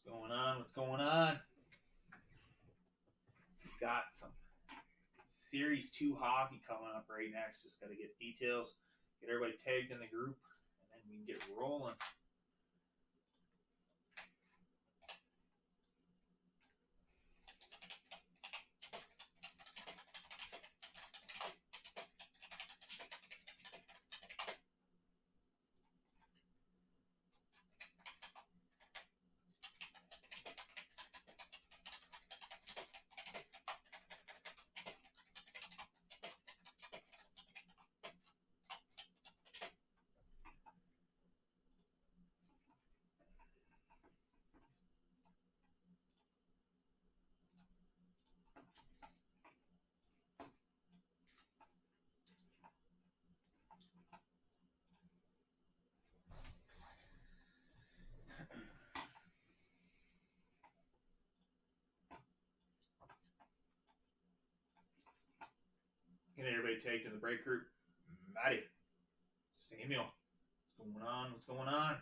What's going on? What's going on? Got some Series 2 hockey coming up right next. Just got to get details, get everybody tagged in the group, and then we can get rolling. Get everybody tagged in the break group. Maddie, Samuel, what's going on? What's going on?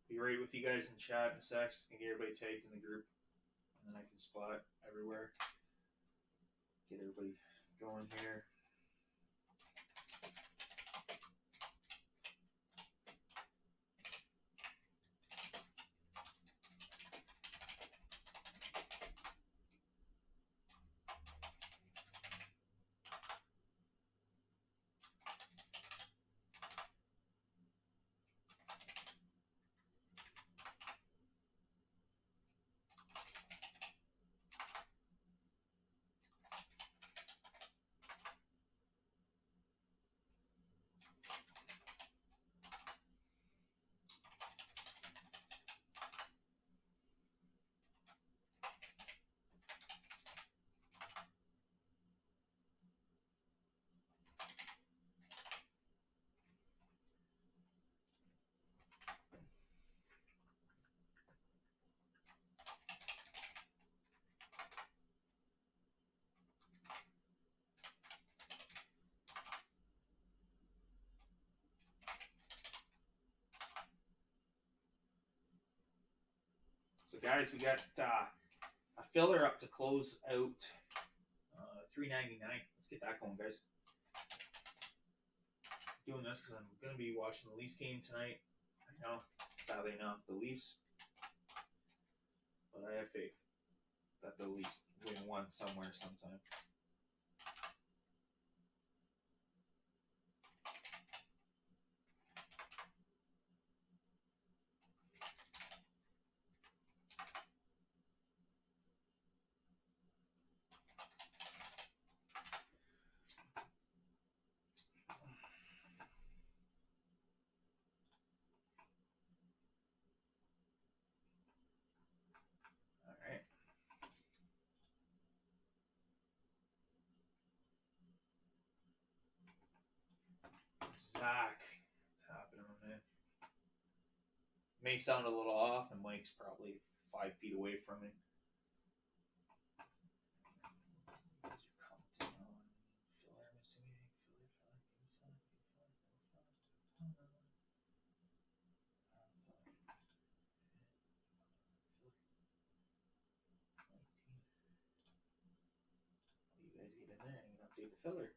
Be right with you guys in chat in a sec. Just gonna get everybody tagged in the group, and then I can spot everywhere. Get everybody going here. So, guys, we got a filler up to close out $3.99. Let's get that going, guys. Doing this because I'm going to be watching the Leafs game tonight. I know, sadly enough, the Leafs. But I have faith that they'll at least win one somewhere sometime. Zach, what's happening, man? May sound a little off, and Mike's probably 5 feet away from me. You guys get in there and update the filler.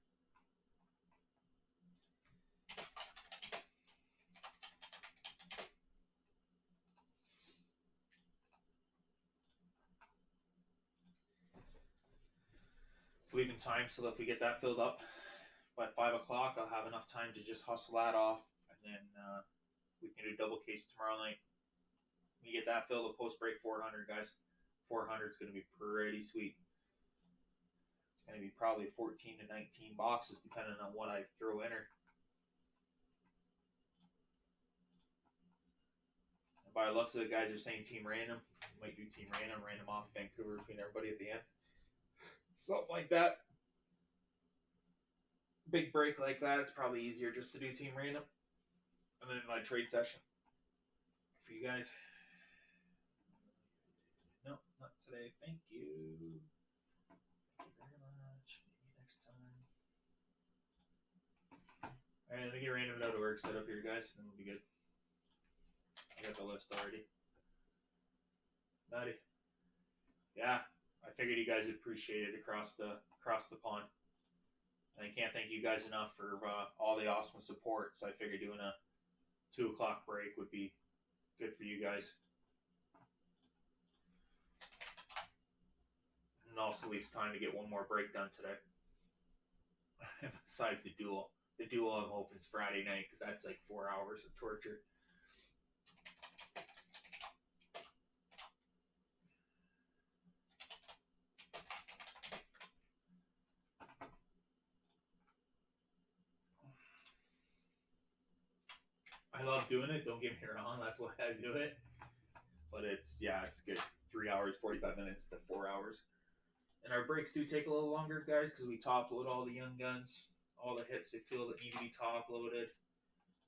Leaving time so that if we get that filled up by 5 o'clock, I'll have enough time to just hustle that off, and then we can do double case tomorrow night. We get that filled, the post break 400, guys. 400 is going to be pretty sweet. It's going to be probably 14 to 19 boxes, depending on what I throw in her. And by the looks of it, guys are saying team random. We might do team random off Vancouver between everybody at the end. Something like that. Big break like that, it's probably easier just to do team random. And then my trade session for you guys. No, not today. Thank you. Thank you very much. Maybe next time. Alright, let me get random out of work set up here, guys, and then we'll be good. I got the list already. Maddie. Yeah, I figured you guys would appreciate it across the pond. And I can't thank you guys enough for all the awesome support. So I figured doing a 2 o'clock break would be good for you guys, and also leaves time to get one more break done today. Besides the duel I'm hoping is Friday night because that's like 4 hours of torture. I love doing it. Don't get me wrong. That's why I do it. But it's good. 3 hours, 45 minutes to 4 hours. And our breaks do take a little longer, guys, because we top load all the young guns, all the hits they feel that need to be top loaded,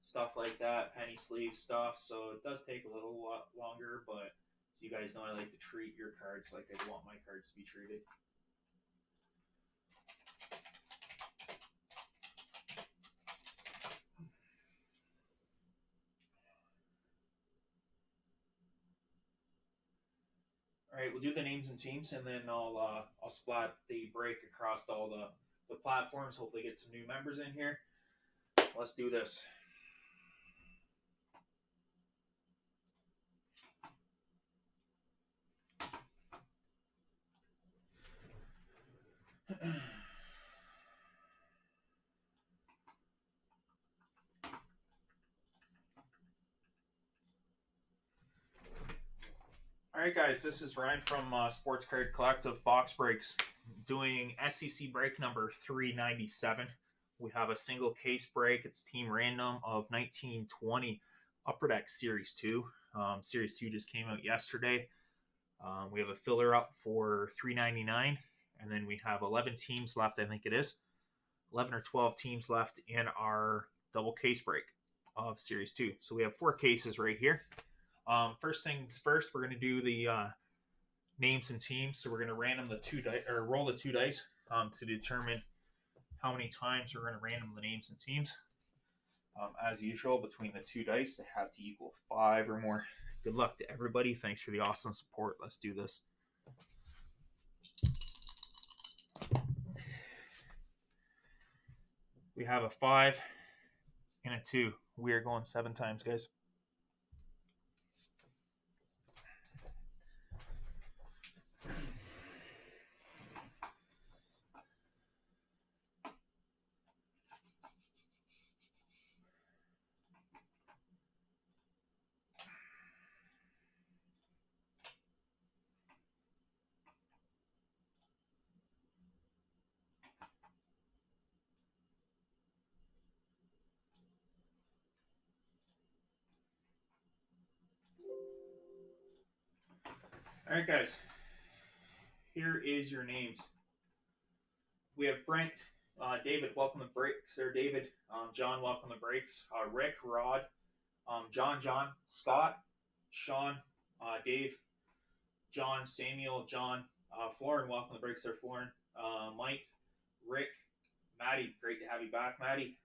stuff like that, penny sleeve stuff. So it does take a little longer, but as you guys know, I like to treat your cards like I want my cards to be treated. All right, we'll do the names and teams, and then I'll splat the break across all the platforms. Hopefully, get some new members in here. Let's do this. All right, guys, this is Ryan from Sports Card Collective Box Breaks, doing SEC break number 397. We have a single case break. It's team random of 1920 Upper Deck Series 2. Series 2 just came out yesterday. We have a filler up for 399, and then we have 11 teams left, I think it is. 11 or 12 teams left in our double case break of Series 2. So we have 4 cases right here. First things first, we're going to do the names and teams. So we're going to random the roll the 2 dice to determine how many times we're going to random the names and teams. As usual, between the 2 dice, they have to equal 5 or more. Good luck to everybody. Thanks for the awesome support. Let's do this. We have a 5 and a 2. We are going 7 times, guys. All right, guys. Here is your names. We have Brent, David, welcome to breaks there, David. John, welcome to breaks. Rick, Rod, John, Scott, Sean, Dave, John, Samuel, John, Florin, welcome to breaks there, Florin. Mike, Rick, Maddie, great to have you back, Maddie.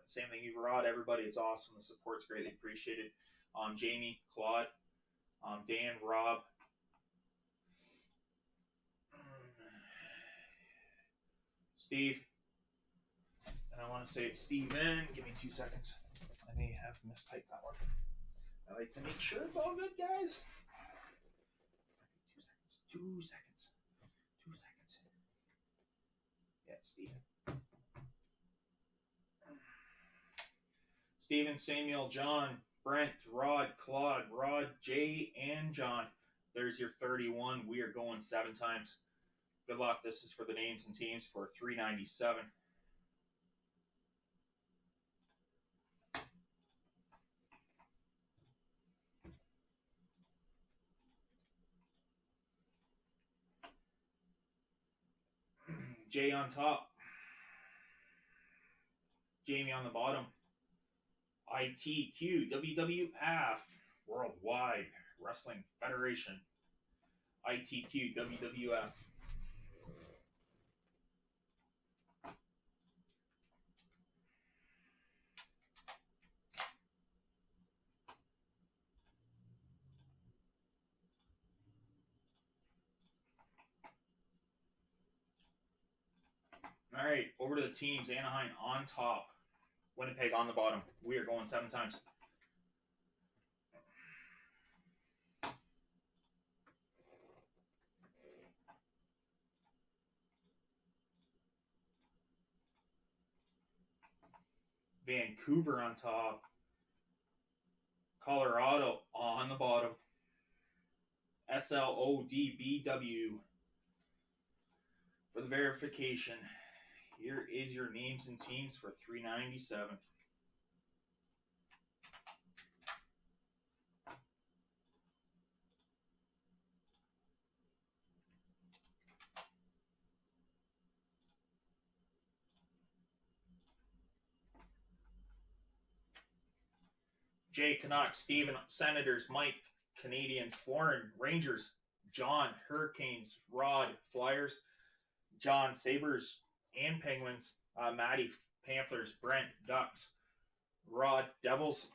Same thing, you, Rod. Everybody, it's awesome. The support's greatly appreciated. Jamie, Claude, Dan, Rob, Steve, and I want to say it's Steven. Give me 2 seconds. I may have mistyped that one. I like to make sure it's all good, guys. 2 seconds. 2 seconds. Yeah, Steven. Steven, Samuel, John, Brent, Rod, Claude, Rod, Jay, and John. There's your 31. We are going 7 times. Good luck. This is for the names and teams for 397. Jay on top. Jamie on the bottom. ITQ, WWF, Worldwide Wrestling Federation. ITQ, WWF. All right, over to the teams. Anaheim on top. Winnipeg on the bottom. We are going 7 times. Vancouver on top. Colorado on the bottom. SLODBW for the verification. Here is your names and teams for $397. Jay Canucks, Steven Senators, Mike Canadians, Florin Rangers, John Hurricanes, Rod Flyers, John Sabres and Penguins, Matty Panthers, Brent Ducks, Rod Devils,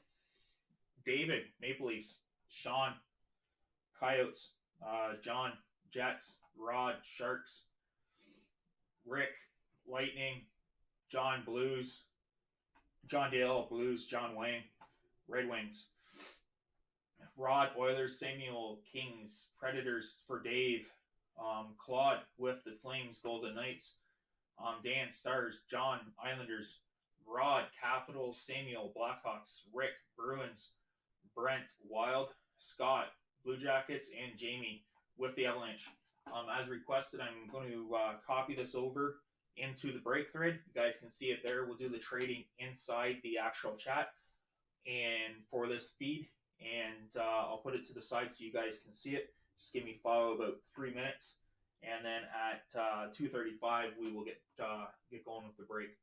David Maple Leafs, Sean Coyotes, John Jets, Rod Sharks, Rick Lightning, John Blues, John Dale Blues, John Wang Red Wings, Rod Oilers, Samuel Kings, Predators for Dave, Claude with the Flames, Golden Knights, Dan Stars, John Islanders, Rod Capitals, Samuel Blackhawks, Rick Bruins, Brent Wild, Scott Blue Jackets, and Jamie with the Avalanche. As requested, I'm going to copy this over into the break thread. You guys can see it there. We'll do the trading inside the actual chat and for this feed, and I'll put it to the side so you guys can see it. Just give me about 3 minutes, and then at 2:35 we will get going with the break.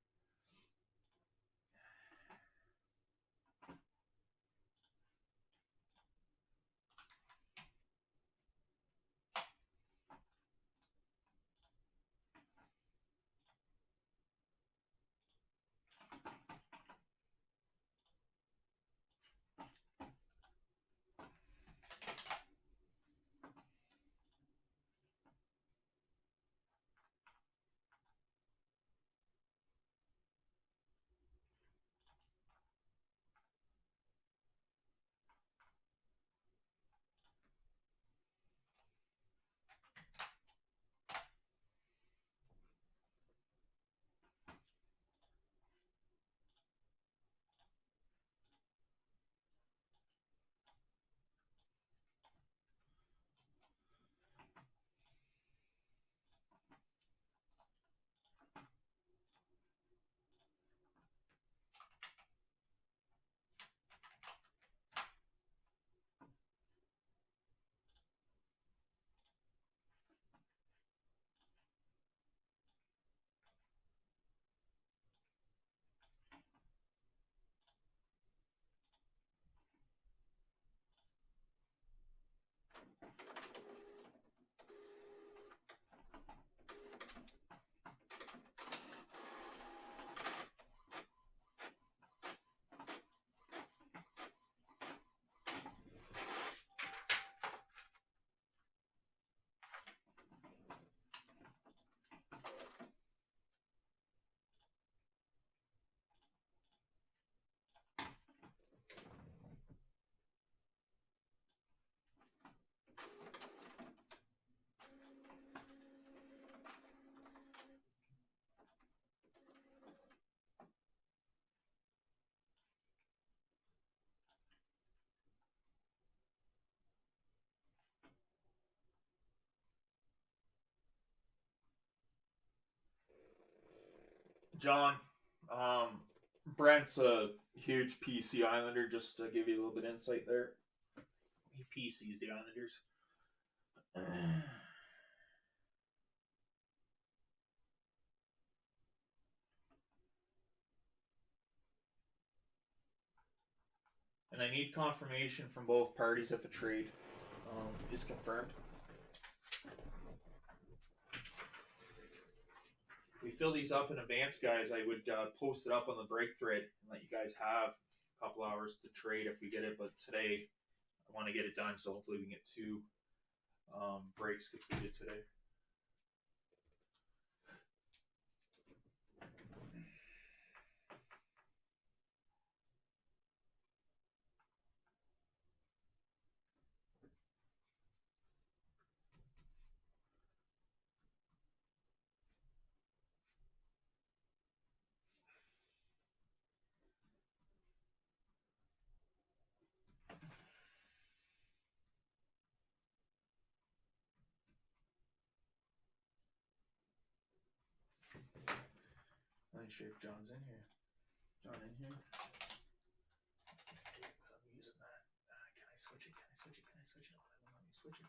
John, Brent's a huge PC Islander, just to give you a little bit of insight there. He PCs the Islanders. And I need confirmation from both parties if a trade is confirmed. We fill these up in advance, guys. I would post it up on the break thread and let you guys have a couple hours to trade if we get it. But today, I want to get it done, so hopefully we can get 2 breaks completed today. make sure if John's in here. John in here? I'm using that. Can I switch it? Can I switch it? Can I switch it? Oh, it won't let me switch it.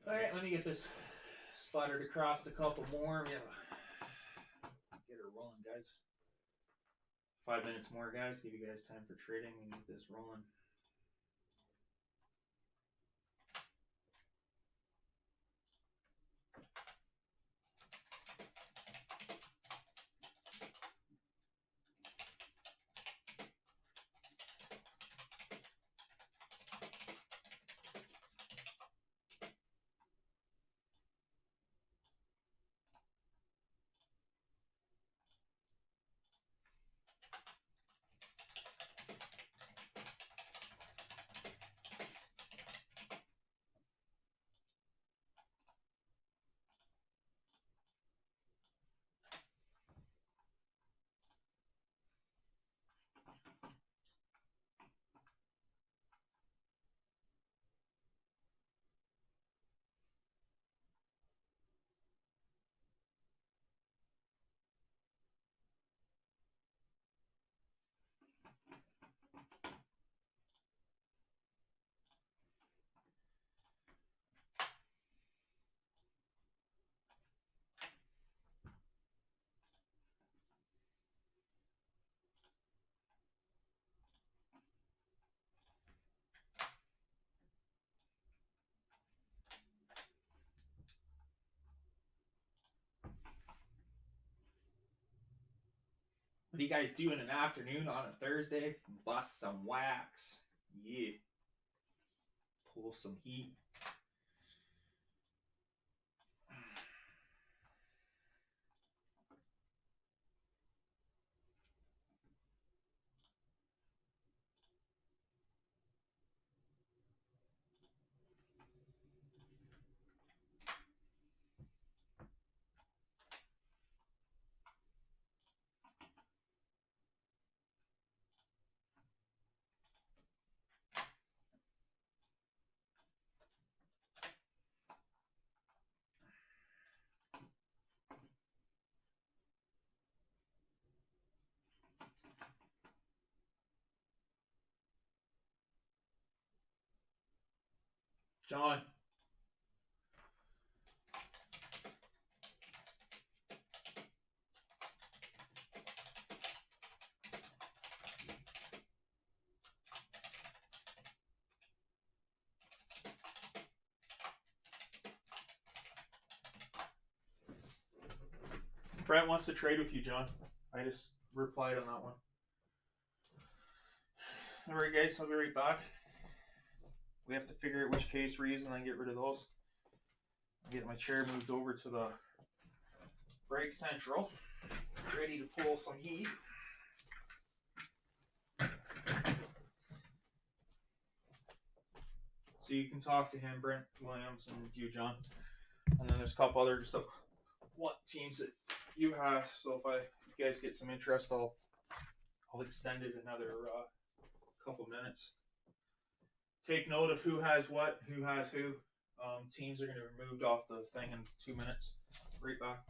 Alright, let me get this sputtered across a couple more. Yeah. Get her rolling, guys. 5 minutes more, guys. Give you guys time for trading and get this rolling. What do you guys do in an afternoon on a Thursday? Bust some wax. Yeah. Pull some heat. John. Brent wants to trade with you, John. I just replied on that one. Alright, guys, I'll be right back. We have to figure out which case we're using and get rid of those. I'll get my chair moved over to the break central. Ready to pull some heat. So you can talk to him, Brent Williams, and you, John. And then there's a couple other just what teams that you have. So if you guys get some interest, I'll extend it another couple minutes. Take note of who has what, who has who. Teams are going to be removed off the thing in 2 minutes. Right back.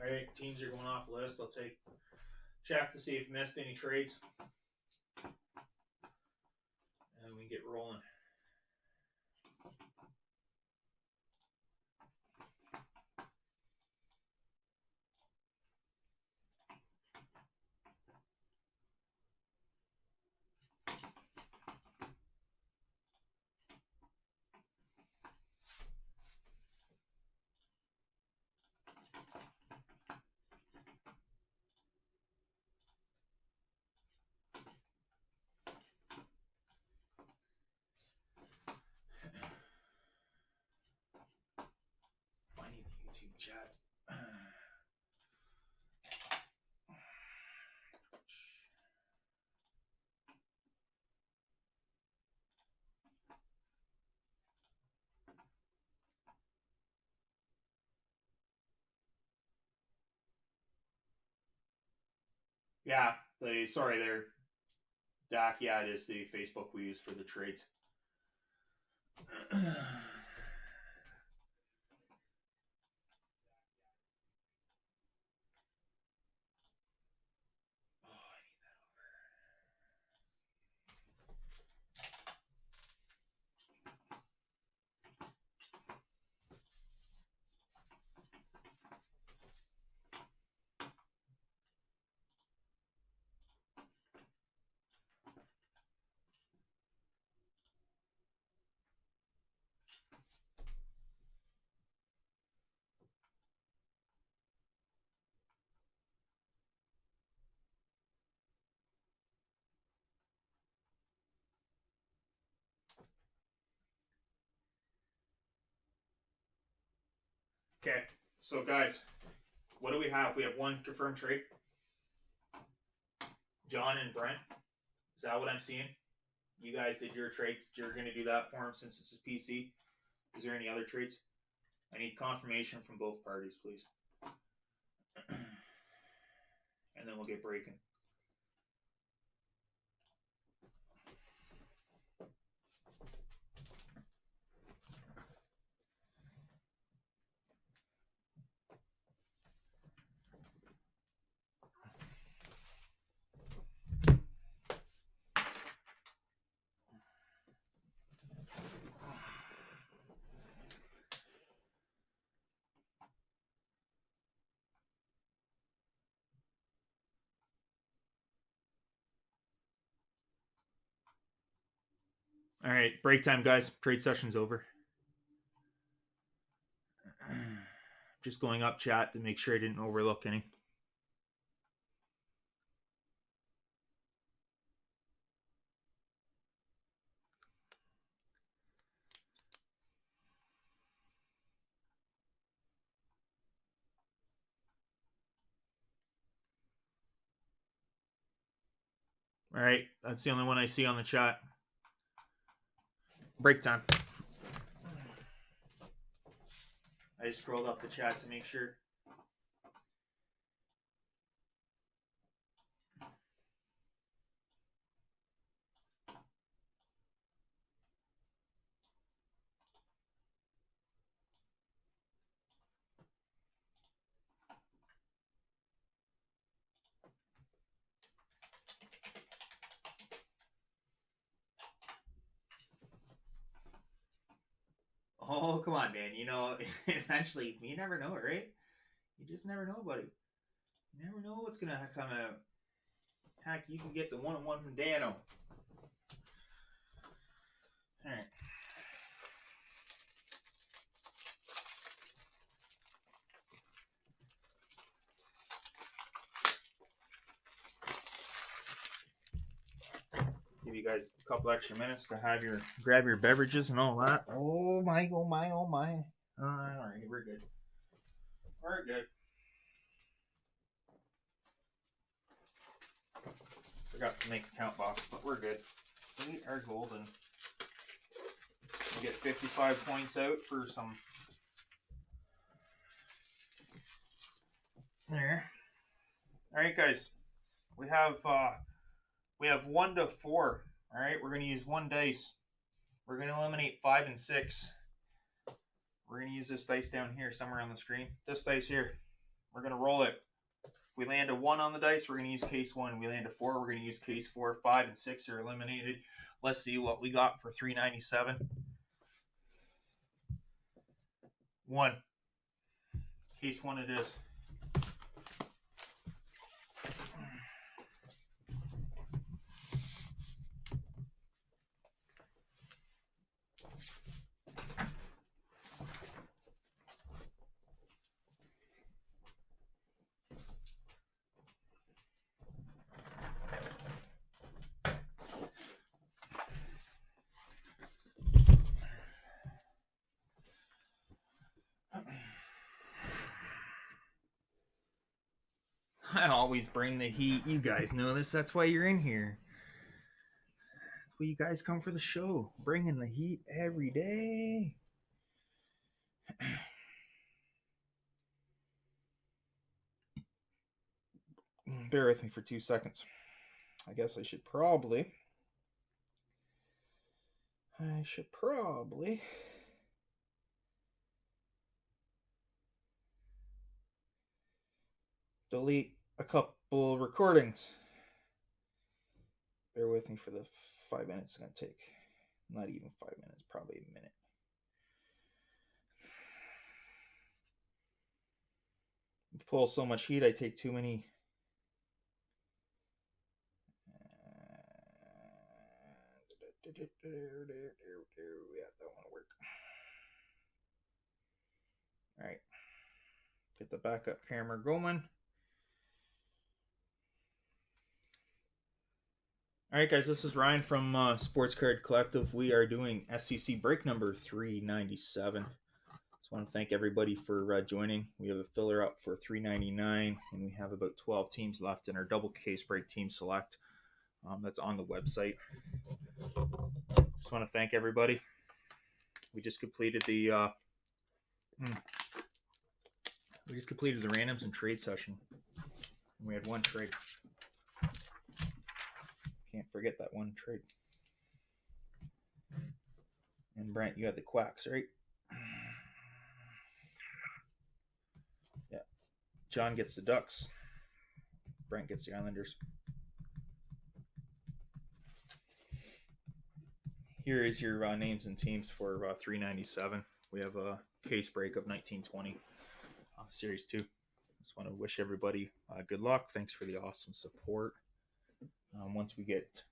Alright, teams are going off the list. I'll check to see if missed any trades. And we can get rolling. I need the YouTube chat. Yeah, sorry there, Dak. Yeah, it is the Facebook we use for the trades. Okay, so guys, what do we have? We have one confirmed trade. John and Brent. Is that what I'm seeing? You guys did your trades. You're going to do that for him since it's his PC. Is there any other trades? I need confirmation from both parties, please. And then we'll get breaking. All right, break time, guys. Trade session's over. Just going up chat to make sure I didn't overlook any. All right, that's the only one I see on the chat. Break time. I just scrolled up the chat to make sure. Oh, come on, man. You know, eventually, you never know, right? You just never know, buddy. You never know what's going to come out. Heck, you can get the one-on-one from Dano. All right. Give you guys a couple extra minutes to have grab your beverages and all that. Oh my, oh my, oh my. All right, we're good. We're good. Forgot to make the count box, but we're good. We are golden. We get 55 points out for some. There. All right, guys. We have 1 to 4. All right, we're gonna use one dice. We're gonna eliminate 5 and 6. We're gonna use this dice down here somewhere on the screen. This dice here. We're going to roll it. If we land a 1 on the dice, we're going to use case 1. We land a 4, we're going to use case 4. 5 and 6 are eliminated. Let's see what we got for $3.97. 1. Case 1 it is. I always bring the heat. You guys know this. That's why you're in here. That's why you guys come for the show. Bringing the heat every day. Bear with me for 2 seconds. I guess I should probably delete a couple recordings. Bear with me for the 5 minutes it's going to take. Not even 5 minutes, probably a minute. I pull so much heat, I take too many. Yeah, that won't work. All right. Get the backup camera going. All right, guys, this is Ryan from Sports Card Collective. We are doing SCC break number 397. Just want to thank everybody for joining. We have a filler up for $3.99, and we have about 12 teams left in our double case break team select. That's on the website. Just want to thank everybody. We just completed the randoms and trade session. We had one trade. Can't forget that one trade. And Brent, you had the Quacks, right? Yeah. John gets the Ducks. Brent gets the Islanders. Here is your names and teams for $3.97. We have a case break of 1920, Series 2. Just want to wish everybody good luck. Thanks for the awesome support. Once we get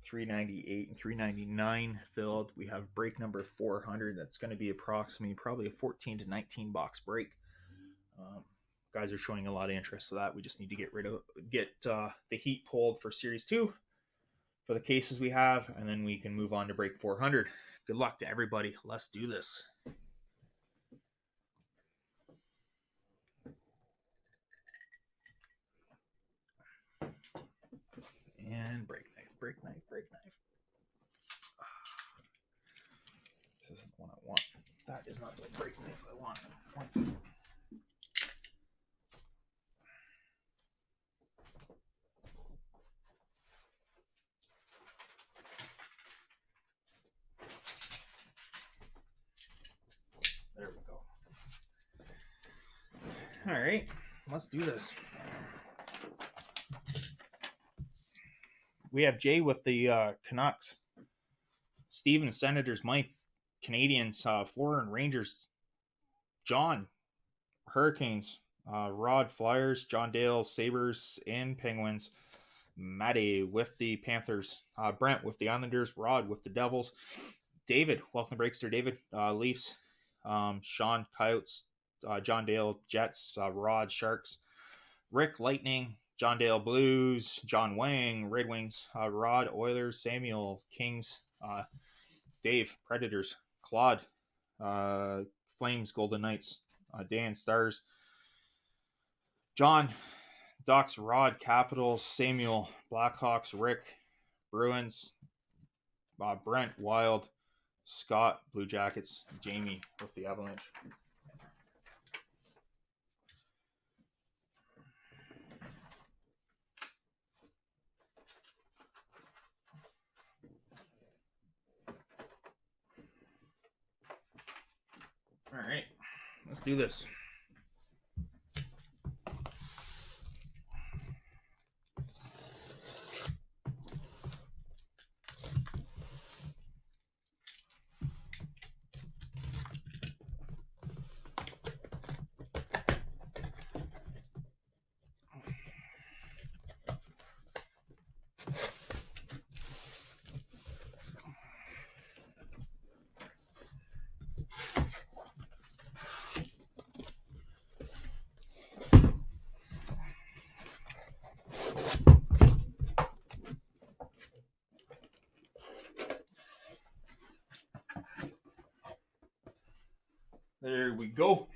398 and 399 filled, we have break number 400. That's going to be approximately probably a 14 to 19 box break. Guys are showing a lot of interest to that. We just need to get the heat pulled for Series 2 for the cases we have, and then we can move on to break 400. Good luck to everybody. Let's do this. And break knife. This isn't the one I want. That is not the break knife I want. One second. There we go. All right, let's do this. We have Jay with the Canucks, Steven, Senators, Mike, Canadians, Florida and Rangers, John, Hurricanes, Rod, Flyers, John Dale, Sabres and Penguins, Matty with the Panthers, Brent with the Islanders, Rod with the Devils, David, welcome to Breakster, David, Leafs, Sean, Coyotes, John Dale, Jets, Rod, Sharks, Rick, Lightning, John Dale, Blues, John Wang, Red Wings, Rod, Oilers, Samuel, Kings, Dave, Predators, Claude, Flames, Golden Knights, Dan, Stars, John, Ducks, Rod, Capitals, Samuel, Blackhawks, Rick, Bruins, Brent, Wild, Scott, Blue Jackets, Jamie with the Avalanche. All right, let's do this. we go.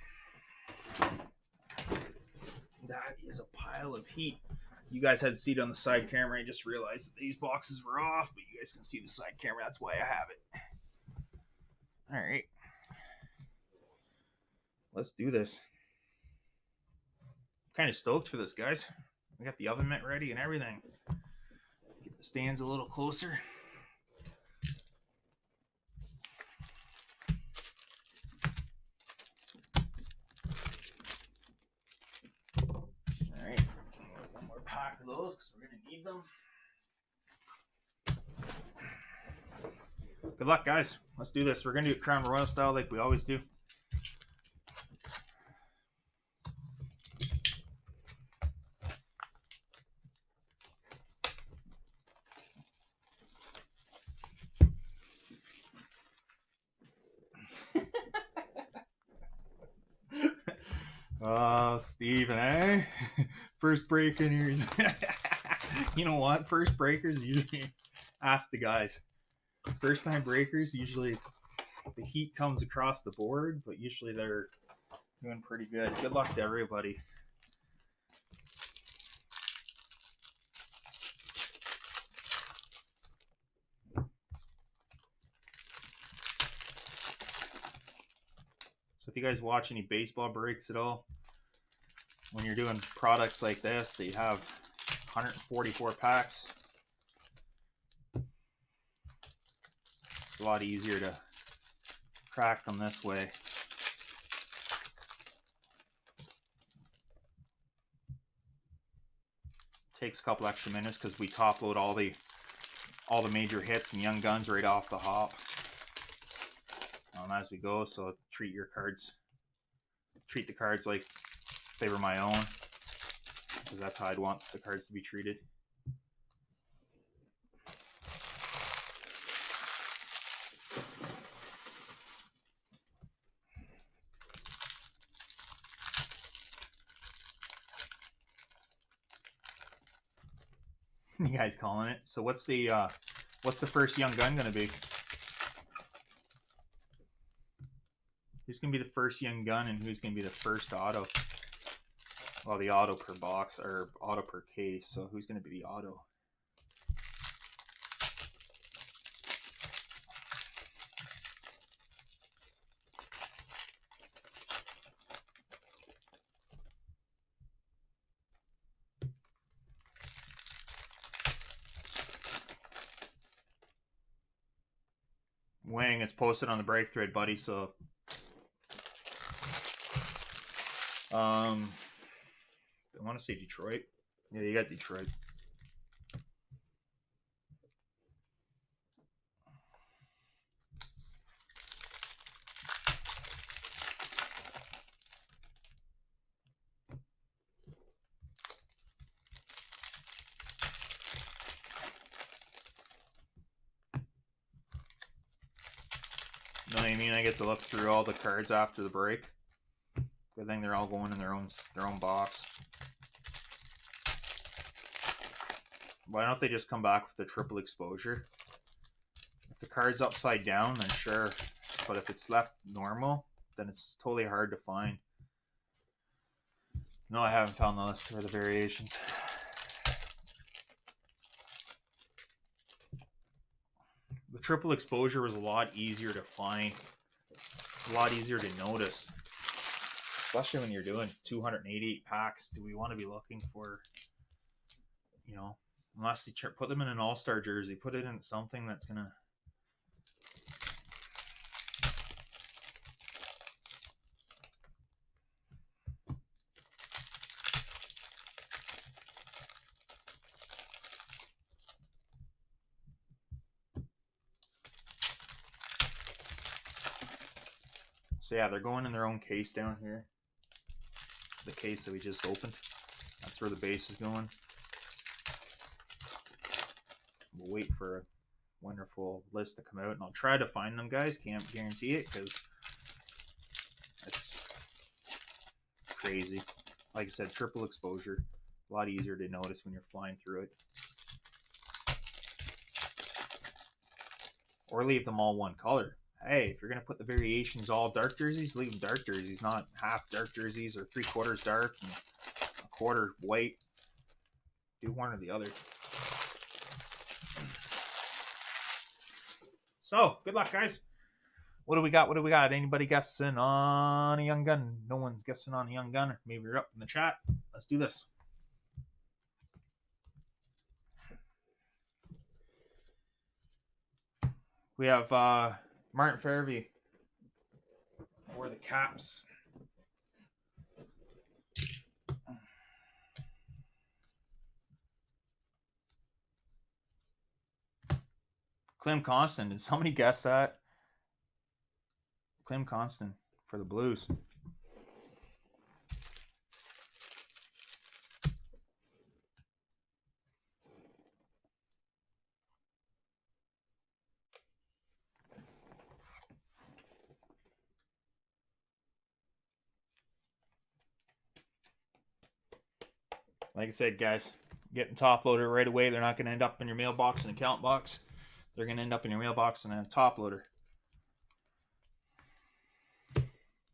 That is a pile of heat. You guys had to see it on the side camera. I just realized that these boxes were off, but you guys can see the side camera. That's why I have it. All right. Let's do this. Kind of stoked for this, guys. We got the oven mitt ready and everything. Get the stands a little closer. All right. One more pack of those because we're going to need them. Good luck, guys. Let's do this. We're going to do it Crown Royal style like we always do. Oh, Steven, eh? First break in here. You know what? First breakers usually ask the guys. First time breakers, usually the heat comes across the board, but usually they're doing pretty good. Good luck to everybody. So if you guys watch any baseball breaks at all, when you're doing products like this, so you have 144 packs, it's a lot easier to crack them this way. Takes a couple extra minutes because we top load all the major hits and young guns right off the hop as we go. So treat the cards like they were my own, because that's how I'd want the cards to be treated. You guys calling it? So what's the first young gun gonna be? Who's gonna be the first young gun, and who's gonna be the first auto? Well, the auto per box, or auto per case. So who's gonna be the auto? Wang, it's posted on the break thread, buddy. So I want to say Detroit. Yeah, you got Detroit. You know what I mean? I get to look through all the cards after the break. Good thing they're all going in their own box. Why don't they just come back with the triple exposure? If the card's upside down, then sure. But if it's left normal, then it's totally hard to find. No, I haven't found the list for the variations. The triple exposure was a lot easier to find. A lot easier to notice. Especially when you're doing 288 packs. Do we want to be looking for, you know, unless you put them in an all-star jersey, put it in something that's going to... So yeah, they're going in their own case down here. The case that we just opened. That's where the base is going. We'll wait for a wonderful list to come out, and I'll try to find them, guys. Can't guarantee it because it's crazy. Like I said, triple exposure. A lot easier to notice when you're flying through it. Or leave them all one color. hey, if you're gonna put the variations all dark jerseys, leave them dark jerseys, not half dark jerseys or 3/4 dark and a quarter white. Do one or the other. So, good luck, guys. What do we got? What do we got? Anybody guessing on a young gun? No one's guessing on a young gun. Maybe you're up in the chat. Let's do this. We have Martin Fairview. Or the Caps. Clem Constant. Did somebody guess that? Clem Constant for the Blues. Like I said, guys, getting top loader right away. They're not going to end up in your mailbox and account box. They're going to end up in your mailbox and a top loader.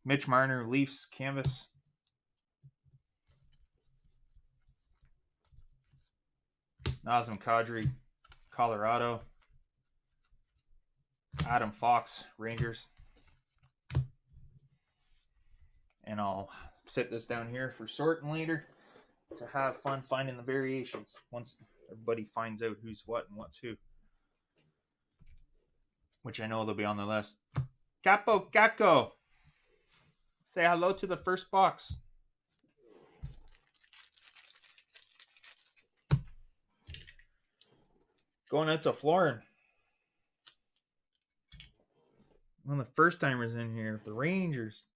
Mitch Marner, Leafs, canvas. Nazem Kadri, Colorado. Adam Fox, Rangers. And I'll sit this down here for sorting later to have fun finding the variations once everybody finds out who's what and what's who. Which I know they'll be on the list. Capo Gacko. Say hello to the first box. Going out to Florin. One of the first timers in here. The Rangers.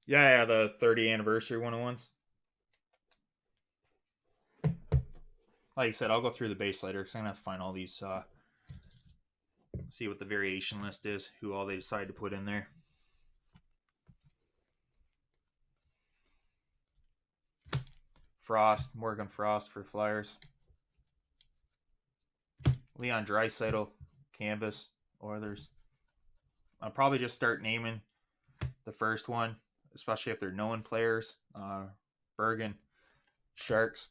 Yeah, the 30th anniversary 101s. Like I said, I'll go through the base later because I'm going to have to find all these, see what the variation list is, who all they decide to put in there. Frost, Morgan Frost for Flyers. Leon Draisaitl, canvas, Oilers. I'll probably just start naming the first one, especially if they're known players. Bergen, Sharks.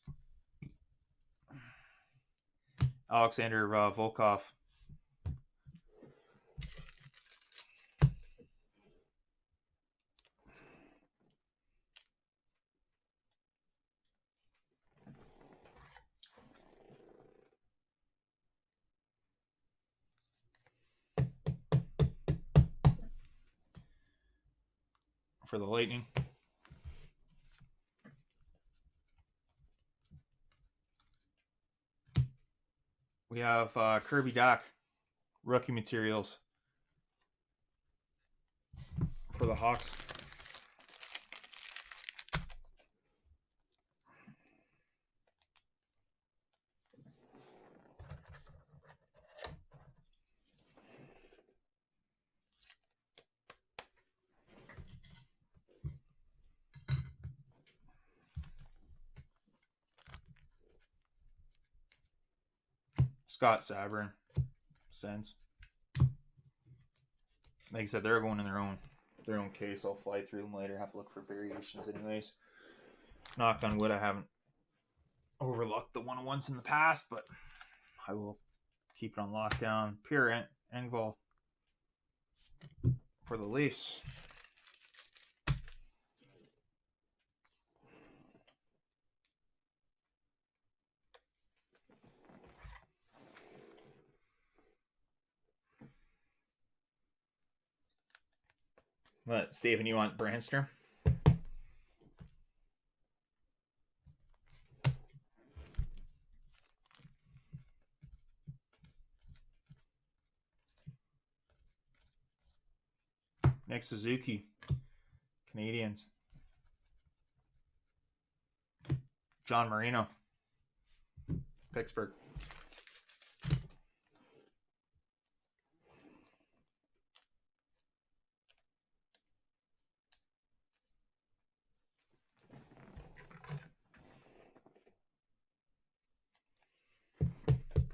Alexander Volkov. For the Lightning. We have Kirby Dach, rookie materials for the Hawks. Scott Sabourin, Sens. Like I said, they're going in their own case. I'll fly through them later. Have to look for variations, anyways. Knock on wood, I haven't overlooked the 101s in the past, but I will keep it on lockdown. Pierre Engvall for the Leafs. What, Steven, you want Brandstrom? Nick Suzuki, Canadiens. John Marino, Pittsburgh.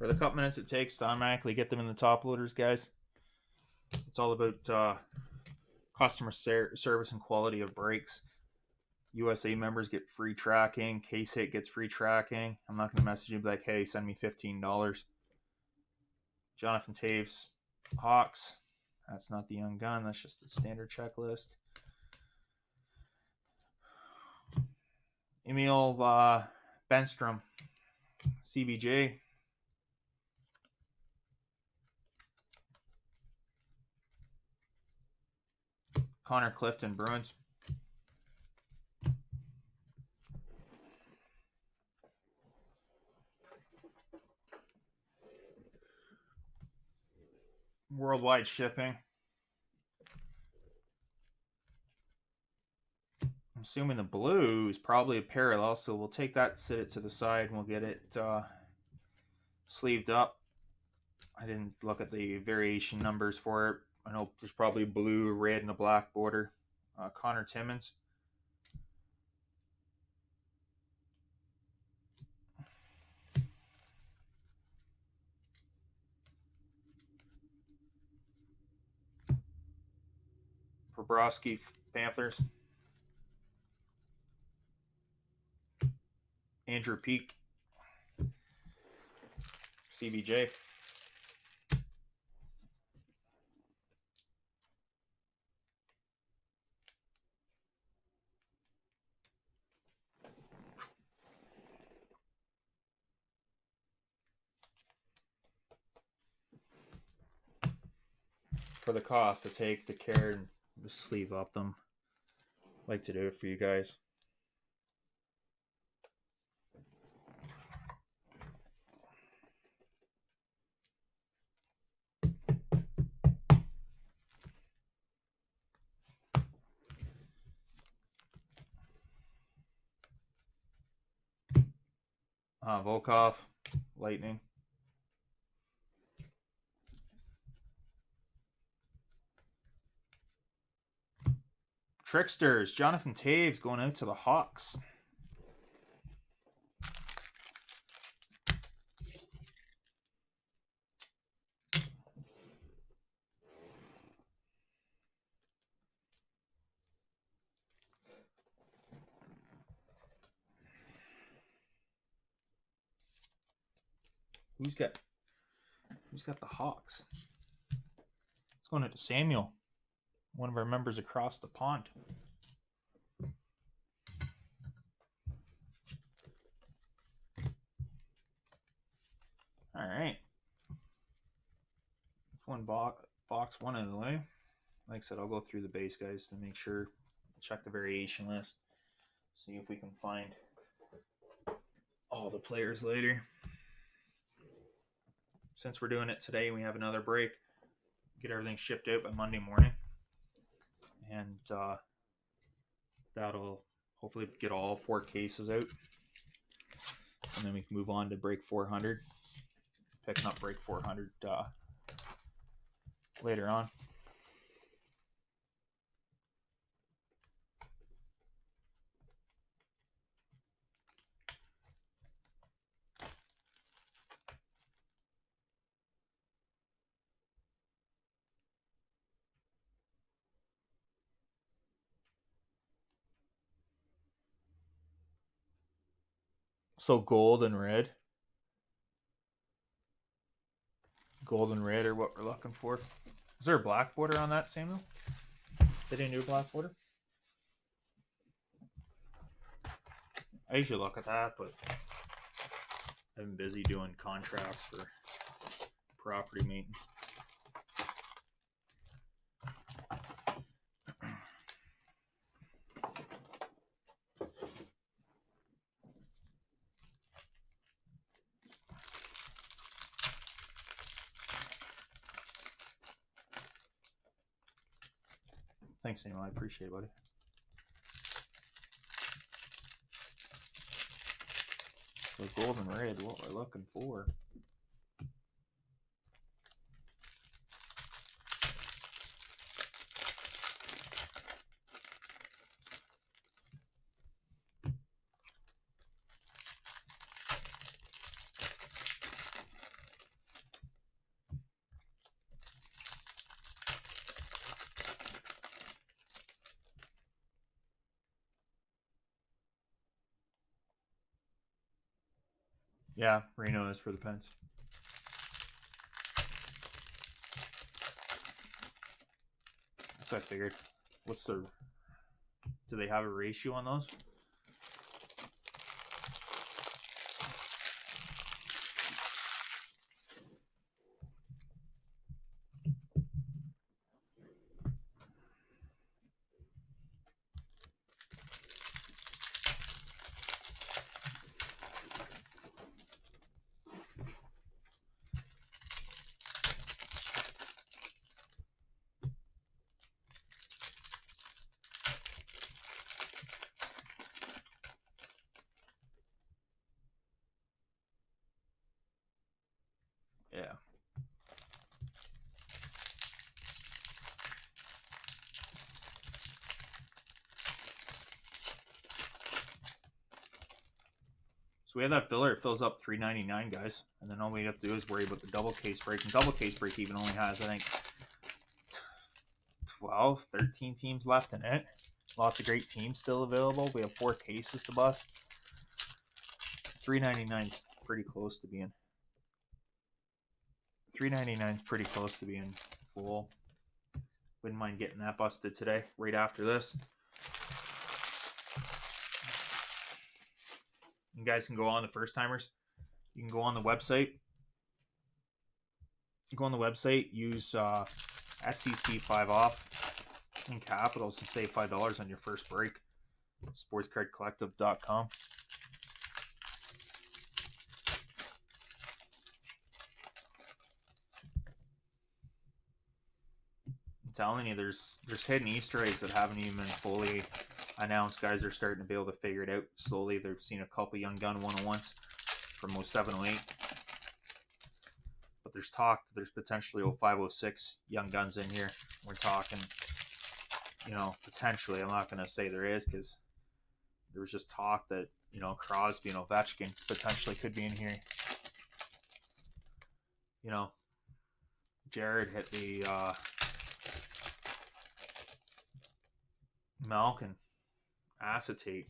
For the couple minutes it takes to automatically get them in the top loaders, guys, it's all about customer service and quality of brakes. USA members get free tracking. K-Sit gets free tracking. I'm not going to message you and be like, hey, send me $15. Jonathan Taves, Hawks. That's not the Young Gun. That's just the standard checklist. Emil Benstrom, CBJ. Connor Clifton, Bruins. Worldwide shipping. I'm assuming the blue is probably a parallel, so we'll take that, sit it to the side, and we'll get it sleeved up. I didn't look at the variation numbers for it. I know there's probably blue, red, and a black border. Connor Timmins. Bobrovsky, Panthers. Andrew Peak, CBJ. For the cost, to take the care and the sleeve up them. I like to do it for you guys. Volkov, Lightning. Tricksters, Jonathan Taves going out to the Hawks. Who's got the Hawks? It's going out to Samuel, one of our members across the pond. All right. That's one box one out of the way. Like I said, I'll go through the base, guys, to make sure. Check the variation list. See if we can find all the players later. Since we're doing it today, we have another break. Get everything shipped out by Monday morning. And that'll hopefully get all 4 cases out. And then we can move on to break 400. Picking up break 400 later on. So gold and red. Gold and red are what we're looking for. Is there a black border on that, Samuel? They didn't do a black border? I usually look at that, but I've been busy doing contracts for property maintenance. Thanks, Samuel. I appreciate it, buddy. So gold and red, what we're looking for. Yeah, Reno is for the Pens. That's what I figured. What's the... Do they have a ratio on those? Yeah. So we have that filler. It fills up $3.99, guys, and then all we have to do is worry about the double case break. And double case break even only has, I think, 12, 13 teams left in it. Lots of great teams still available. We have 4 cases to bust. $3.99 is pretty close to being. $3.99 is pretty close to being full. Wouldn't mind getting that busted today, right after this. You guys can go on, the first timers. You can go on the website. You go on the website, use SCC5 off in capitals and save $5 on your first break. Sportscardcollective.com. I'm telling you, there's hidden Easter eggs that haven't even been fully announced. Guys are starting to be able to figure it out slowly. They've seen a couple Young Gun 101s from 0708. But there's talk that there's potentially 0506 Young Guns in here. We're talking, you know, potentially. I'm not going to say there is, because there was just talk that, you know, Crosby and Ovechkin potentially could be in here. You know, Jared hit the Malkin acetate.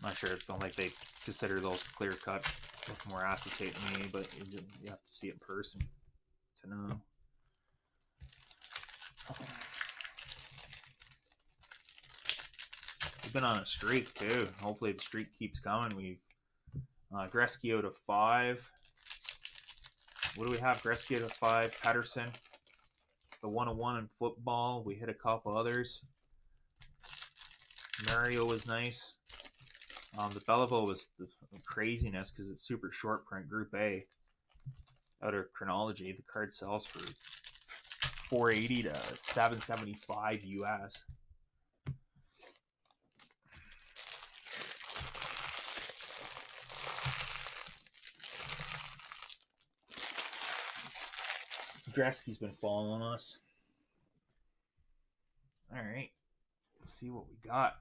Not sure. Don't think they consider those clear cut with more acetate than me, but you have to see it in person to know. We've been on a streak too. Hopefully the streak keeps coming. We've Gretzky out of 5. What do we have? Gretzky out of 5. Pettersson, the 101 in football. We hit a couple others. Mario was nice. The Beliveau was the craziness because it's super short print, Group A. Out of Chronology, the card sells for $480 to $775 US. Gretzky's been following us. All right, let's see what we got.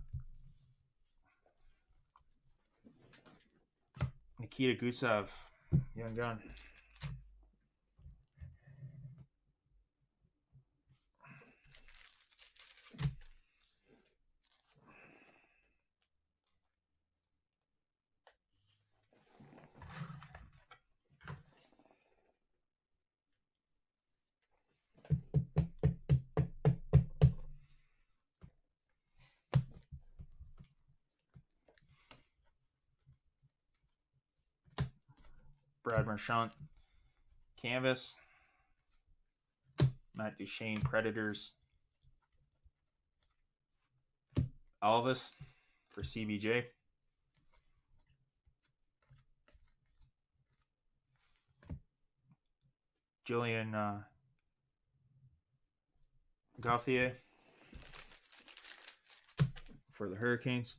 Nikita Gusev, Young Gun. Brad Marchand, Canvas. Matt Duchene, Predators. Elvis for CBJ. Julian Gauthier for the Hurricanes.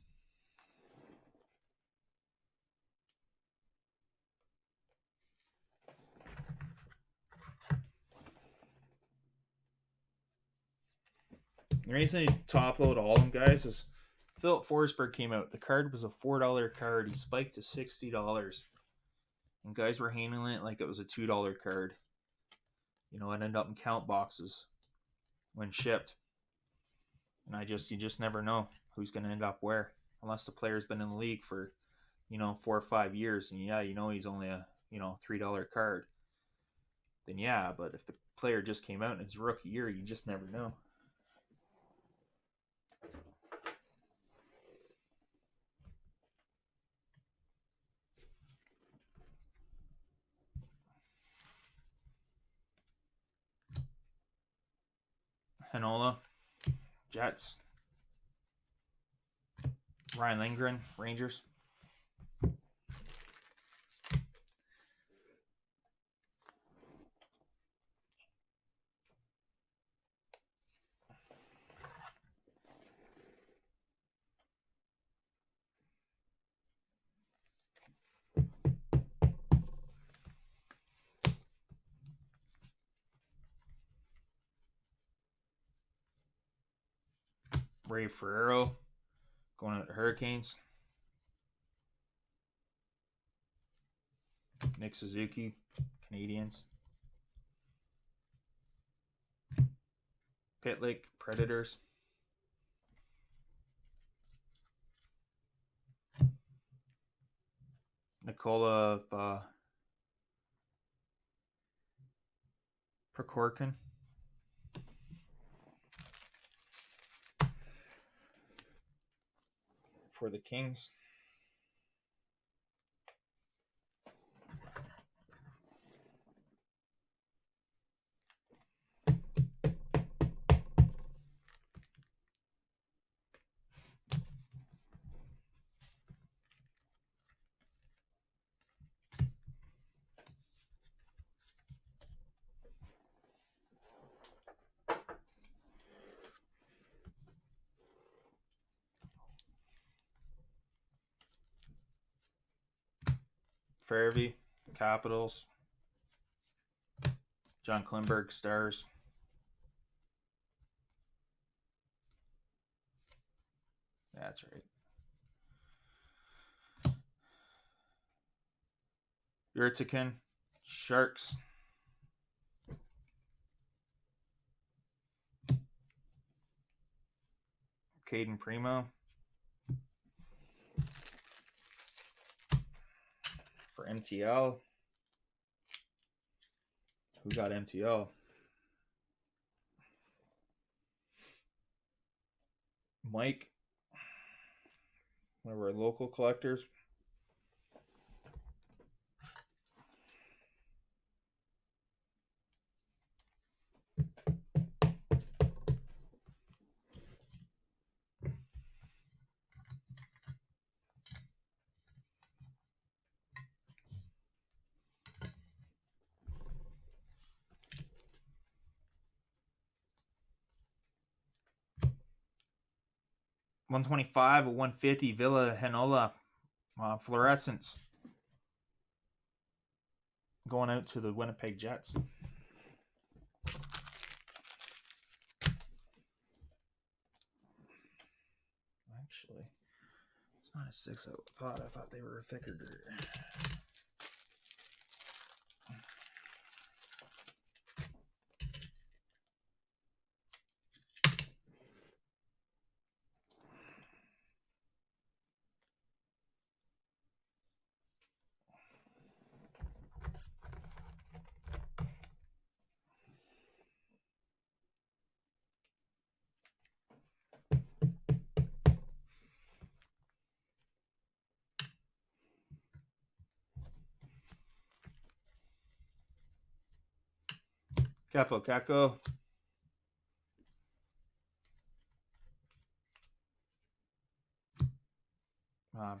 The reason I top load all of them, guys, is Philip Forsberg came out. The card was a $4 card. He spiked to $60. And guys were handling it like it was a $2 card. You know, it ended up in count boxes when shipped. And you just never know who's going to end up where. Unless the player's been in the league for you know, 4 or 5 years, and yeah, you know he's only a, you know, $3 card, then yeah. But if the player just came out in his rookie year, you just never know. Heinola, Jets. Ryan Lindgren, Rangers. Ray Ferraro, going out to Hurricanes. Nick Suzuki, Canadiens. Pitlick, Predators. Nikola Prokhorkin. For the Kings. Fairvey, Capitals. John Klingberg, Stars. That's right. Yurtikin, Sharks. Caden Primo. For MTL. Who got MTL? Mike. One of our local collectors. $125, a $150, Villa Heinola, fluorescence. Going out to the Winnipeg Jets. Actually, it's not a 6 I thought. I thought they were a thicker grit. Capo Caco.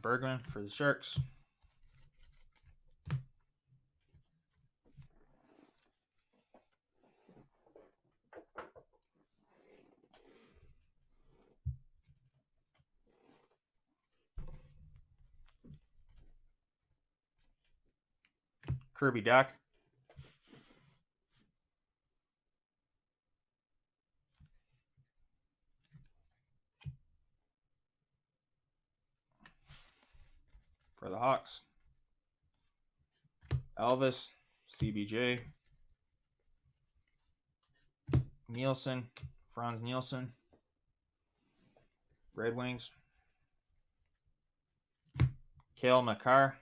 Bergman for the Sharks. Kirby Dach. For the Hawks. Elvis, CBJ. Nielsen, Franz Nielsen. Red Wings. Cale Makar.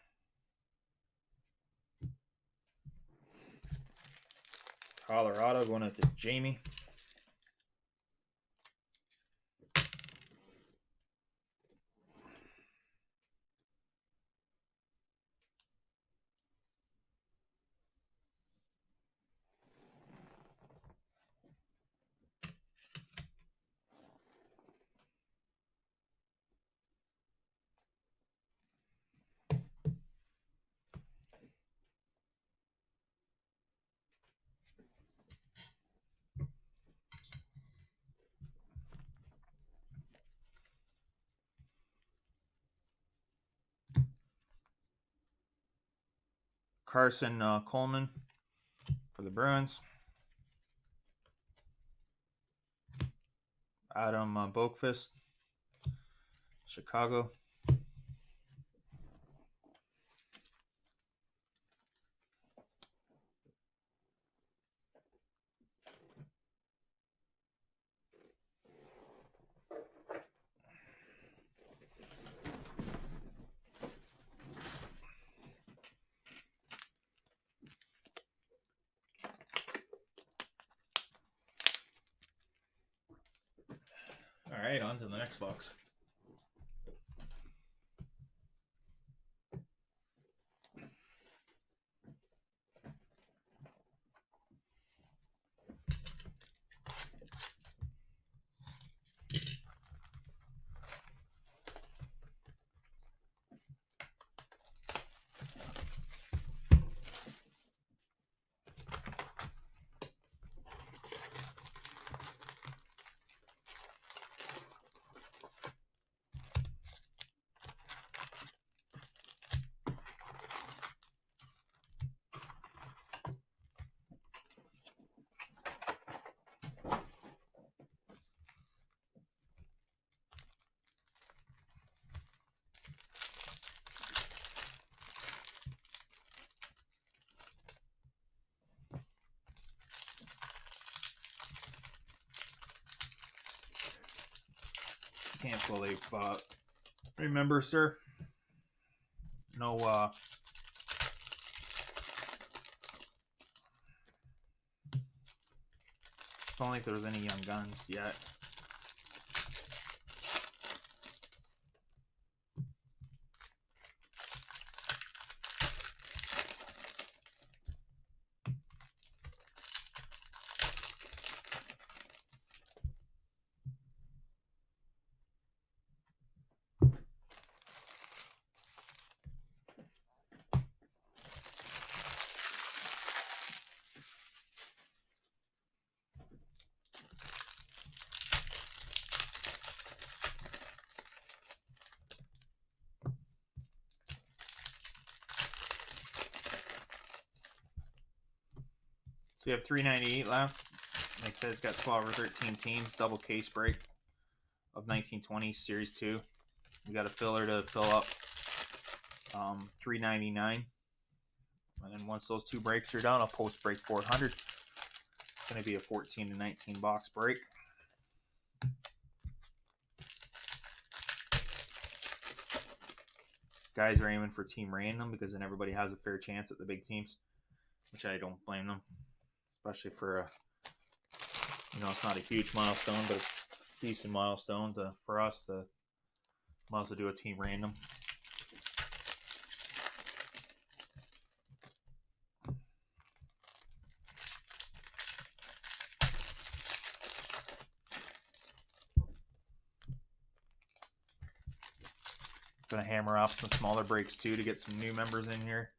Colorado going out to Jamie. Carson Coleman for the Bruins. Adam Boqvist, Chicago. All right, on to the next box. Can't believe. Remember, sir? No. Don't think there was any young guns yet. So we have 398 left. Like I said, it's got 12 or 13 teams. Double case break of 1920 Series 2. We got a filler to fill up 399. And then once those two breaks are done, I'll post break 400. It's going to be a 14 to 19 box break. Guys are aiming for team random because then everybody has a fair chance at the big teams, which I don't blame them. Especially for it's not a huge milestone, but it's a decent milestone for us to might as well do a team random. Gonna hammer off some smaller breaks too to get some new members in here.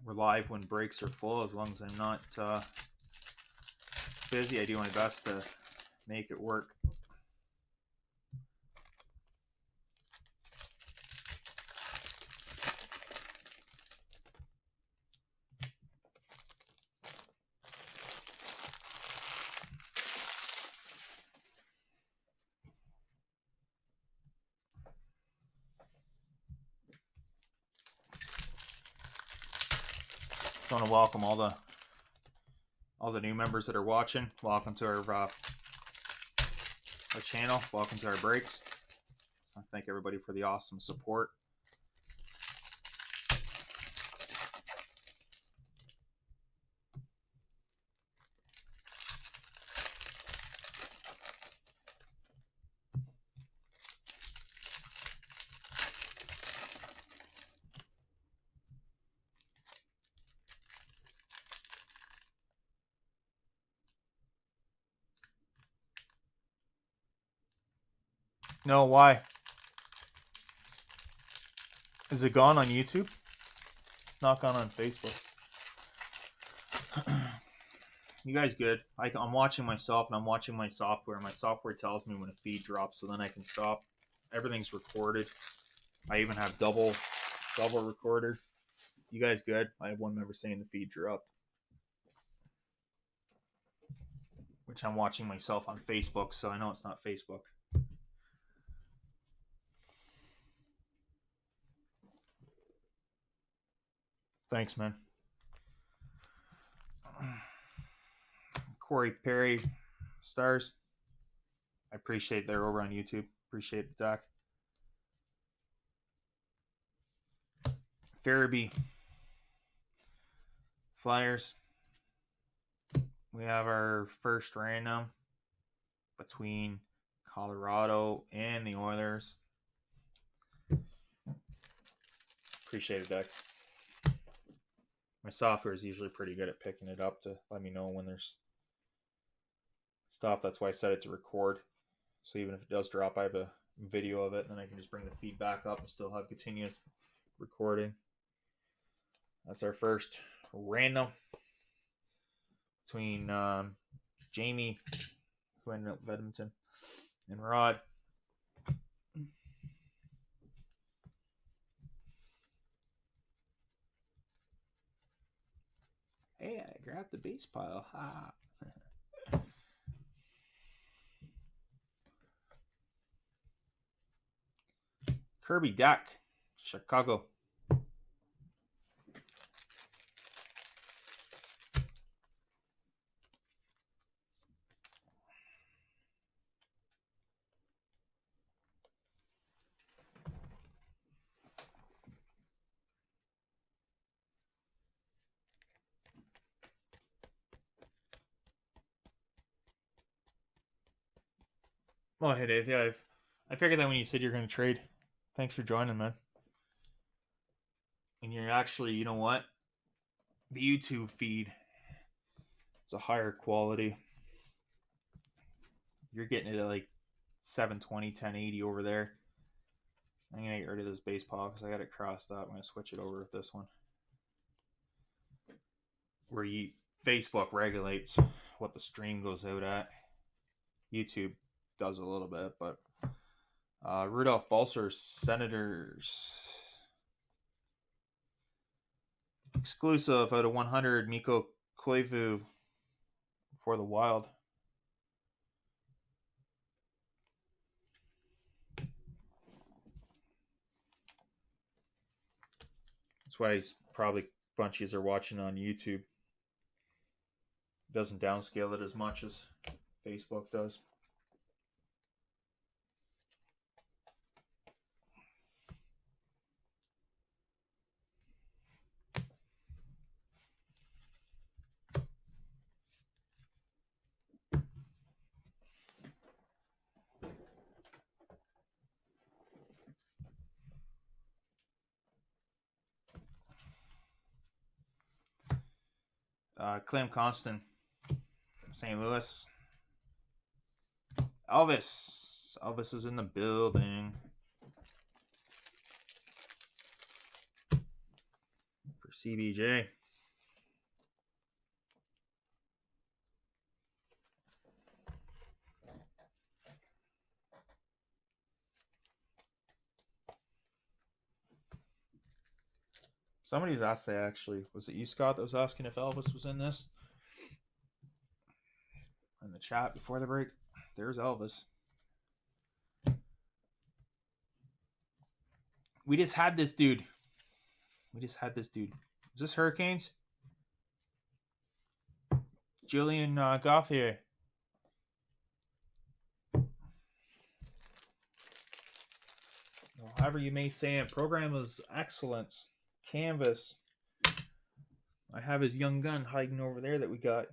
We're live when breaks are full. As long as I'm not busy, I do my best to make it work. Just want to welcome all the All the new members that are watching, welcome to our channel. Welcome to our breaks. I thank everybody for the awesome support. No, why? Is it gone on YouTube? Not gone on Facebook. You guys good? I'm watching myself and I'm watching my software. My software tells me when a feed drops, so then I can stop. Everything's recorded. I even have double recorder. You guys good? I have one member saying the feed dropped, which I'm watching myself on Facebook, so I know it's not Facebook. Thanks, man. Corey Perry stars. I appreciate they're over on YouTube. Appreciate it, Doc. Farabee Flyers. We have our first random between Colorado and the Oilers. Appreciate it, Doc. My software is usually pretty good at picking it up to let me know when there's stuff. That's why I set it to record. So even if it does drop, I have a video of it, and then I can just bring the feedback up and still have continuous recording. That's our first random between Jamie, who ended up with Edmonton, and Rod. Hey, I grabbed the base pile. Ha. Kirby Dack, Chicago. Oh, hey Dave. Yeah, I figured that when you said you're going to trade. Thanks for joining, man. And you're actually, you know what? The YouTube feed is a higher quality. You're getting it at like 720, 1080 over there. I'm going to get rid of this base pile because I got it crossed up. I'm going to switch it over with this one. Where Facebook regulates what the stream goes out at. YouTube does a little bit, but Rudolph Balcer, Senators. Exclusive out of 100, Mikko Koivu for the Wild. That's why probably bunchies are watching on YouTube. It doesn't downscale it as much as Facebook does. Clem Constant, St. Louis. Elvis is in the building. For CBJ. Somebody's asked, actually, was it you, Scott, that was asking if Elvis was in this? In the chat before the break. There's Elvis. We just had this dude. Is this Hurricanes? Julian Gauthier. However you may say it, program is excellence. Canvas. I have his young gun hiding over there that we got.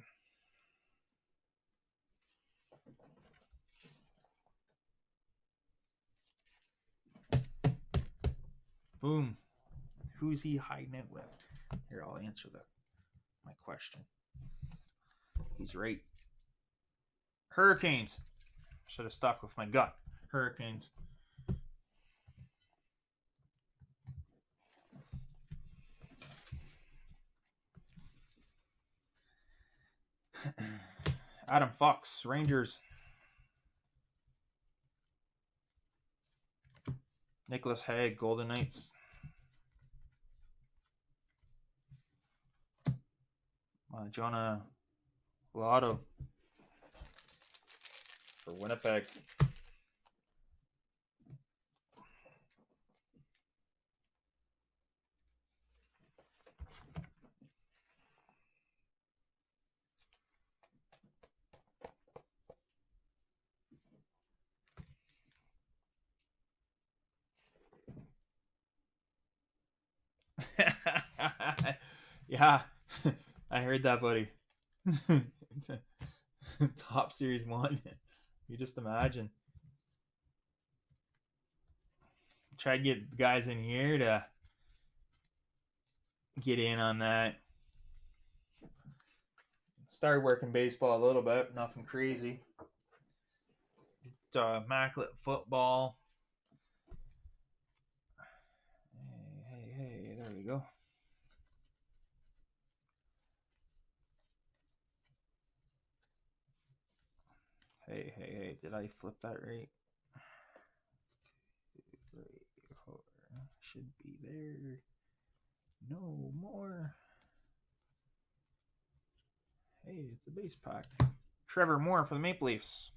Boom. Who's he hiding it with? Here, I'll answer my question. He's right. Hurricanes. Should have stuck with my gut. Hurricanes. Adam Fox, Rangers. Nicholas Hague, Golden Knights. Jonah Lotto for Winnipeg. Yeah, I heard that, buddy. Top Series 1. You just imagine. Try to get guys in here to get in on that. Started working baseball a little bit, nothing crazy. Immaculate football. Hey, there we go. Hey, did I flip that right? Should be there. No more. Hey, it's a base pack. Trevor Moore for the Maple Leafs.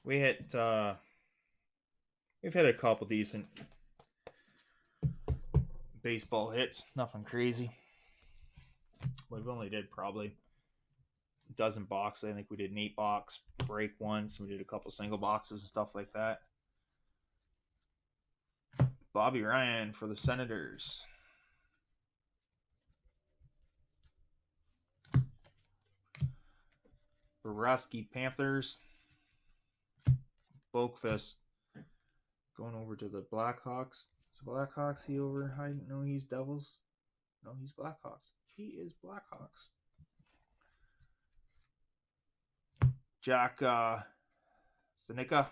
We've hit a couple decent baseball hits. Nothing crazy. We've only did probably a dozen boxes. I think we did an 8-box break once. We did a couple single boxes and stuff like that. Bobby Ryan for the Senators. Boroski Panthers. Boakfist going over to the Blackhawks. Is Blackhawks he over? I know he's Devils. No, he's Blackhawks. He is Blackhawks. Jack Stanica.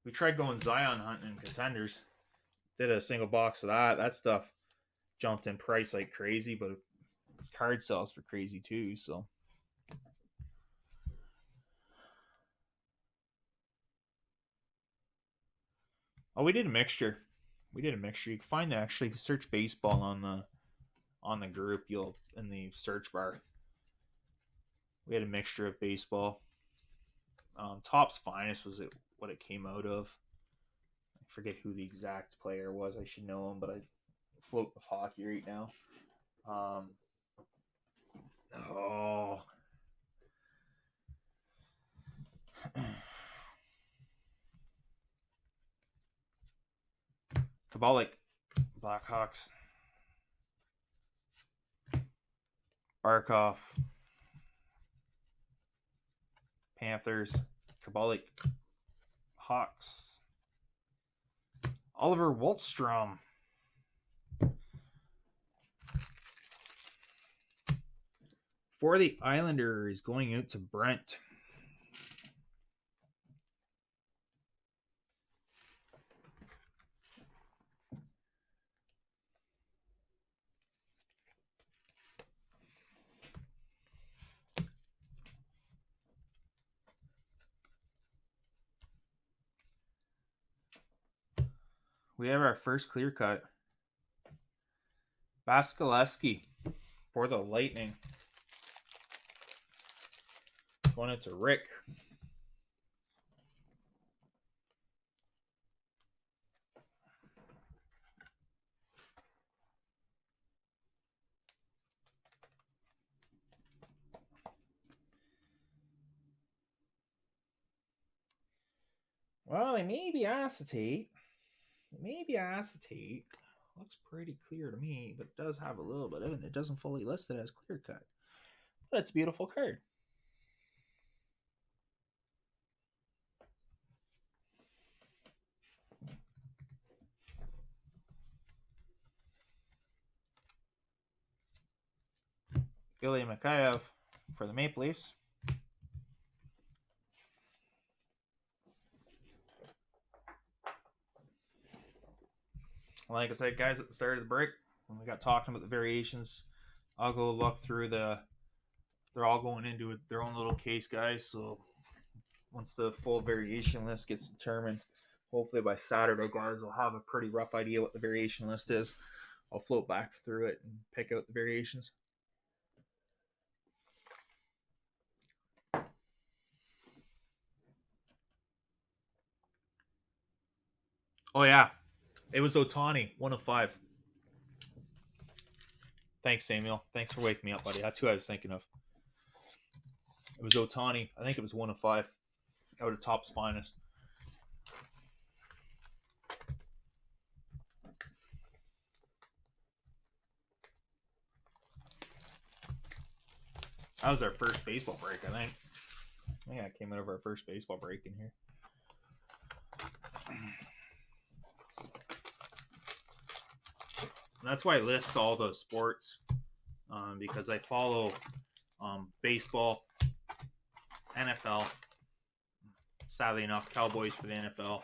We tried going Zion hunting in Contenders. Did a single box of that. That stuff jumped in price like crazy, but his card sells for crazy too, so. Oh, we did a mixture. You can find that actually. If you search baseball on the group, you'll in the search bar. We had a mixture of baseball. Topps Finest was what it came out of. I forget who the exact player was. I should know him, but I float with hockey right now. Kabalik, Blackhawks, Barkov, Panthers, Kabalik, Hawks, Oliver Wahlstrom. For the Islanders, going out to Brent. We have our first clear cut. Vasilevskiy for the Lightning. Going into Rick. Well, it may be acetate. Looks pretty clear to me, but does have a little bit of it. It doesn't fully list it as clear cut. But it's a beautiful card. Ilya Mikheyev for the Maple Leafs. Like I said, guys, at the start of the break, when we got talking about the variations, I'll go look through they're all going into their own little case, guys. So once the full variation list gets determined, hopefully by Saturday, guys, I'll have a pretty rough idea what the variation list is. I'll float back through it and pick out the variations. Oh, yeah. It was Ohtani, 1 of 5. Thanks, Samuel. Thanks for waking me up, buddy. That's who I was thinking of. It was Ohtani. I think it was 1 of 5. Out of Topps Finest. That was our first baseball break, I think. Yeah, it came out of our first baseball break in here. And that's why I list all the sports, because I follow baseball, NFL, sadly enough, Cowboys for the NFL,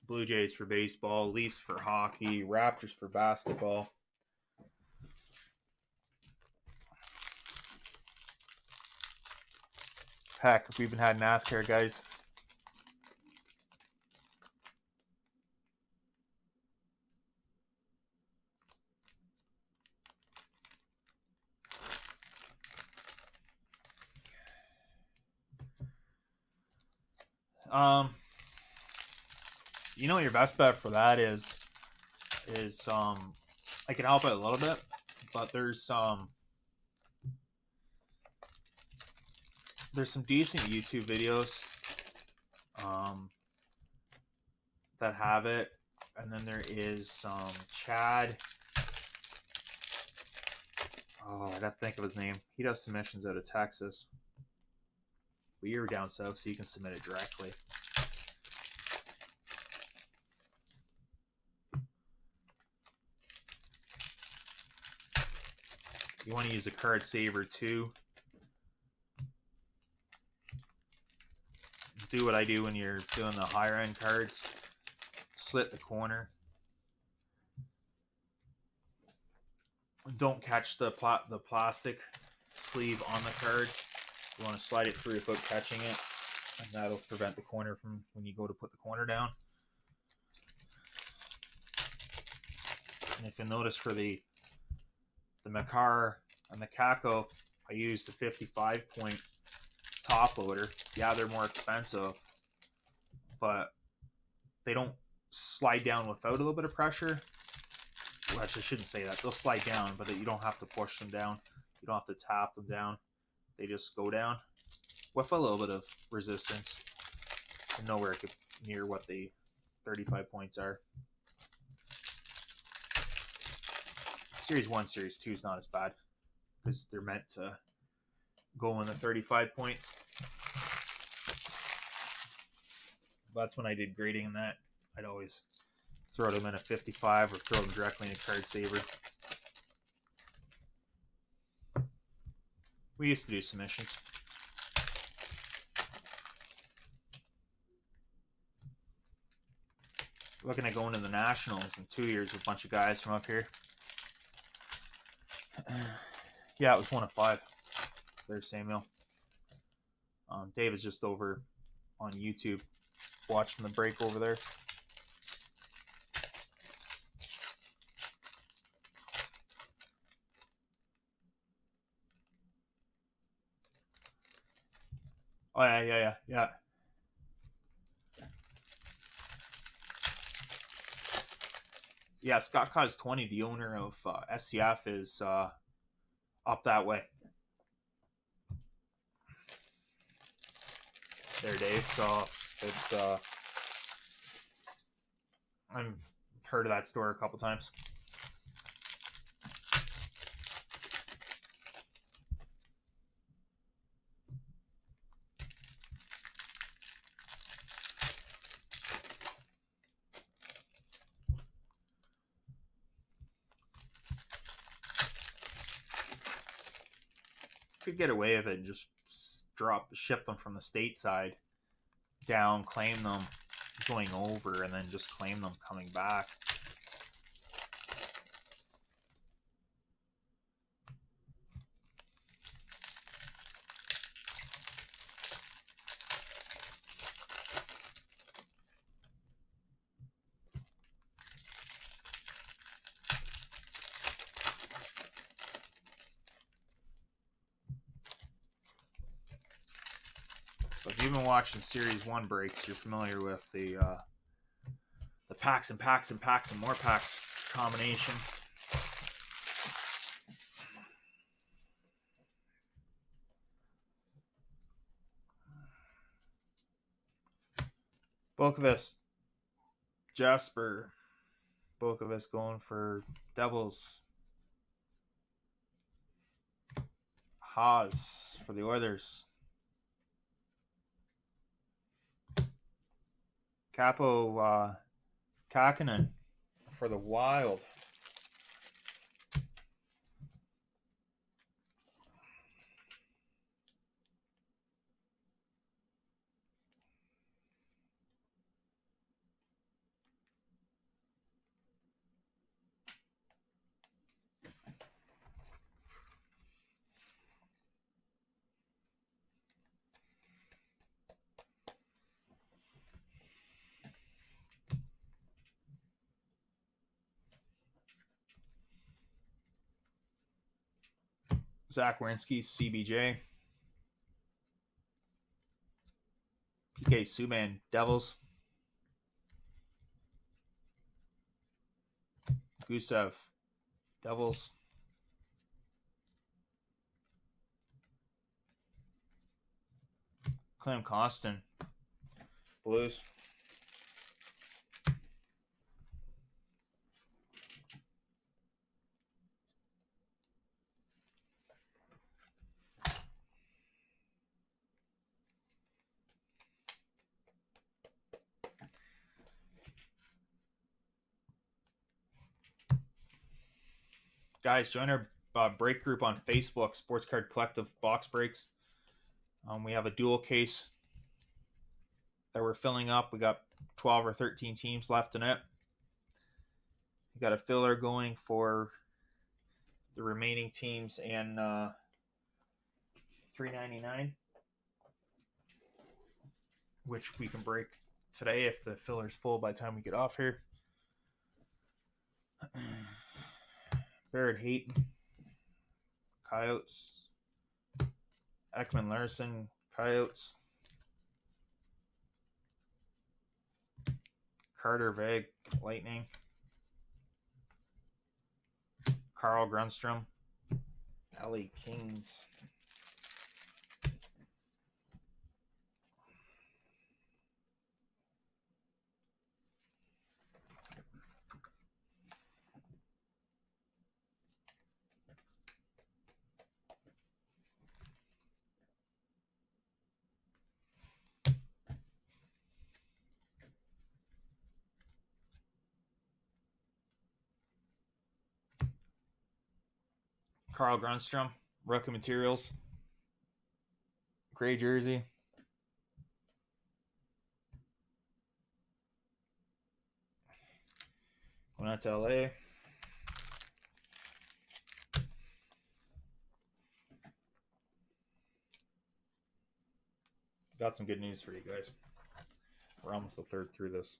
Blue Jays for baseball, Leafs for hockey, Raptors for basketball. Heck, we even had NASCAR, guys. You know, your best bet for that is I can help it a little bit, but there's some decent YouTube videos that have it, and then there is Chad. Oh, I gotta think of his name. He does submissions out of Texas. But you're down south, so you can submit it directly. You want to use a card saver too. Do what I do when you're doing the higher end cards. Slit the corner. Don't catch the plastic sleeve on the card. You want to slide it through without catching it, and that'll prevent the corner from when you go to put the corner down. And if you notice for the Makar and the Kako, I use the 55-point top loader. Yeah, they're more expensive, but they don't slide down without a little bit of pressure. Well, actually, I shouldn't say that. They'll slide down, but you don't have to push them down. You don't have to tap them down. They just go down with a little bit of resistance. And nowhere near what the 35 points are. Series 1, Series 2 is not as bad because they're meant to go in the 35 points. That's when I did grading in that. I'd always throw them in a 55 or throw them directly in a card saver. We used to do submissions. Looking at going to the Nationals in 2 years with a bunch of guys from up here. Yeah, it was 1 of 5. There's Samuel. Dave is just over on YouTube watching the break over there. Oh yeah. Yeah, Scott Cause 20, the owner of SCF, is up that way. There, Dave. So it's I've heard of that store a couple times. Could get away with it and just ship them from the stateside down, claim them going over, and then just claim them coming back. So if you've been watching Series 1 breaks, you're familiar with the packs and packs and packs and more packs combination. Bokovis, Jasper, Bokovis going for Devils. Haas for the Oilers. Capo Kakinen for the Wild. Zach Werenski, CBJ. PK Subban, Devils. Gustav, Devils. Clem Costin, Blues. Guys, join our break group on Facebook, Sports Card Collective Box Breaks. We have a dual case that we're filling up. We got 12 or 13 teams left in it. We got a filler going for the remaining teams in $3.99, which we can break today if the filler's full by the time we get off here. Barrett Hayton, Coyotes. Ekman Larson, Coyotes. Carter Veg, Lightning. Carl Grunstrom, LA Kings. Carl Grunstrom, Rookie Materials. Gray jersey. Going out to LA. Got some good news for you guys. We're almost a third through this.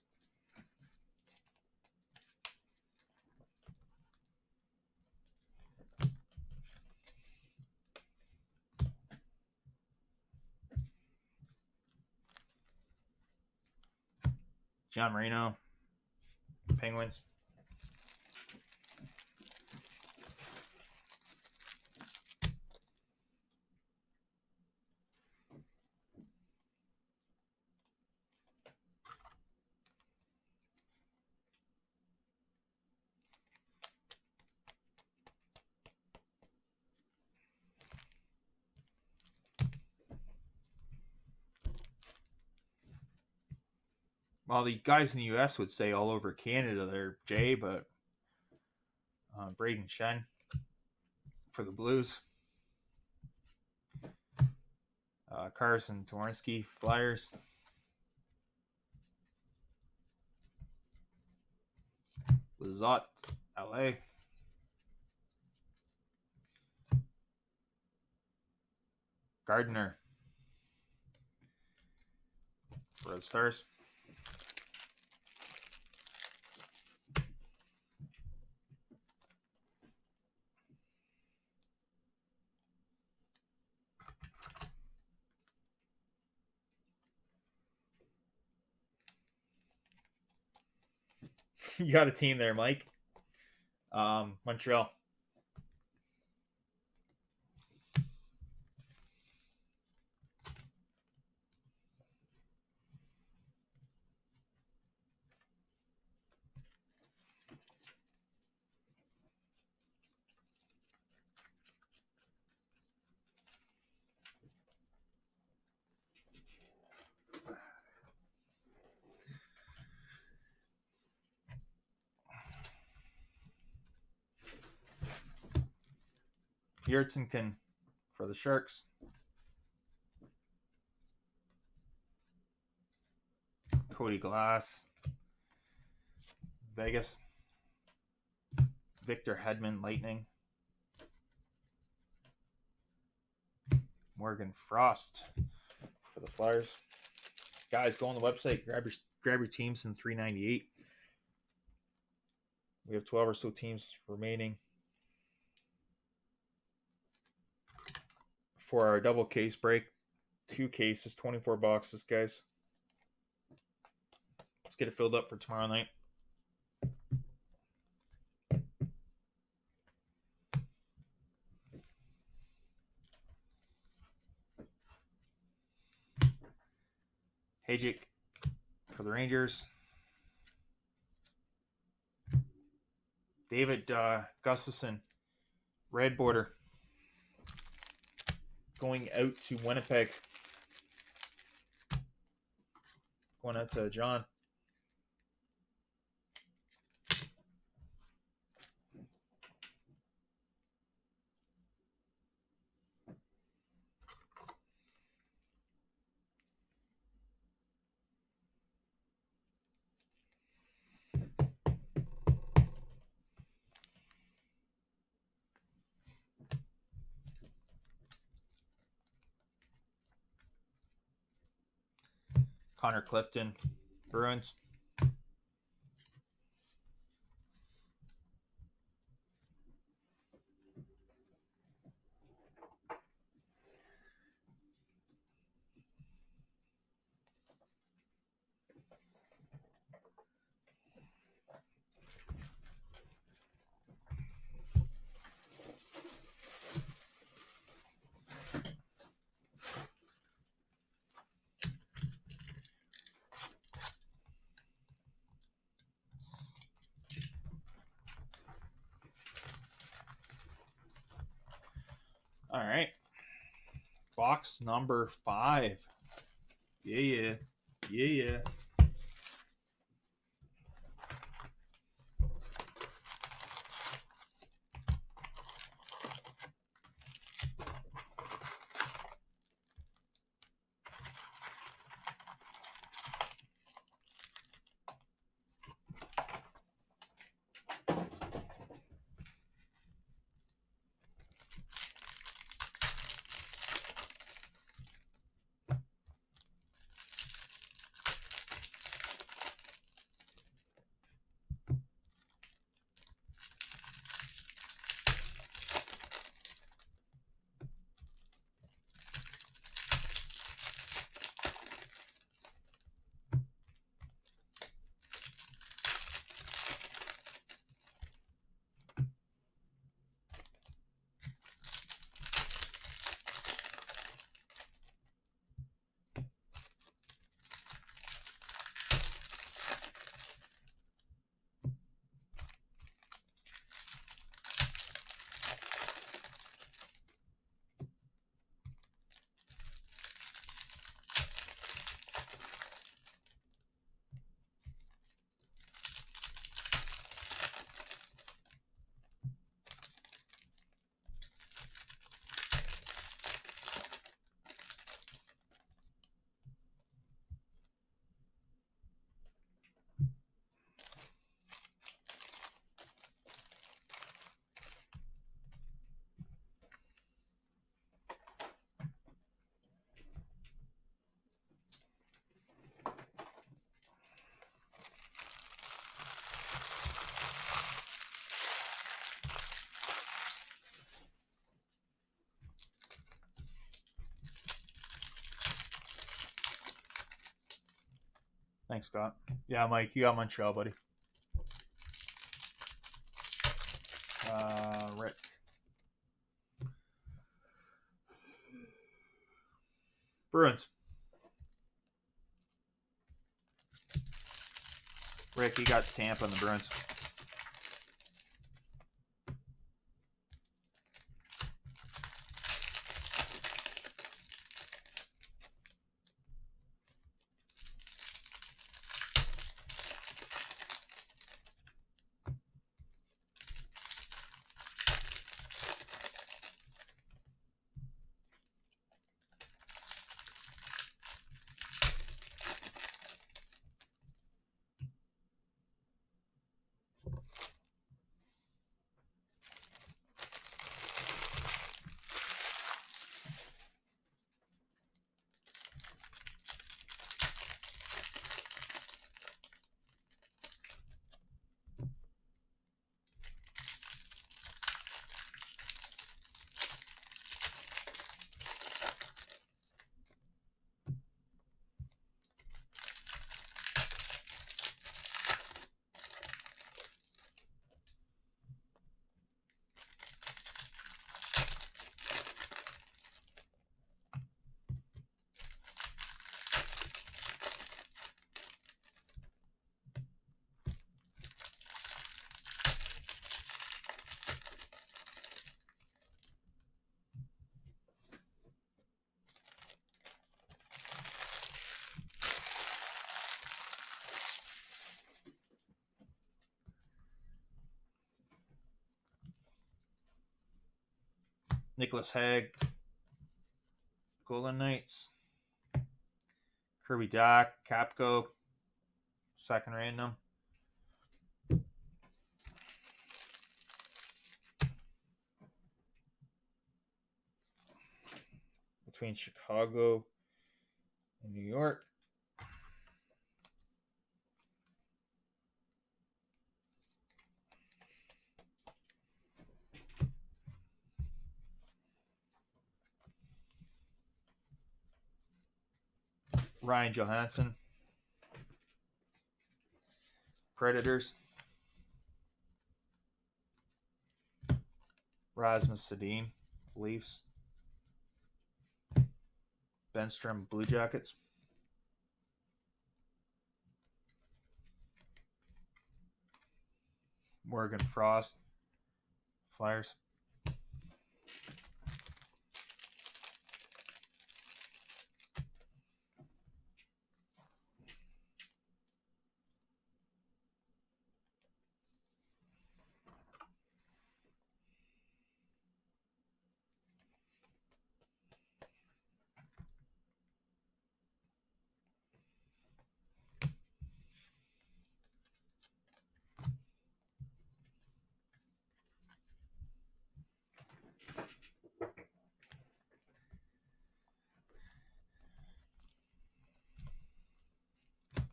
John Marino, Penguins. Well, the guys in the U.S. would say all over Canada they're Jay, but Braden Shen for the Blues. Carson Twarynski, Flyers. Lizotte, LA. Gardner for the Stars. You got a team there, Mike. Montreal. Yurtsenkin for the Sharks. Cody Glass, Vegas. Victor Hedman, Lightning. Morgan Frost for the Flyers. Guys, go on the website, grab your teams in $3.98. We have 12 or so teams remaining for our double case break. 2 cases, 24 boxes, guys. Let's get it filled up for tomorrow night. Hajic for the Rangers. David Gustafson, red border, going out to Winnipeg. Going out to John. Connor Clifton, Bruins. All right. Box number 5. Yeah. Thanks, Scott. Yeah, Mike, you got Montreal, buddy. Rick. Bruins. Rick, you got Tampa and the Bruins. Nicholas Hague, Golden Knights. Kirby Dach, Capco, second random. Between Chicago and New York. Ryan Johansson, Predators. Rasmus Sedin, Leafs. Benstrom, Blue Jackets. Morgan Frost, Flyers.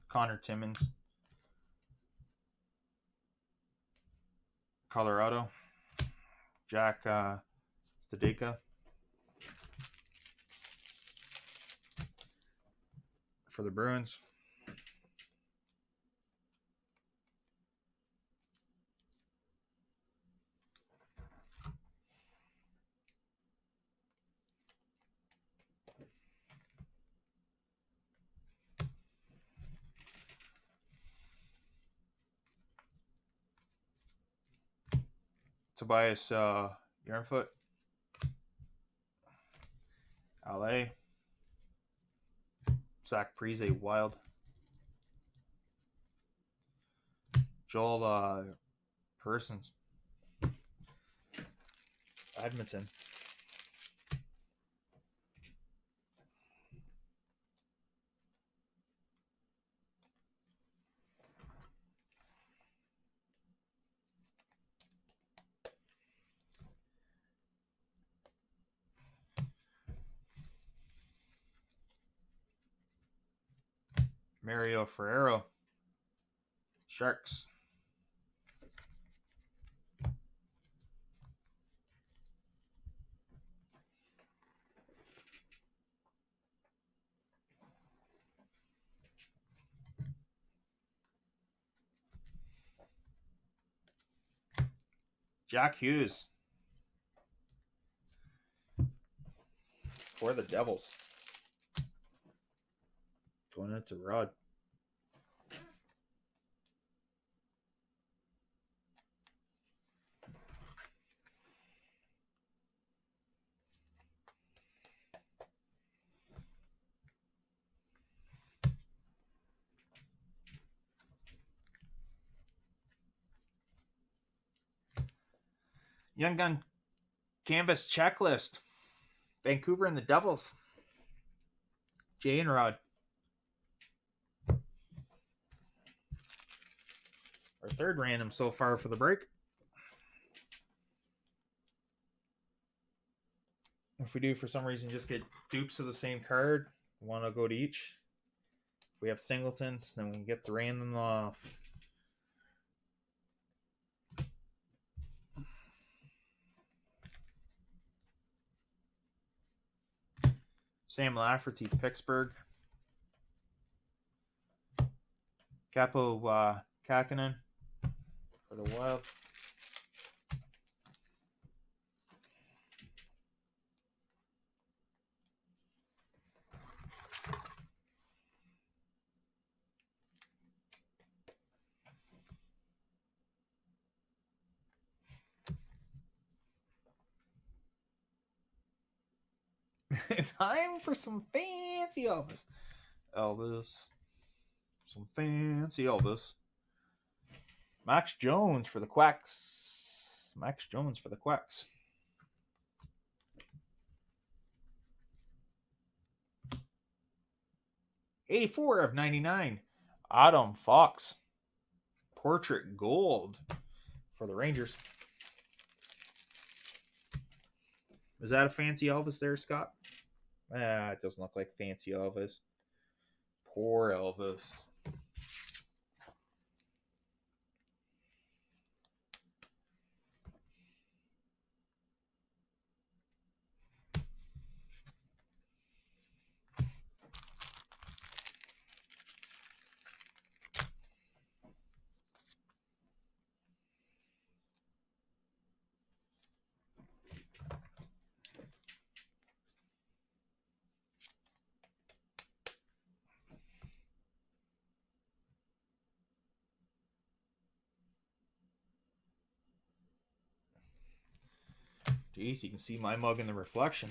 Connor Timmins, Colorado. Jack Stadeka for the Bruins. Tobias Yarnfoot, LA. Zach Parise, Wild. Joel Persons, Edmonton. Mario Ferrero, Sharks. Jack Hughes for the Devils. Going out to Rod. Young Gun Canvas Checklist. Vancouver and the Devils. Jay and Rod. Our third random so far for the break. If we do, for some reason, just get dupes of the same card, one will go to each. If we have singletons, then we can get the random off. Sam Lafferty, Pittsburgh. Capo Kakinen for the Wild. Time for some fancy Elvis. Some fancy Elvis. Max Jones for the Quacks. 84 of 99. Adam Fox. Portrait gold for the Rangers. Is that a fancy Elvis there, Scott? It doesn't look like fancy Elvis. Poor Elvis. Jeez, you can see my mug in the reflection.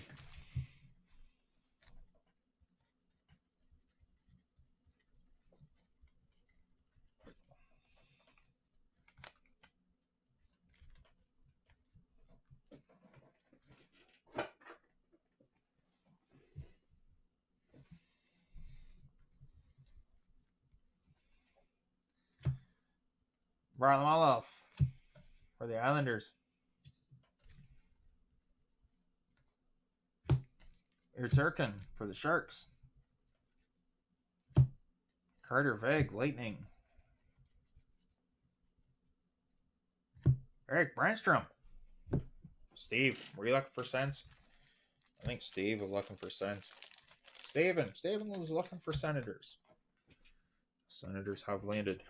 Varlamov for the Islanders. Turkin for the Sharks. Carter Veg, Lightning. Eric Brandstrom. Steve, were you looking for cents? I think Steve was looking for cents. Steven was looking for Senators. Senators have landed.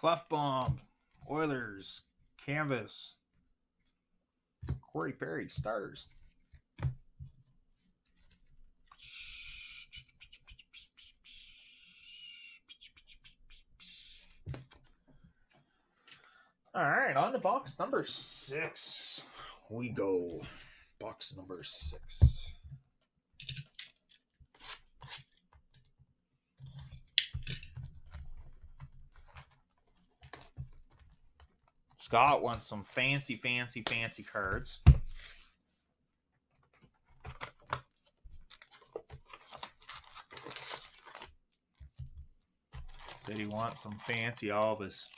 Clefbaum, Oilers, Canvas, Corey Perry, Stars. All right, on to box number 6. We go. Box number 6. Scott wants some fancy cards. Said he wants some fancy Albus.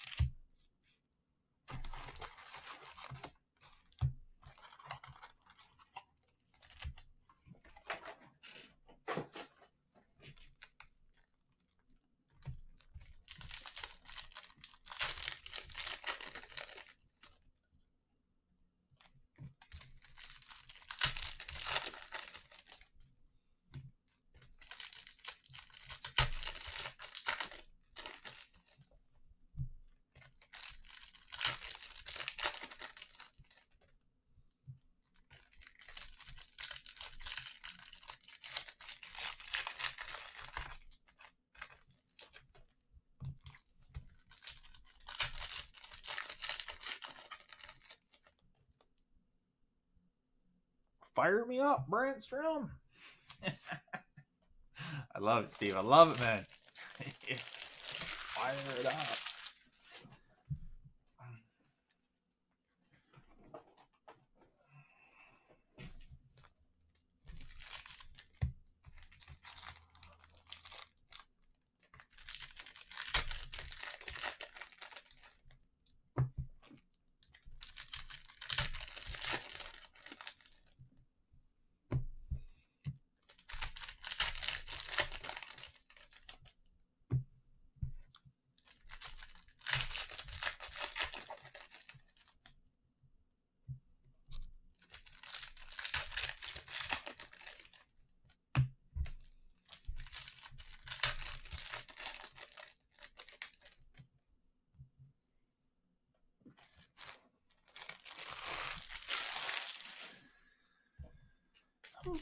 Fire me up, Brandstrom. I love it, Steve. I love it, man. Fire it up.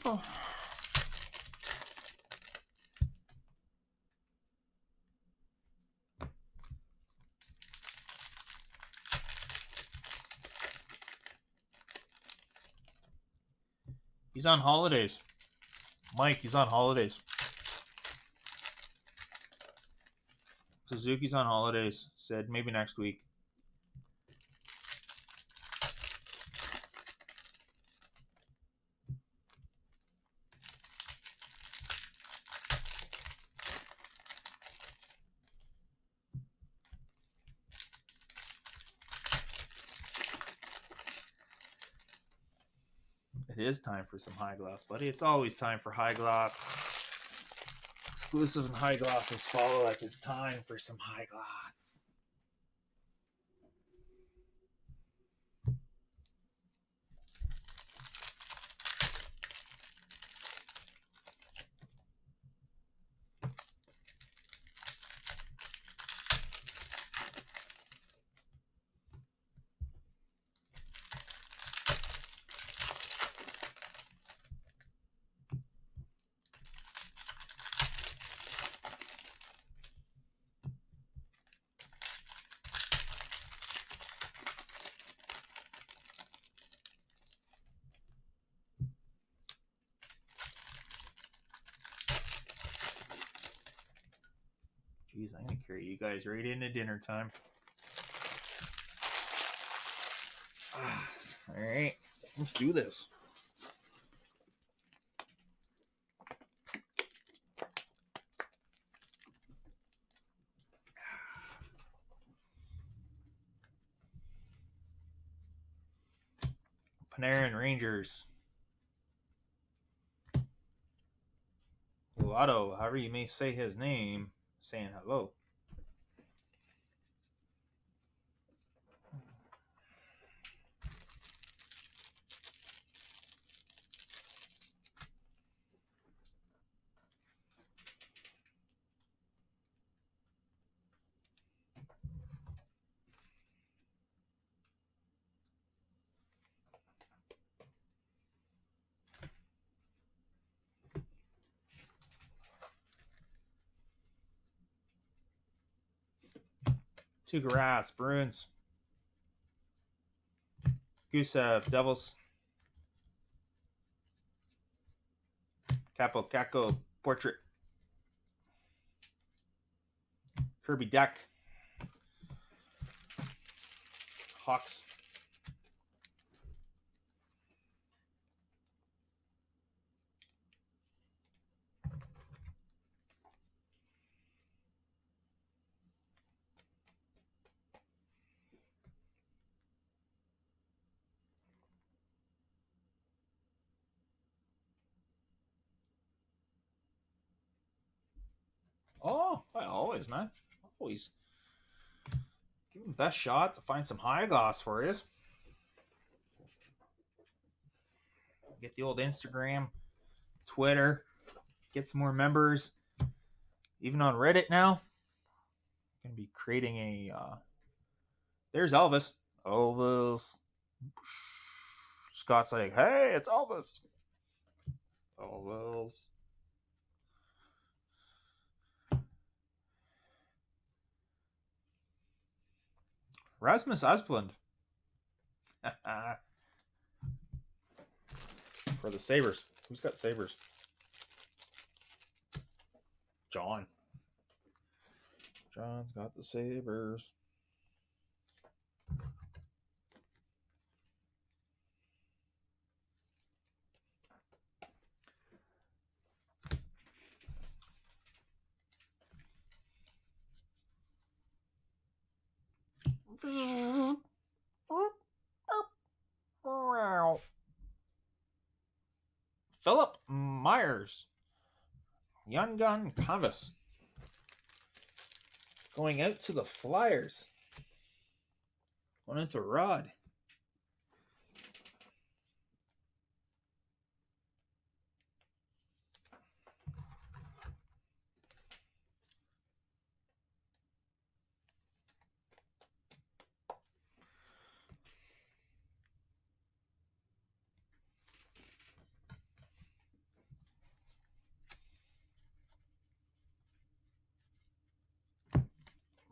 Oh. He's on holidays. Mike, he's on holidays. Suzuki's on holidays. Said maybe next week. It is time for some high gloss, buddy. It's always time for high gloss. Exclusive and high glosses follow us. It's time for some high gloss. Jeez, I'm going to carry you guys right into dinner time. All right, let's do this. Panarin Rangers. Otto, however you may say his name, saying hello. Two Grass, Bruins. Gusev, Devils. Capo Caco, Portrait. Kirby Deck. Hawks. Always, man. Always. Give him the best shot to find some high gloss for you. Get the old Instagram, Twitter, get some more members. Even on Reddit now. Gonna be creating a there's Elvis. Elvis. Scott's like, hey, it's Elvis. Elvis. Rasmus Asplund. For the Sabres. Who's got Sabres? John. John's got the Sabres. Philip Myers. Young Gun Canvas. Going out to the Flyers. Going into Rod.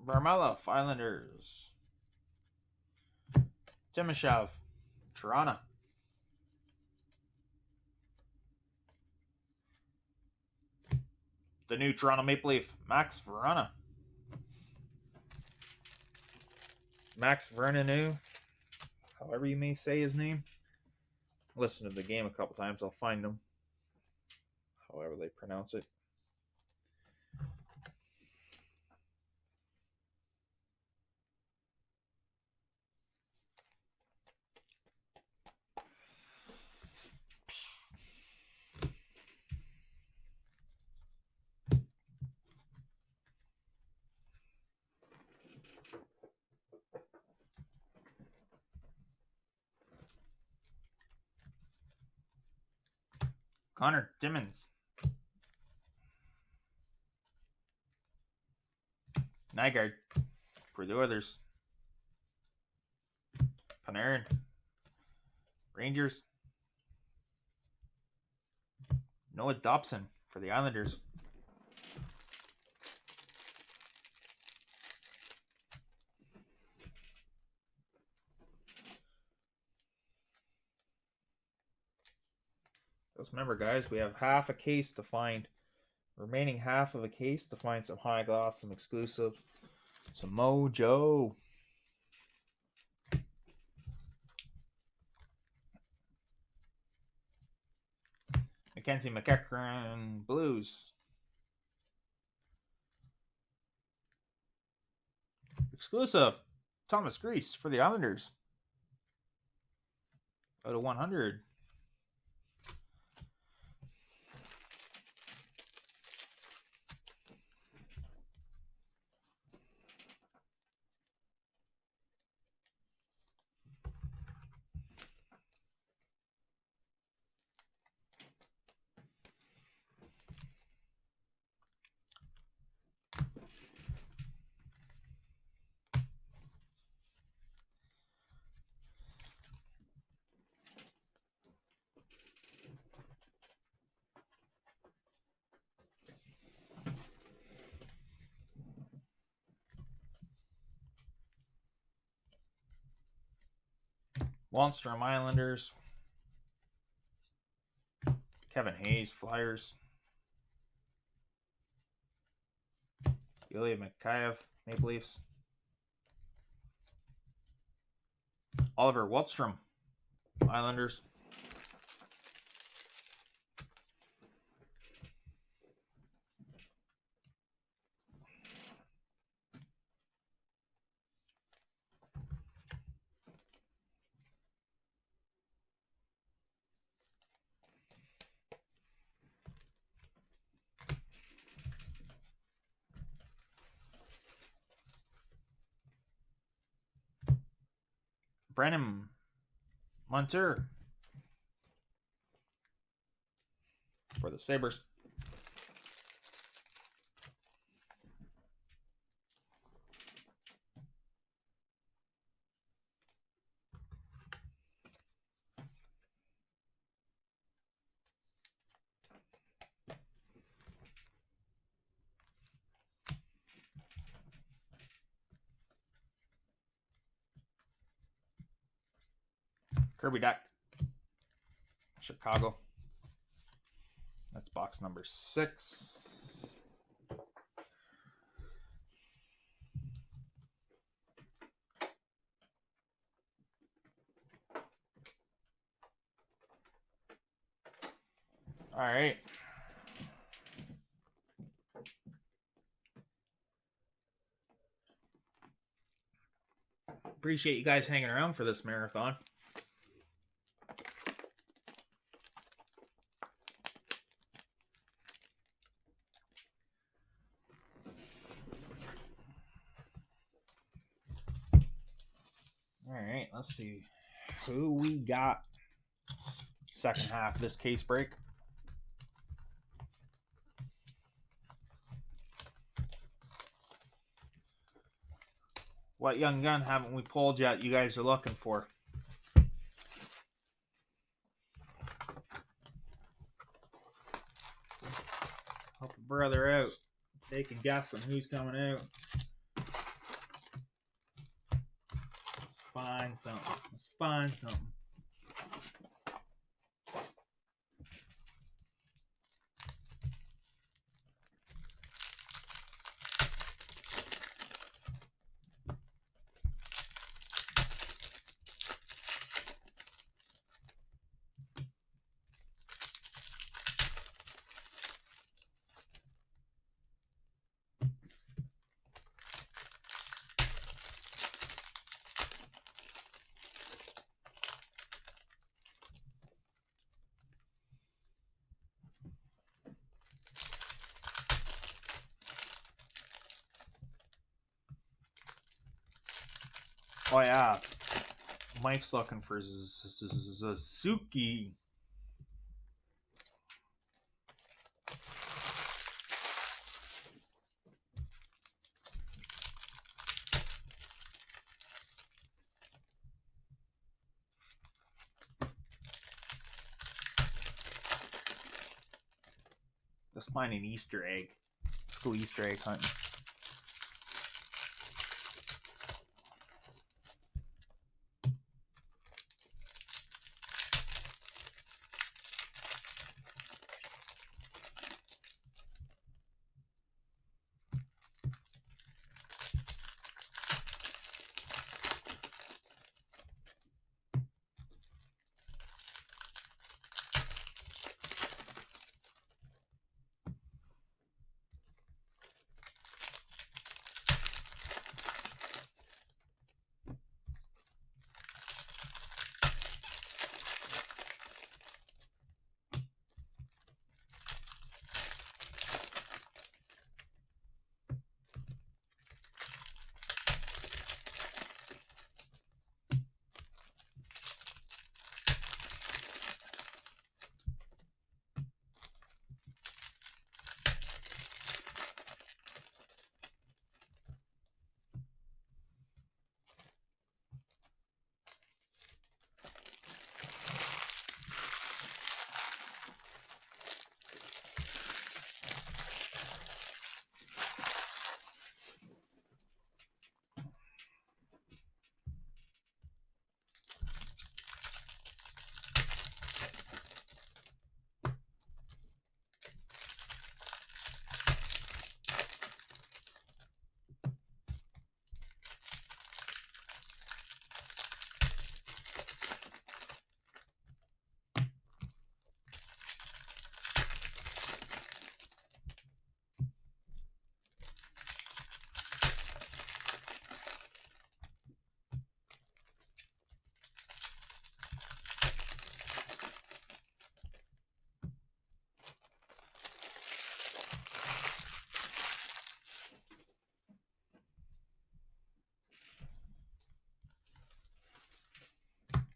Barmella, Islanders. Timashov, Toronto. The new Toronto Maple Leaf, Max Verona. Max Veronu, however you may say his name. Listen to the game a couple times, I'll find him. However they pronounce it. Connor Timmins. Nygaard for the Oilers. Panarin. Rangers. Noah Dobson for the Islanders. Just remember, guys, we have half a case to find. Remaining half of a case to find some high gloss, some exclusives, some mojo. Mackenzie McEachran Blues. Exclusive. Thomas Greiss for the Islanders. Out of 100. Wallstrom Islanders. Kevin Hayes Flyers. Ilya Mikheyev Maple Leafs. Oliver Wallstrom Islanders. Brennan Munter for the Sabres. Kirby Dach, Chicago. That's box number 6. All right. Appreciate you guys hanging around for this marathon. All right, let's see who we got second half of this case break. What young gun haven't we pulled yet you guys are looking for? Help a brother out. Take a guess on who's coming out. Let's find something. Let's find something. Oh yeah, Mike's looking for Suzuki. Let's find an Easter egg. Let's go Easter egg hunting.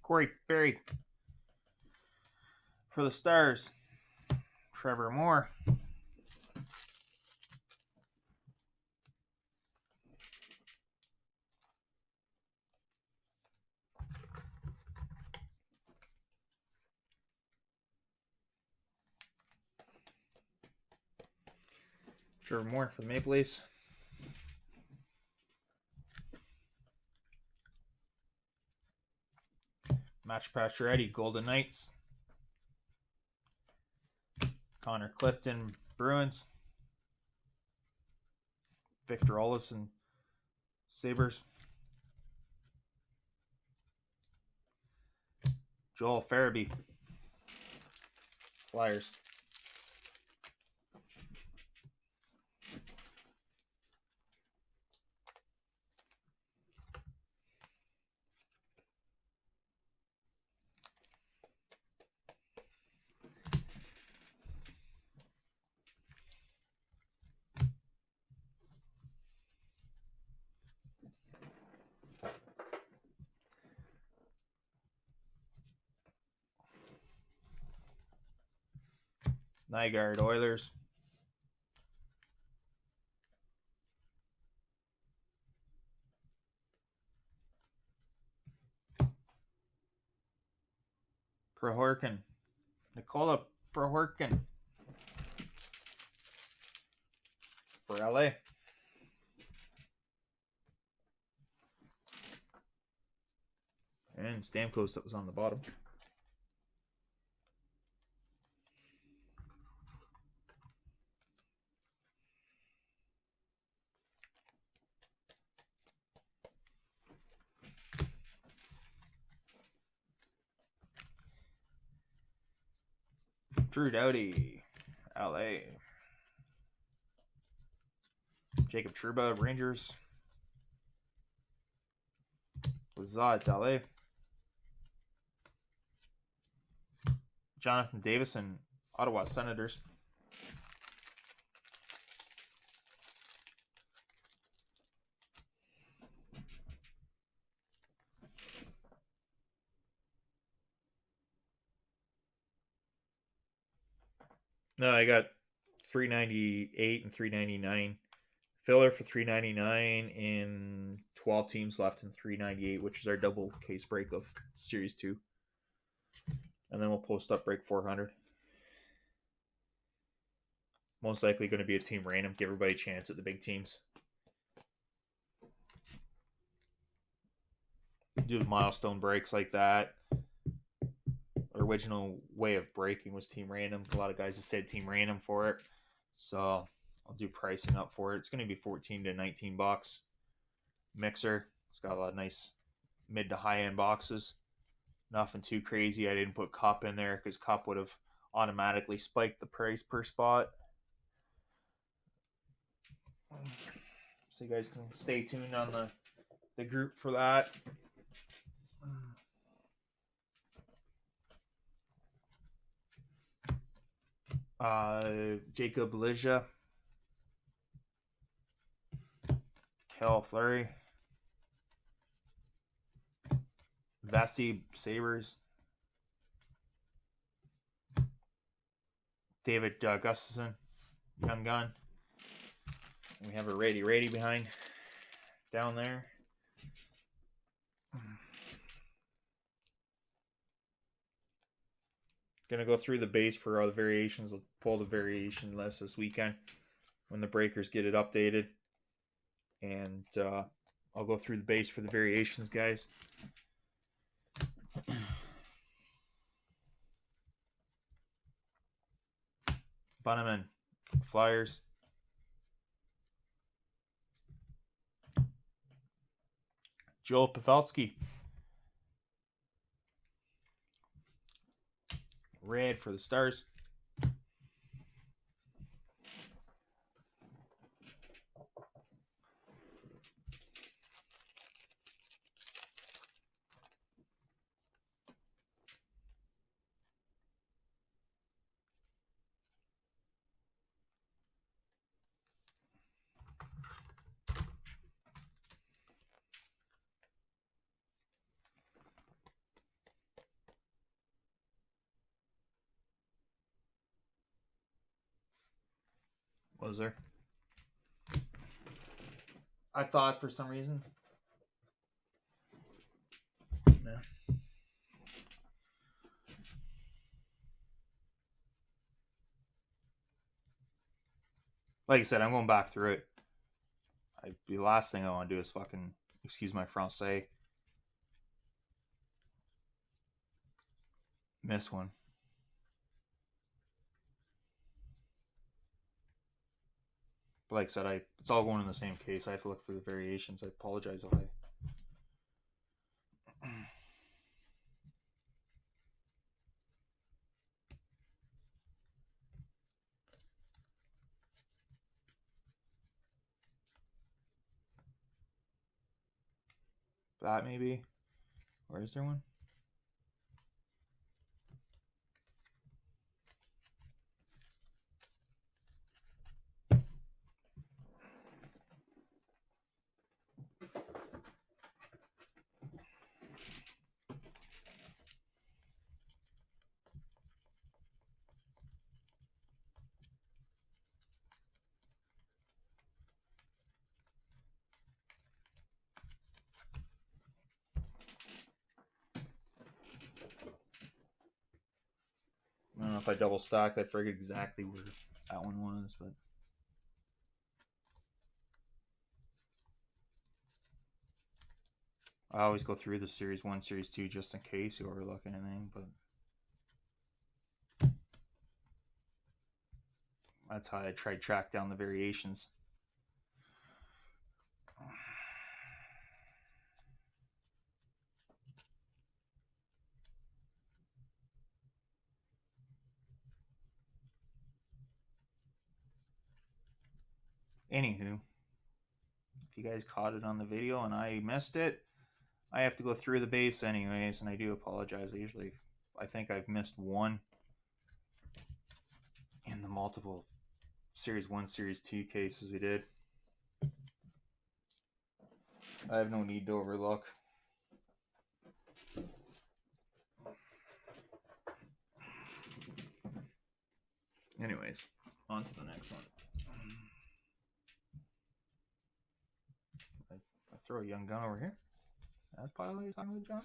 Corey Perry. For the Stars, Trevor Moore. Trevor Moore for the Maple Leafs. Match Pacioretty, Golden Knights. Connor Clifton, Bruins. Victor Olofsson, Sabres. Joel Farabee, Flyers. Nygaard, Oilers. Prohorkin, Nikola Prohorkin for LA. And Stamkos that was on the bottom. Drew Doughty, LA. Jacob Trouba, Rangers. Lazat, LA. Jonathan Davison, Ottawa Senators. No, I got 398 and 399. Filler for 399 and 12 teams left in 398, which is our double case break of Series 2. And then we'll post up break 400. Most likely going to be a team random. Give everybody a chance at the big teams. Do milestone breaks like that. Original way of breaking was team random. A lot of guys have said team random for it. So I'll do pricing up for it. It's going to be 14 to 19 bucks. Mixer. It's got a lot of nice mid to high end boxes. Nothing too crazy. I didn't put Cup in there because Cup would have automatically spiked the price per spot. So you guys can stay tuned on the group for that. Jacob Ligia. Kel Fleury. Vesti, Sabres. David Gustafson, Young Gun. We have a Rady behind down there. Gonna go through the base for all the variations. I'll pull the variation list this weekend when the breakers get it updated. And I'll go through the base for the variations, guys. Bunneman, Flyers. Joel Pavelski. Red for the Stars. Was there? I thought for some reason. Yeah. Like I said, I'm going back through it. The last thing I want to do is fucking, excuse my Francais, miss one. But like I said, it's all going in the same case. I have to look for the variations. I apologize if I. That maybe? Or is there one? I don't know if I double stacked. I forget exactly where that one was, but. I always go through the Series 1, Series 2 just in case you overlook anything, but that's how I try to track down the variations. Anywho, if you guys caught it on the video and I missed it, I have to go through the base anyways, and I do apologize. I think I've missed one in the multiple Series 1, Series 2 cases we did. I have no need to overlook. Anyways, on to the next one. I throw a young gun over here. That pile you're talking about, John?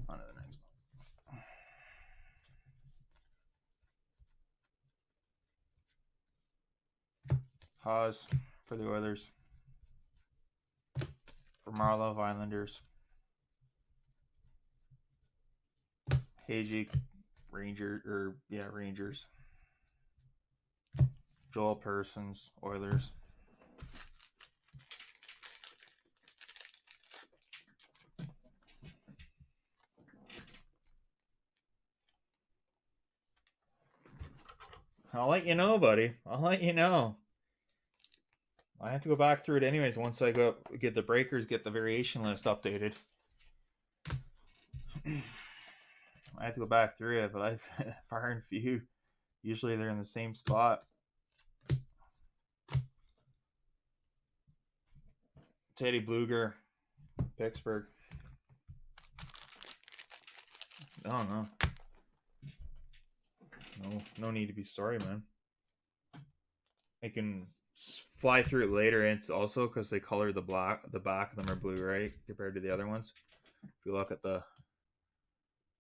On to the next one. Haas for the Oilers. For Marlov Islanders. Hajek, Rangers. Joel Persons, Oilers. I'll let you know, buddy. I'll let you know. I have to go back through it anyways once I get the breakers, get the variation list updated. I have to go back through it, but I've far and few. Usually they're in the same spot. Teddy Bluger, Pittsburgh. Oh no need to be sorry, man. I can fly through it later, and it's also because they color the back of them are blue, right, compared to the other ones. If you look at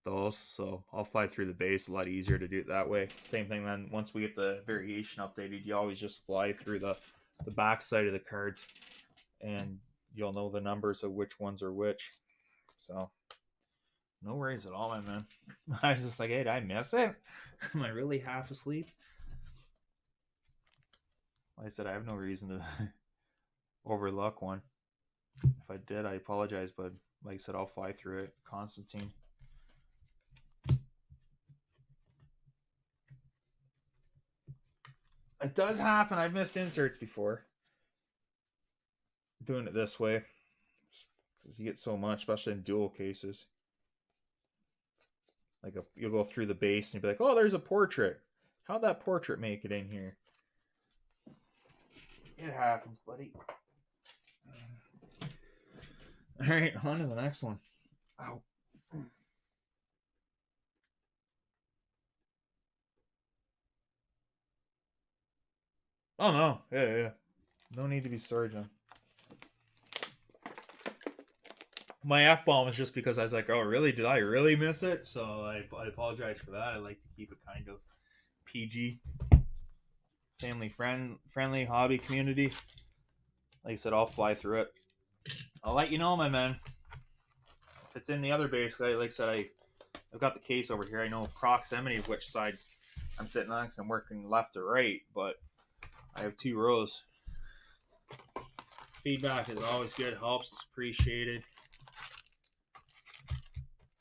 those, so I'll fly through the base. A lot easier to do it that way. Same thing then. Once we get the variation updated, you always just fly through the back side of the cards, and you'll know the numbers of which ones are which. So no worries at all, my man. I was just like, hey, did I miss it? Am I really half asleep? Like I said, I have no reason to overlook one. If I did, I apologize, but like I said, I'll fly through it. Constantine. It does happen. I've missed inserts before. Doing it this way, because you get so much, especially in dual cases. Like you'll go through the base and you'll be like, oh, there's a portrait. How'd that portrait make it in here? It happens, buddy. All right, on to the next one. Ow. Oh no, yeah. No need to be sorry, John. My F bomb was just because I was like, oh really? Did I really miss it? So I apologize for that. I like to keep it kind of PG, friendly hobby community. Like I said, I'll fly through it. I'll let you know, my man. If it's in the other base, like I said, I've got the case over here. I know proximity of which side I'm sitting on because I'm working left or right, but I have 2 rows. Feedback is always good, helps, appreciated.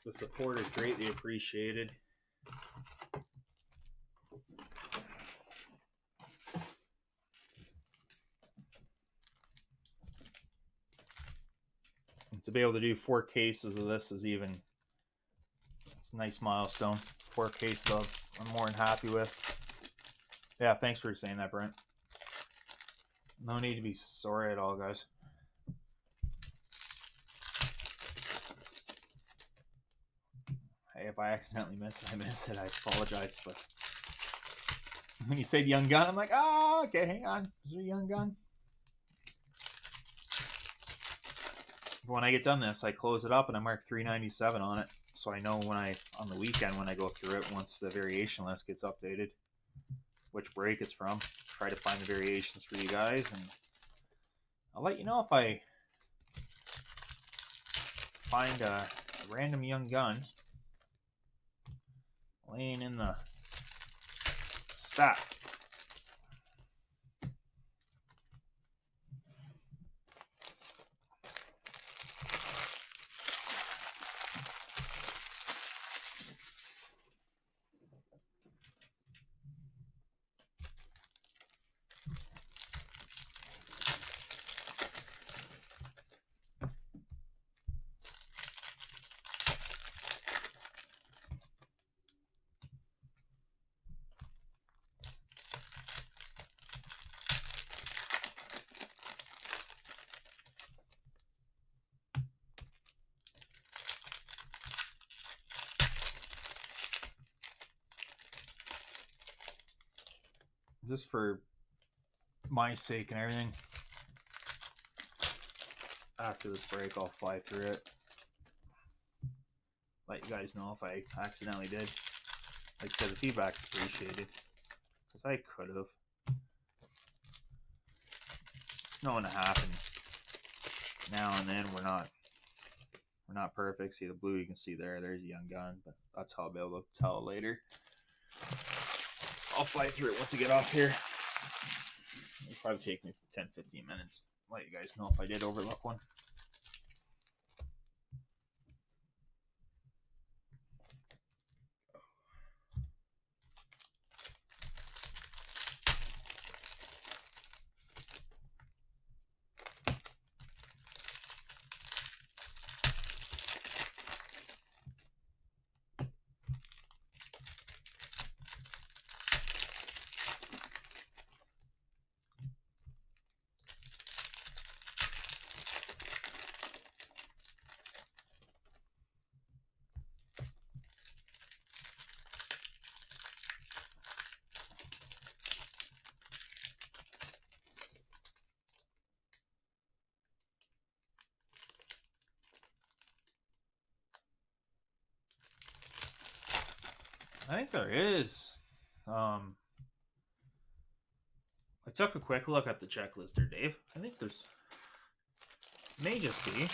The support is greatly appreciated. And to be able to do 4 cases of this is it's a nice milestone. 4 cases of I'm more than happy with. Yeah, thanks for saying that, Brent. No need to be sorry at all, guys. Hey, if I accidentally miss it, I miss it. I apologize, but when you said young gun, I'm like, oh, okay, hang on. Is there a young gun? When I get done this, I close it up and I mark 397 on it, so I know on the weekend when I go through it, once the variation list gets updated, which break it's from. Try to find the variations for you guys, and I'll let you know if I find a random young gun laying in the stack. Just for my sake and everything, after this break, I'll fly through it. Let you guys know if I accidentally did. Like I said, the feedback's appreciated. Because I could have. It's known to happen now and then. We're not perfect. See the blue you can see there's a young gun, but that's how I'll be able to tell later. I'll fly through it once I get off here. It'll probably take me 10-15 minutes. Let you guys know if I did overlook one. I think there is. I took a quick look at the checklist there, Dave. I think there's may just be.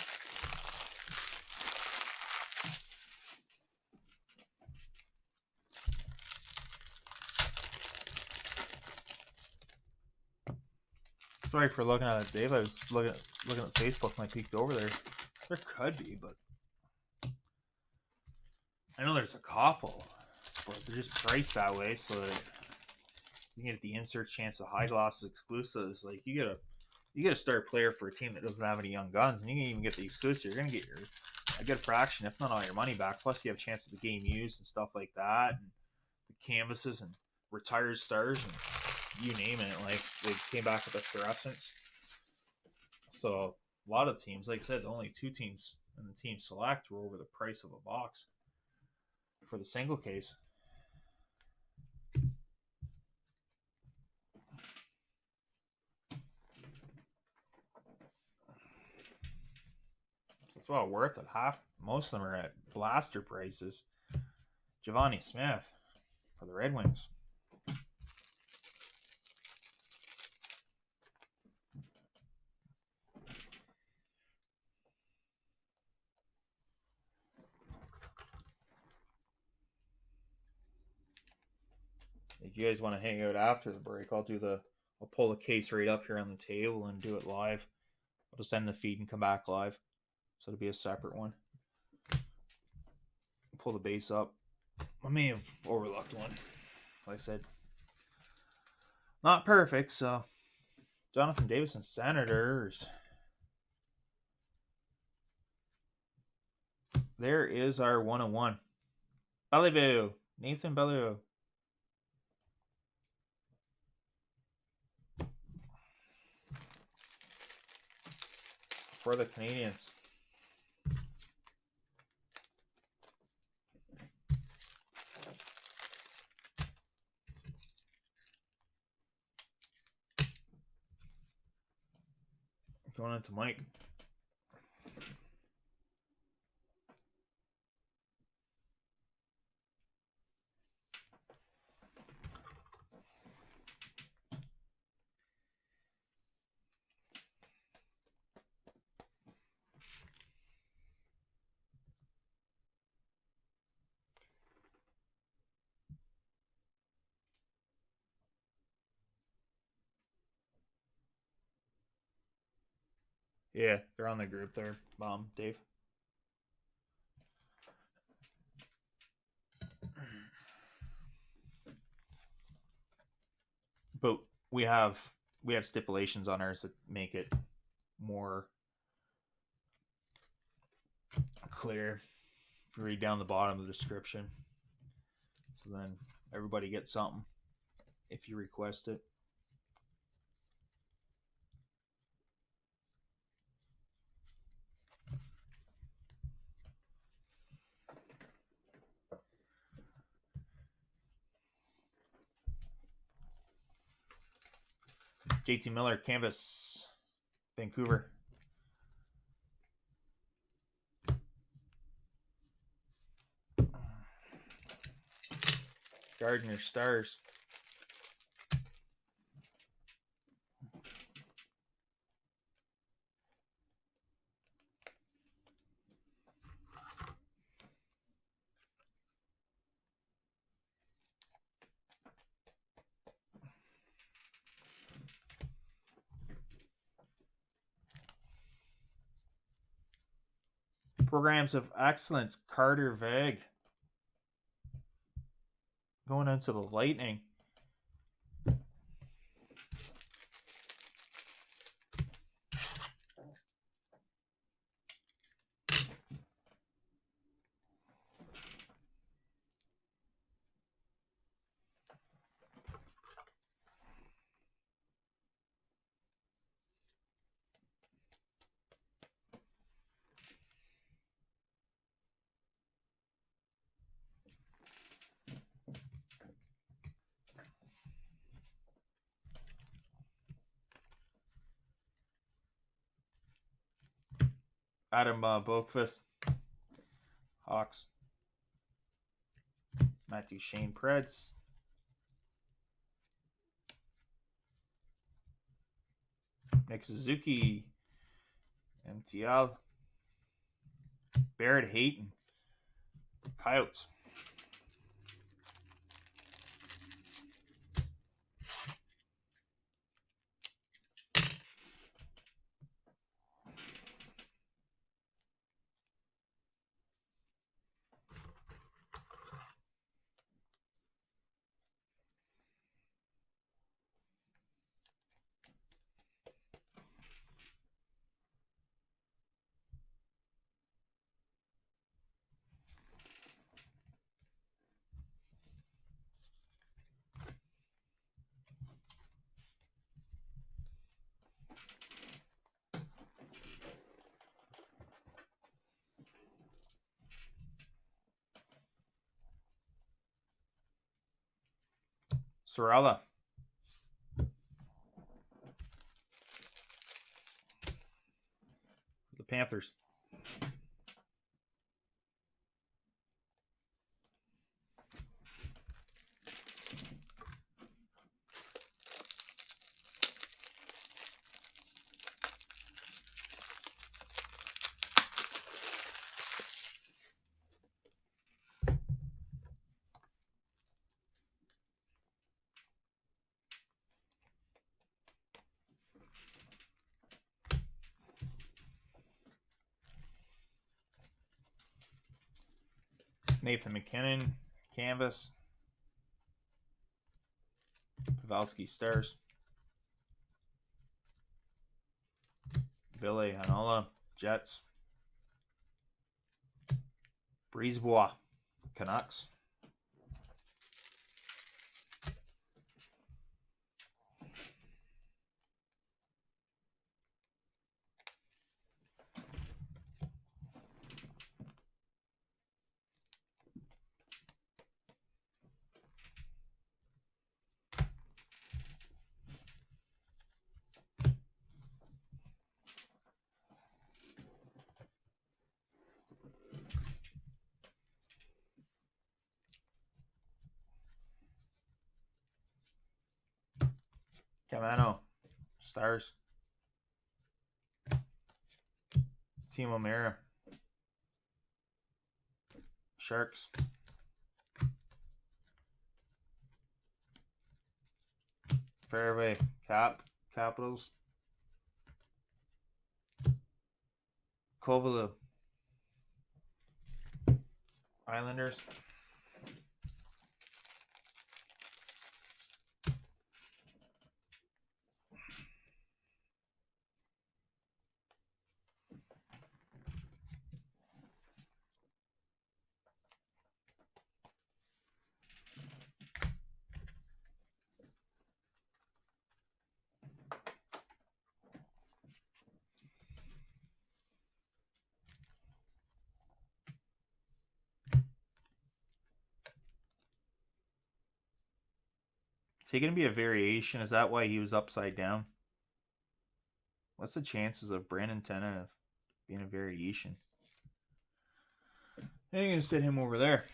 Sorry for looking at it, Dave. I was looking at Facebook and I peeked over there. There could be, but I know there's a couple, but they're just priced that way so that you get the insert chance of high gloss exclusives. Like you get a star player for a team that doesn't have any young guns, and you can even get the exclusive. You're gonna get a good fraction, if not all your money back. Plus, you have a chance of the game used and stuff like that, and the canvases and retired stars and you name it. Like they came back with the fluorescents. So a lot of teams, like I said, only 2 teams in the team select were over the price of a box for the single case. It's well worth it. Most of them are at blaster prices. Giovanni Smith for the Red Wings. If you guys want to hang out after the break, I'll pull the case right up here on the table and do it live. I'll just end the feed and come back live. So it'll be a separate one. Pull the base up. I may have overlooked one. Like I said, not perfect, so Jonathan Davis, Senators. There is our 101. Bellevue. Nathan Bellevue. For the Canadians. Going into Mike. Yeah, they're on the group there, Dave. But we have stipulations on ours that make it more clear. If you read down the bottom of the description, so then everybody gets something if you request it. JT Miller, canvas, Vancouver. Gardner Stars. Programs of Excellence, Carter Veg. Going into the Lightning. Adam Boqvist, Hawks. Matthew Shane Preds. Nick Suzuki, MTL. Barrett Hayton, Coyotes. Sorella. The Panthers. Nathan McKinnon, Canvas. Pavelski, Stars. Ville Heinola, Jets. Brisebois, Canucks. Camano, Stars. Timo Mera, Sharks. Fairway, Capitals. Kovalev, Islanders. Is he going to be a variation? Is that why he was upside down? What's the chances of Brandon Tanev being a variation? I'm going to sit him over there.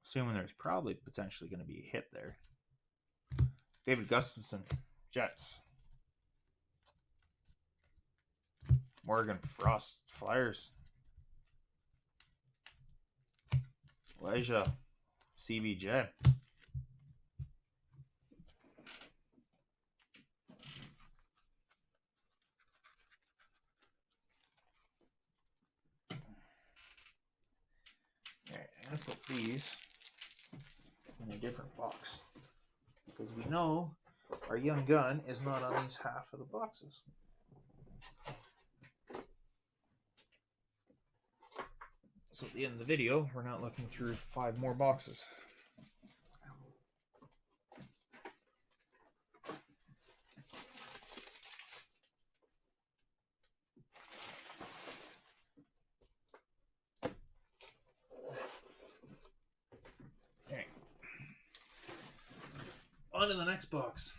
Assuming there's probably potentially going to be a hit there. David Gustafson, Jets. Morgan Frost, Flyers. Elijah, CBJ. Alright, I'm going to put these in a different box. Because we know our young gun is not on these half of the boxes. So at the end of the video, we're not looking through 5 more boxes. Okay. On to the next box.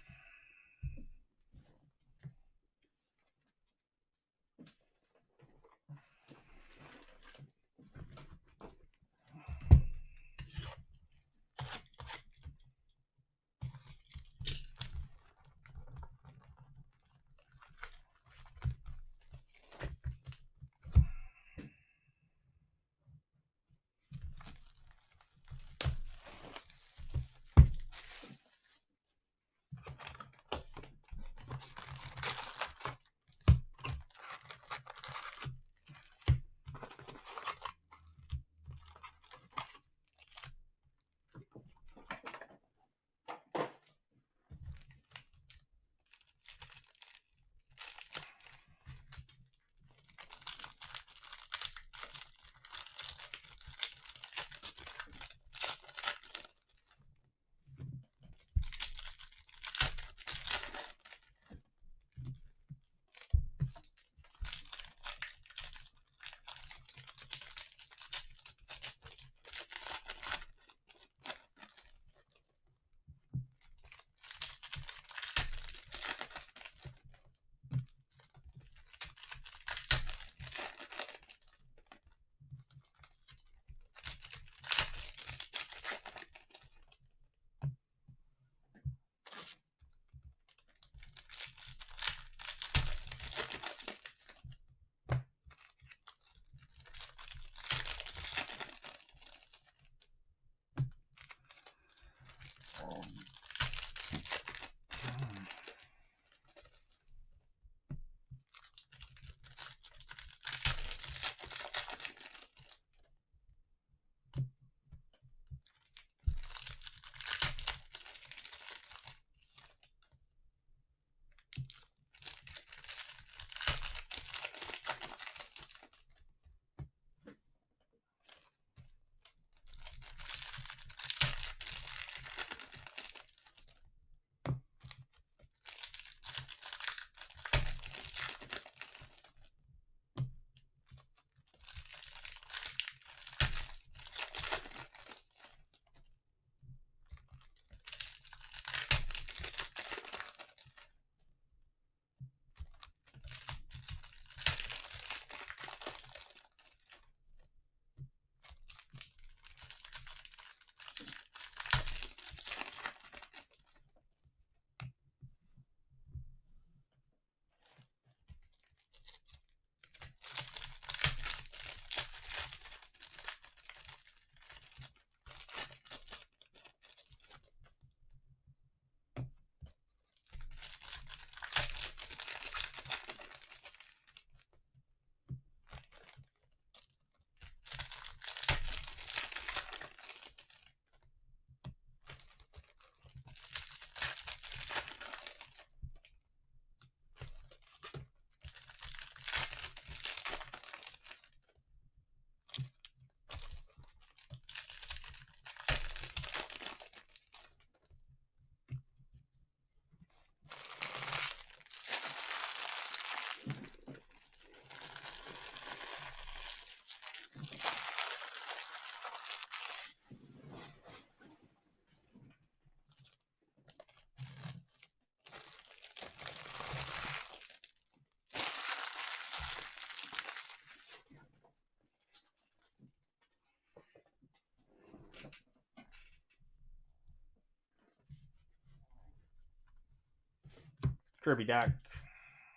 Kirby Dak,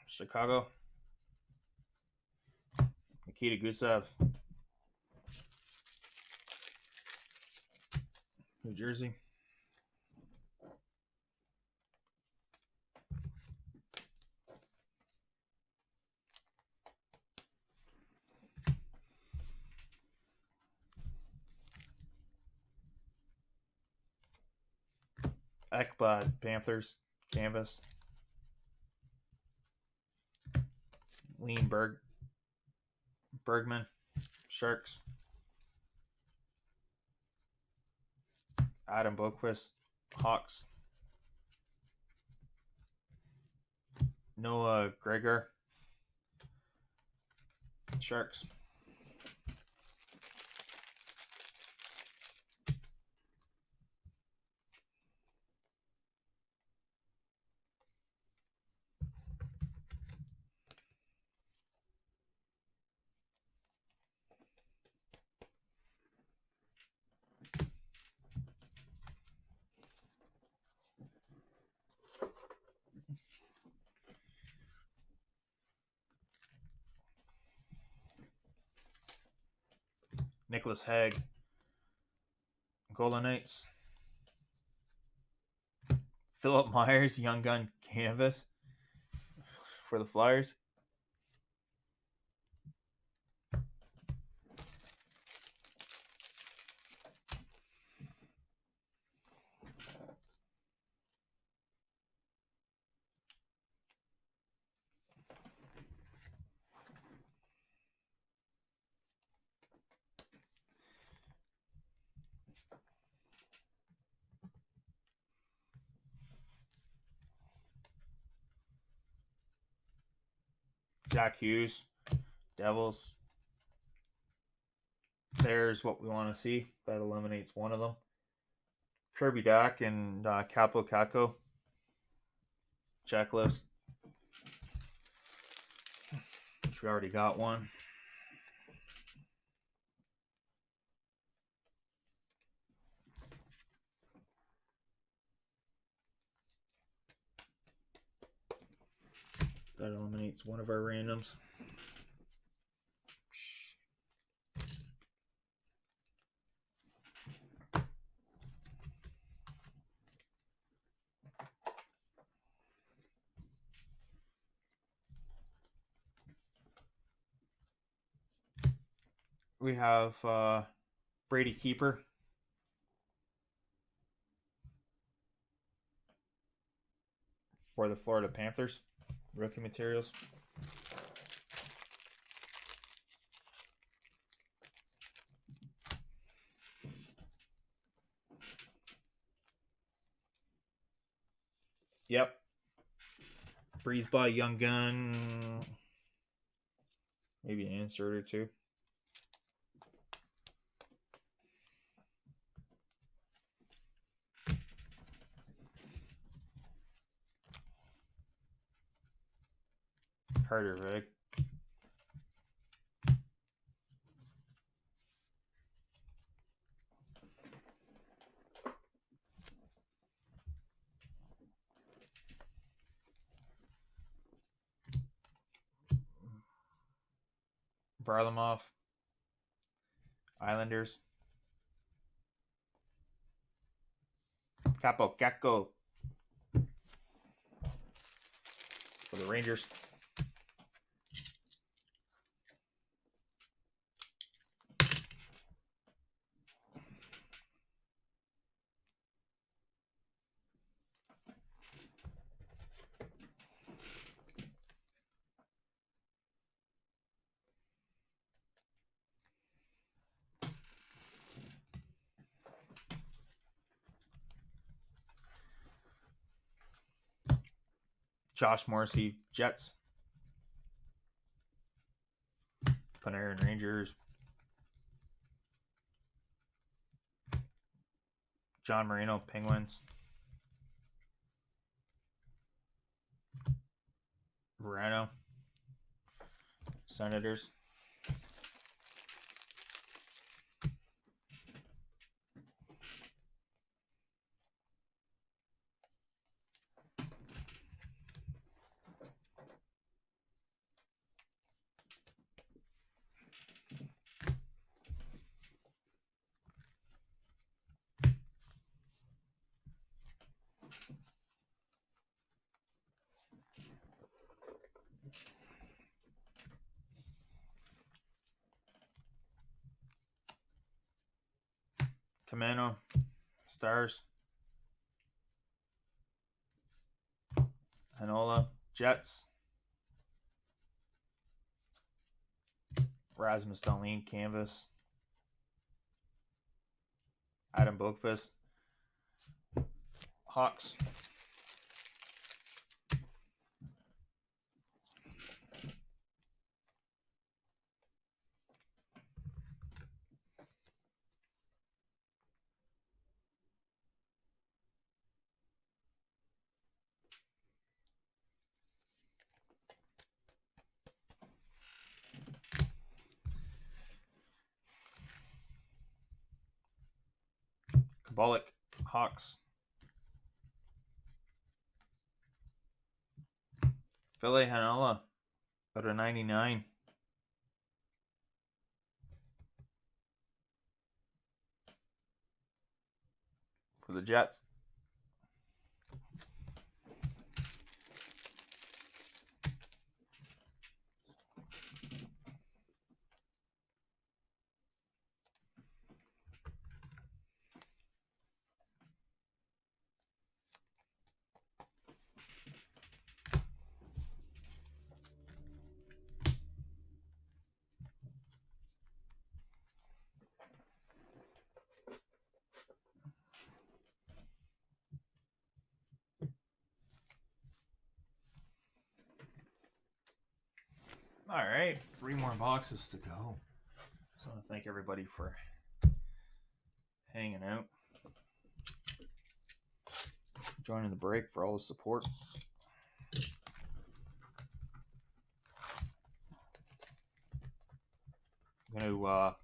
Chicago. Nikita Gusev, New Jersey. Ekblad, Panthers, canvas. Bergman, Sharks. Adam Boqvist, Hawks. Noah Gregor, Sharks. Nicholas Hague, Golden Knights. Philip Myers, Young Gun canvas for the Flyers. Jack Hughes, Devils. There's what we want to see. That eliminates one of them. Kirby Dak and Capo Caco. Checklist. Which we already got one. That eliminates one of our randoms. We have Brady Keeper. For the Florida Panthers. Rookie materials. Yep. Breeze by Young Gun. Maybe an insert or two. Carter Rig. Varlamov. Islanders. Capo Caco for the Rangers. Josh Morrissey, Jets. Panarin, Rangers. John Marino, Penguins. Verano, Senators. Camano, Stars, Hanola, Jets, Rasmus Dahlin, Canvas, Adam Bookfist, Hawks, Kabalik, Hawks, Philly, Hanola, out of 99. For the Jets. All right, 3 more boxes to go. Just want to thank everybody for hanging out, joining the break, for all the support. I'm going to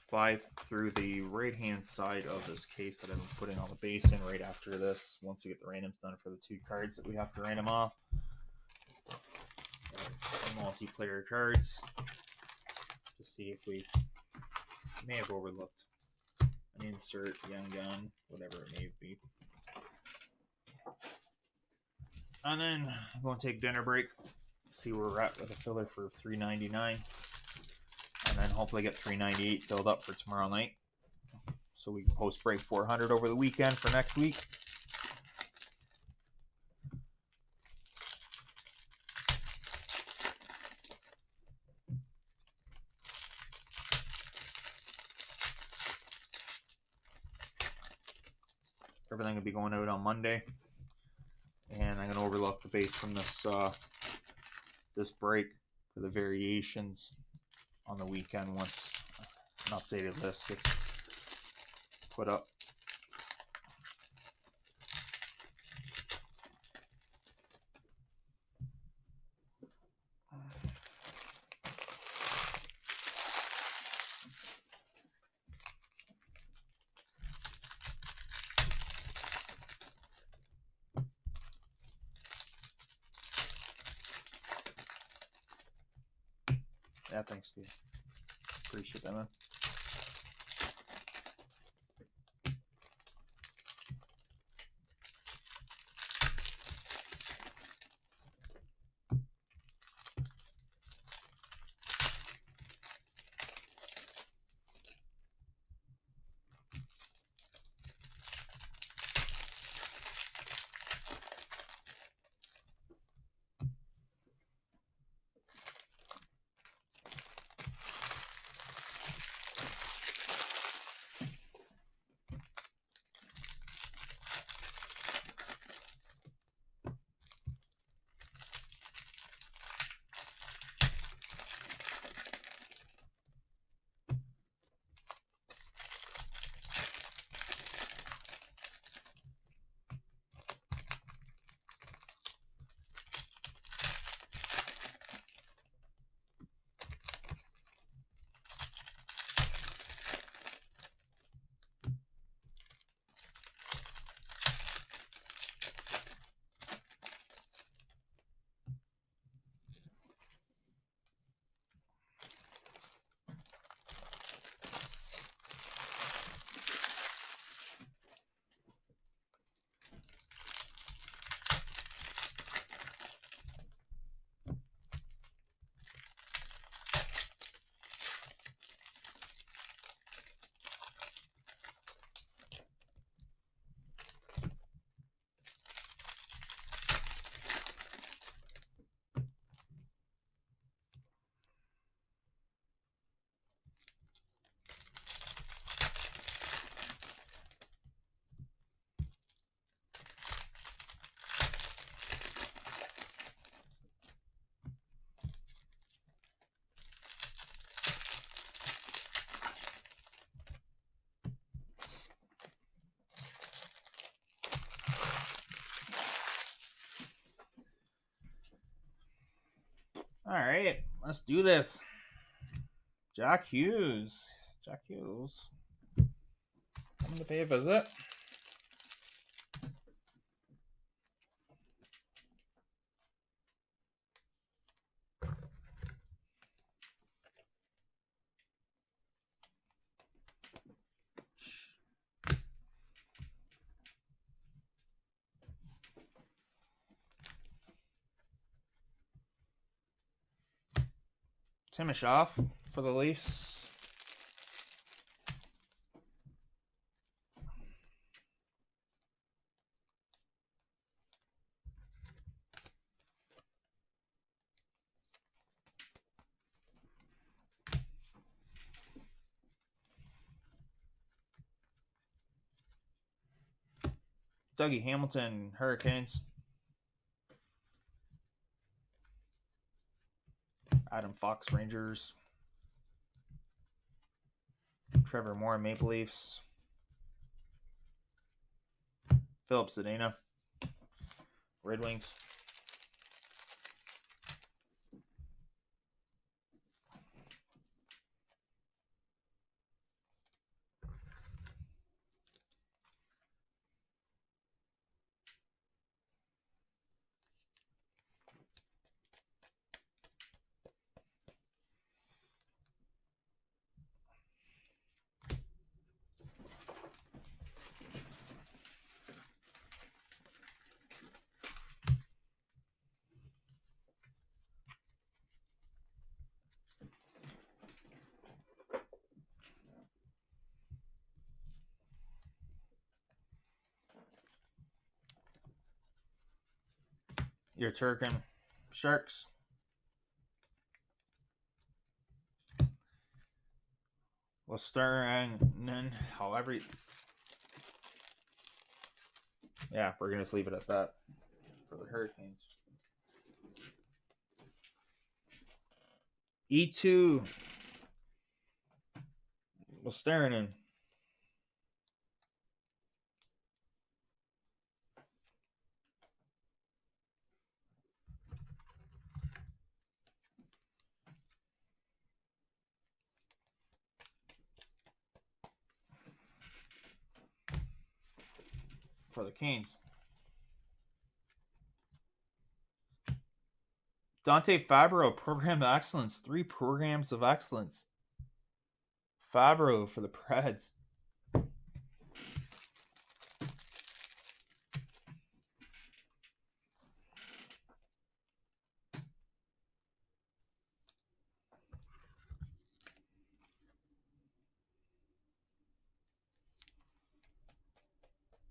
five through the right-hand side of this case that I'm putting all the base in right after this, once we get the randoms done for the 2 cards that we have to random off. Multiplayer cards to see if we may have overlooked an insert, young gun, whatever it may be. And then I'm going to take dinner break, see where we're at with a filler for $3.99, and then hopefully get $3.98 filled up for tomorrow night, so we can post break 400 over the weekend for next week. Everything will be going out on Monday, and I'm going to overlook the base from this this break for the variations on the weekend once an updated list gets put up. Yeah, thanks, Steve. Appreciate that, man. Let's do this. Jack Hughes. Jack Hughes. Coming to pay a visit. Timashov for the Leafs. Dougie Hamilton, Hurricanes. Adam Fox, Rangers. Trevor Moore, Maple Leafs. Philip Zadina, Red Wings. Your Turkin, Sharks. Lestern, however. Yeah, we're going to just leave it at that for the Hurricanes. E2. Lestern. For the Canes. Dante Fabro, Program of Excellence. 3 programs of excellence. Fabro for the Preds.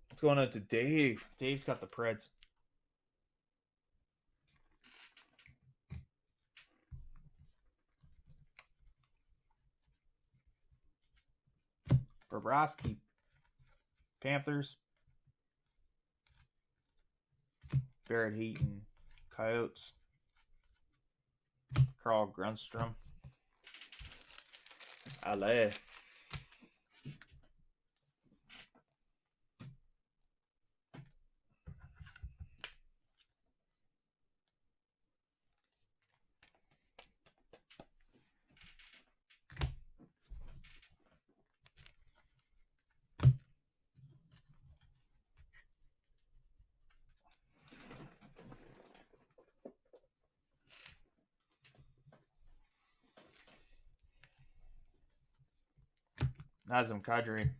What's going on to Dave? Dave's got the Preds. Bobrovsky, Panthers. Barrett Heaton, Coyotes. Carl Grundstrom, LA. Nazem Kadri,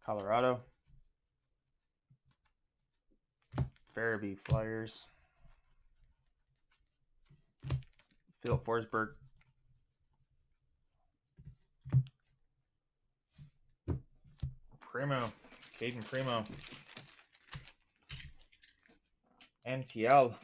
Colorado. Farabee, Flyers. Philip Forsberg. Primo, Caden Primo. MTL.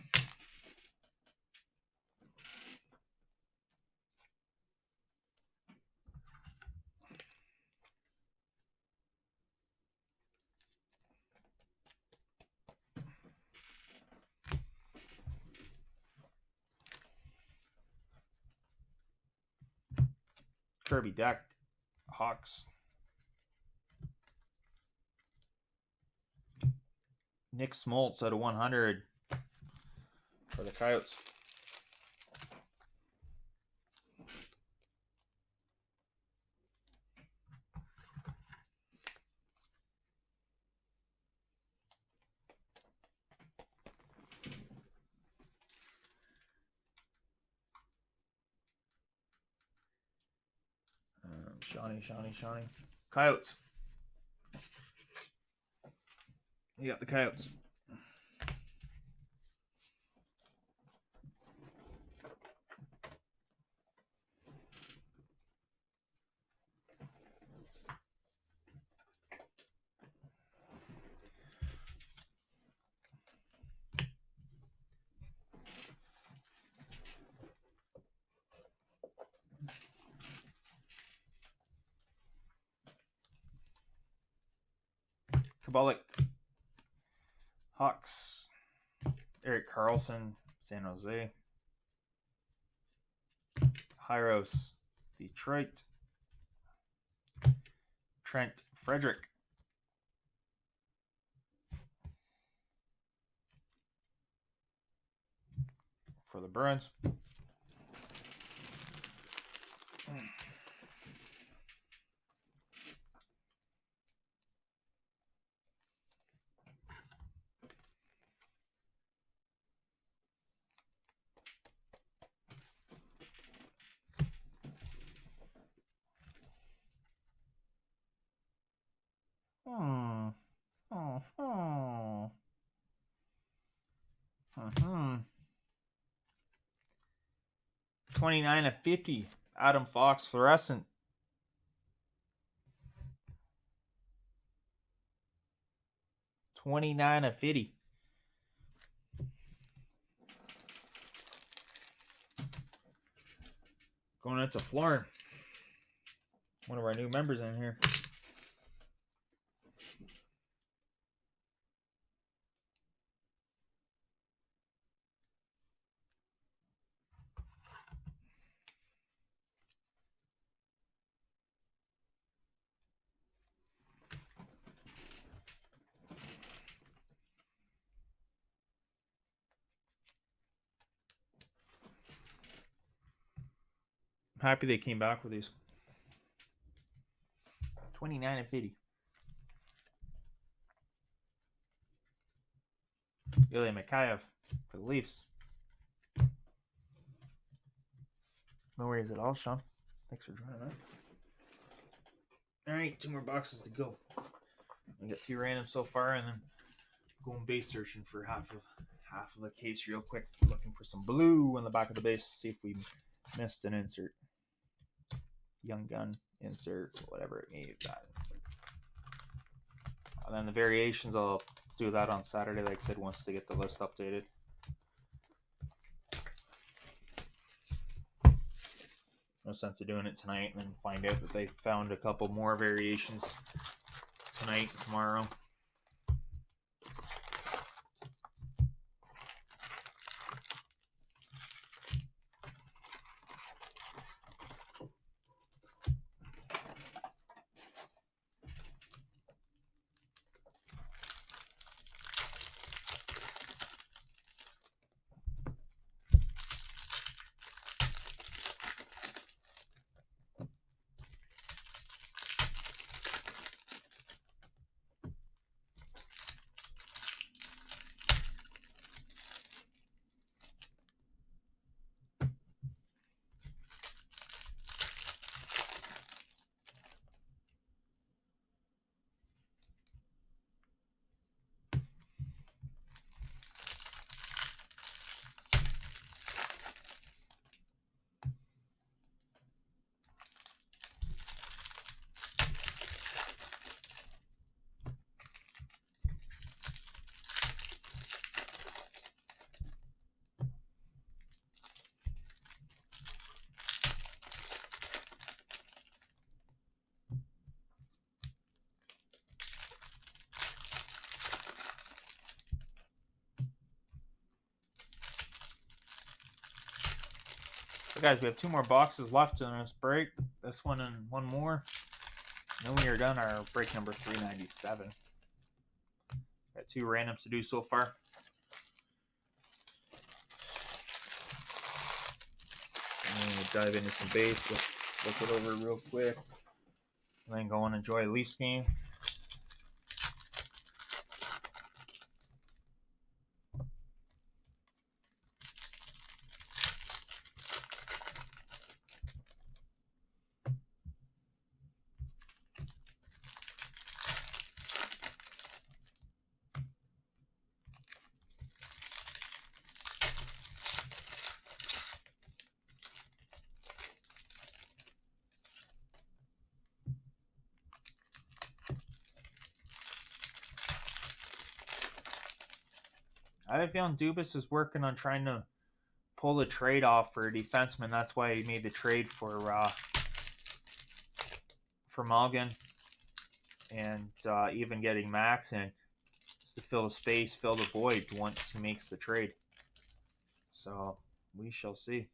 Kirby Dach, Hawks. Nick Smoltz out of 100 for the Coyotes. Shawnee. Coyotes. You got the Coyotes. Kabalik. Hawks. Erik Karlsson, San Jose. Hyros, Detroit. Trent Frederick. For the Bruins. Hmm. 29/50. Adam Fox, fluorescent. $29/50. Going out to Florin. One of our new members in here. I'm happy they came back with these. 29/50. Ilya Mikheyev for the Leafs. No worries at all, Sean. Thanks for joining us. Alright, 2 more boxes to go. I got 2 random so far, and then going base searching for half of the case real quick. Looking for some blue on the back of the base. See if we missed an insert. Young gun, insert, whatever it may be. And then the variations, I'll do that on Saturday, like I said, once they get the list updated. No sense of doing it tonight and then find out that they found a couple more variations tonight and tomorrow. So guys, we have 2 more boxes left in this break. This one and one more. And then we are done our break number 397. Got 2 randoms to do so far. And we'll dive into some base. Let's look it over real quick. And then go and enjoy a Leafs game. I have a feeling Dubas is working on trying to pull the trade off for a defenseman. That's why he made the trade for Malgin and even getting Max in just to fill the space, fill the voids once he makes the trade. So we shall see.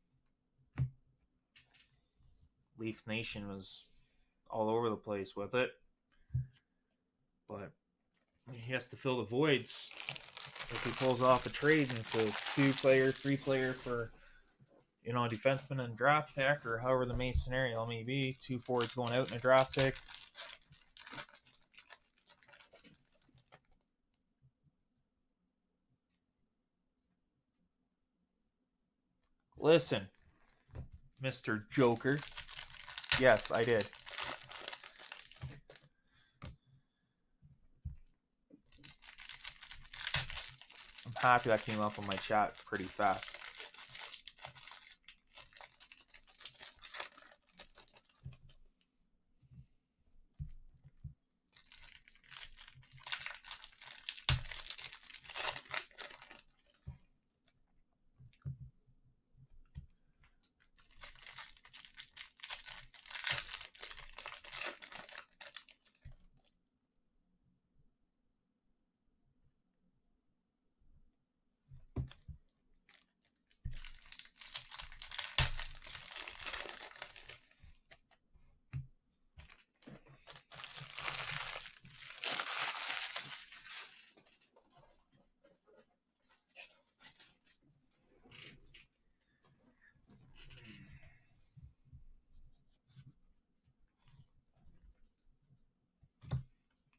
Leafs Nation was all over the place with it, but he has to fill the voids. If he pulls off a trade and it's a 2-player, 3-player for, a defenseman and draft pick, or however the main scenario may be, 2 forwards going out in a draft pick. Listen, Mr. Joker. Yes, I did. I'm happy that came up on my chat pretty fast.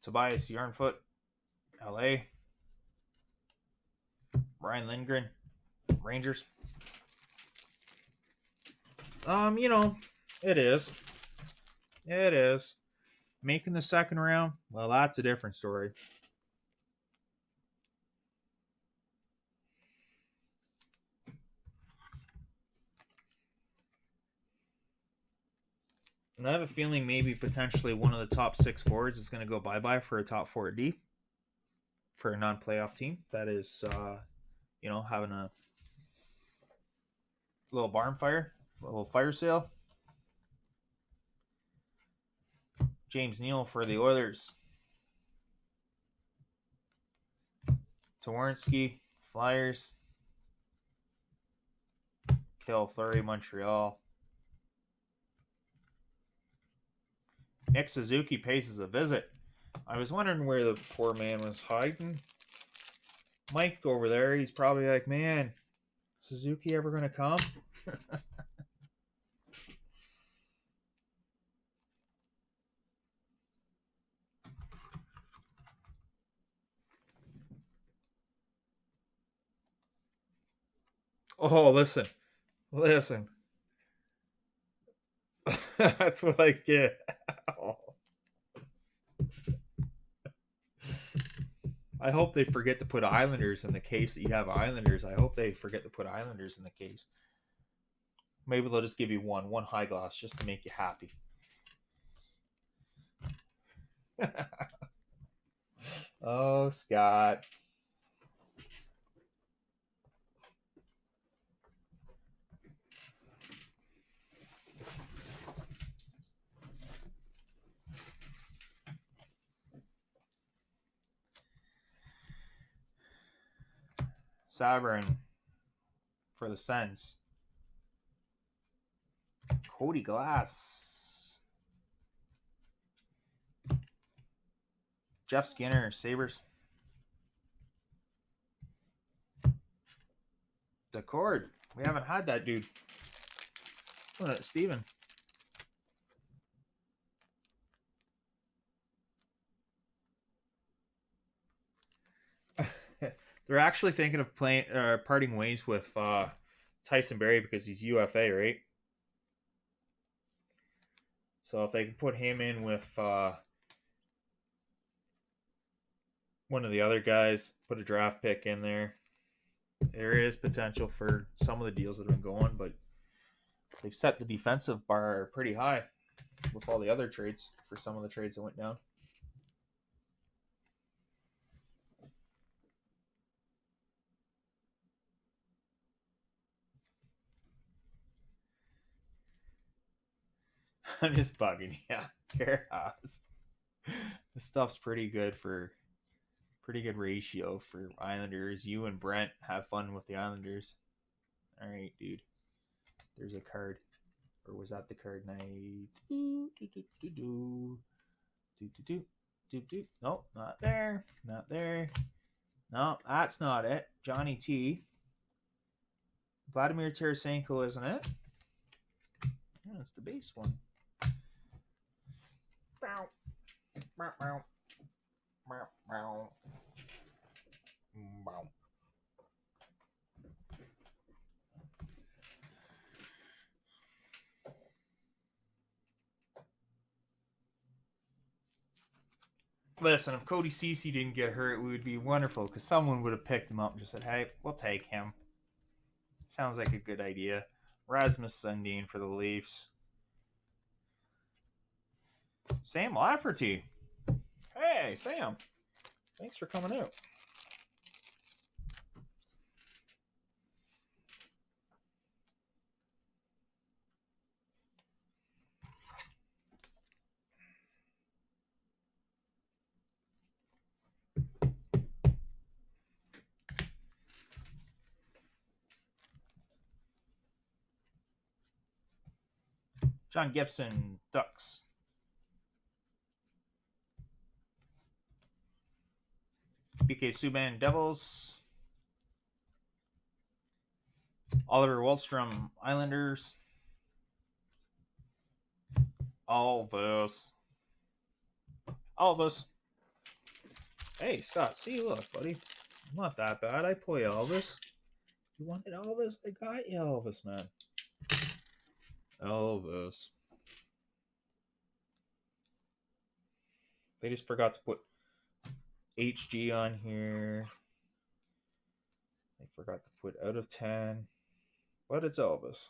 Tobias Yarnfoot, LA. Ryan Lindgren, Rangers. It is. It is. Making the second round, well, that's a different story. And I have a feeling maybe potentially one of the top 6 forwards is going to go bye-bye for a top 4D for a non-playoff team. That is, having a little barn fire, a little fire sale. James Neal for the Oilers. Twarynski, Flyers. Cale Fleury, Montreal. Nick Suzuki pays us a visit. I was wondering where the poor man was hiding. Mike over there, he's probably like, man, Suzuki ever going to come? Oh, listen. That's what I get. Oh. I hope they forget to put Islanders in the case that you have Islanders. I hope they forget to put Islanders in the case. Maybe they'll just give you one high glass just to make you happy. Oh, Scott. Sabrin for the Sens. Cody Glass. Jeff Skinner, Sabres. Decord. We haven't had that dude. Steven. They're actually thinking of parting ways with Tyson Barrie because he's UFA, right? So if they can put him in with one of the other guys, put a draft pick in there, there is potential for some of the deals that have been going, but they've set the defensive bar pretty high with all the other trades for some of the trades that went down. I'm just bugging. Yeah, Carras. This stuff's pretty good ratio for Islanders. You and Brent have fun with the Islanders. All right, dude. There's a card. Or was that the card night? Nope, not there. Not there. No, that's not it. Johnny T. Vladimir Tarasenko, isn't it? Yeah, it's the base one. Bow. Bow, bow. Bow, bow. Bow. Listen, if Cody Ceci didn't get hurt, it would be wonderful because someone would have picked him up and just said, hey, we'll take him. Sounds like a good idea. Rasmus Sundin for the Leafs. Sam Lafferty. Hey, Sam. Thanks for coming out. John Gibson, Ducks. BK Subban, Devils. Oliver Wahlstrom, Islanders. Elvis. Hey, Scott, see, look, buddy. I'm not that bad. I play Elvis. You wanted Elvis? I got you, Elvis, man. Elvis. They just forgot to put HG on here. They forgot to put out of 10. But it's Elvis.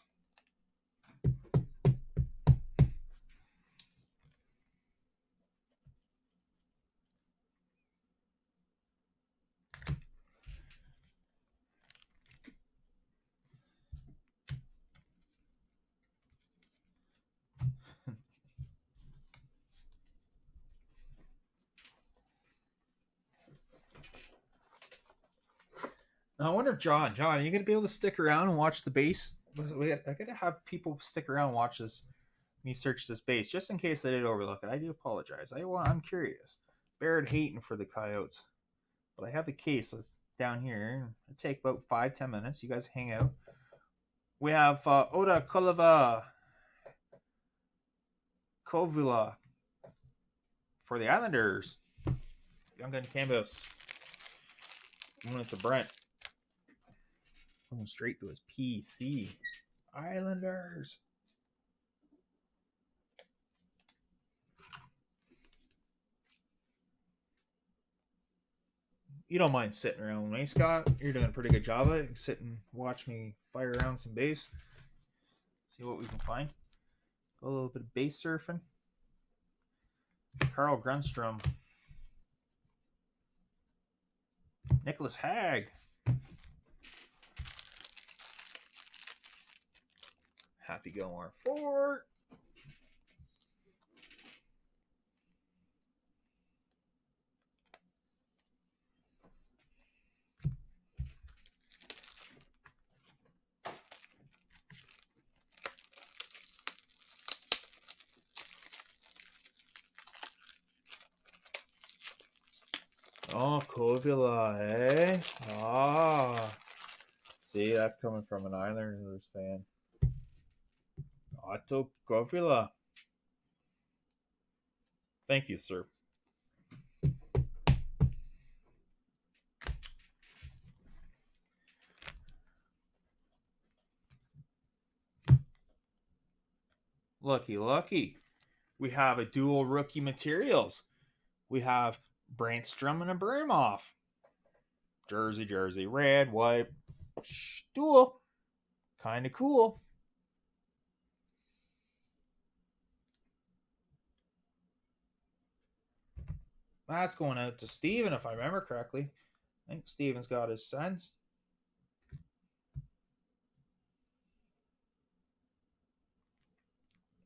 I wonder if John, are you gonna be able to stick around and watch the base? I gotta have people stick around and watch this. Me search this base just in case I did overlook it. I do apologize. I'm curious. Barrett Hayton for the Coyotes, but I have the case down here. It'll take about 5-10 minutes. You guys hang out. We have Oda Kovila for the Islanders. Young Gun Canvas. Going to Brent. Going straight to his PC. Islanders. You don't mind sitting around with me, Scott. You're doing a pretty good job of it. Sit and watch me fire around some base. See what we can find. Go a little bit of base surfing. Carl Grundstrom. Nicholas Hag. Happy Gilmore Fort. Oh, Kovila, eh? Ah. See, that's coming from an Islanders fan. Otto Kovila. Thank you, sir. Lucky. We have a dual rookie materials. We have Brandstrom and a Brimhoff. Jersey. Red, white. Dual. Kind of cool. That's going out to Steven, if I remember correctly. I think Steven's got his sense.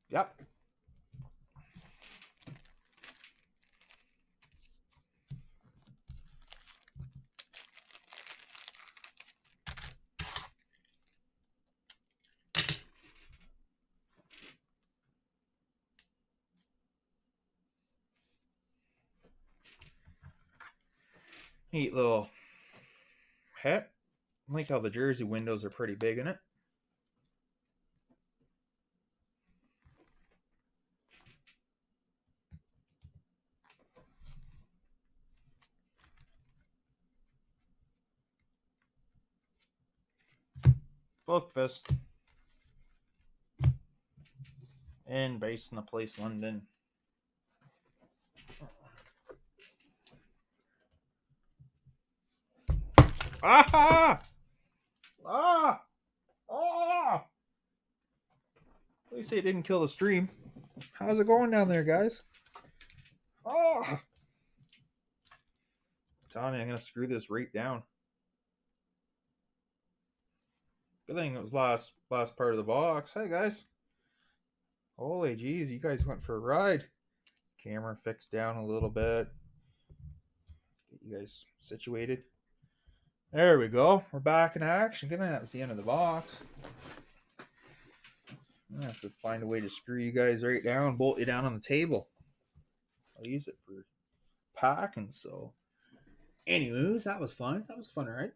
Yep. Neat little hat. I like how the jersey windows are pretty big in it. Book Fist. And based in the place London. Ah! Ah! Ah! At least they didn't kill the stream. How's it going down there, guys? Oh! Tony, I'm gonna screw this right down. Good thing it was last part of the box. Hey guys. Holy jeez, you guys went for a ride. Camera fixed down a little bit. Get you guys situated. There we go. We're back in action. Good thing that was the end of the box. I'm gonna have to find a way to screw you guys right down, bolt you down on the table. I'll use it for packing. So, anyways, that was fun. That was fun, right?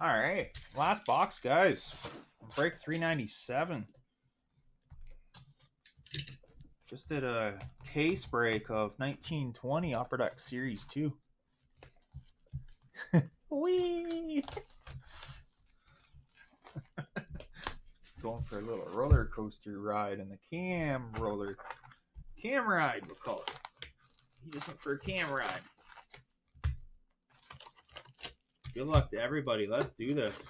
All right, last box, guys. Break 397. Just did a case break of 1920 Upper Deck Series 2. Whee! Going for a little roller coaster ride in the cam ride, we'll call it. He just went for a cam ride. Good luck to everybody. Let's do this.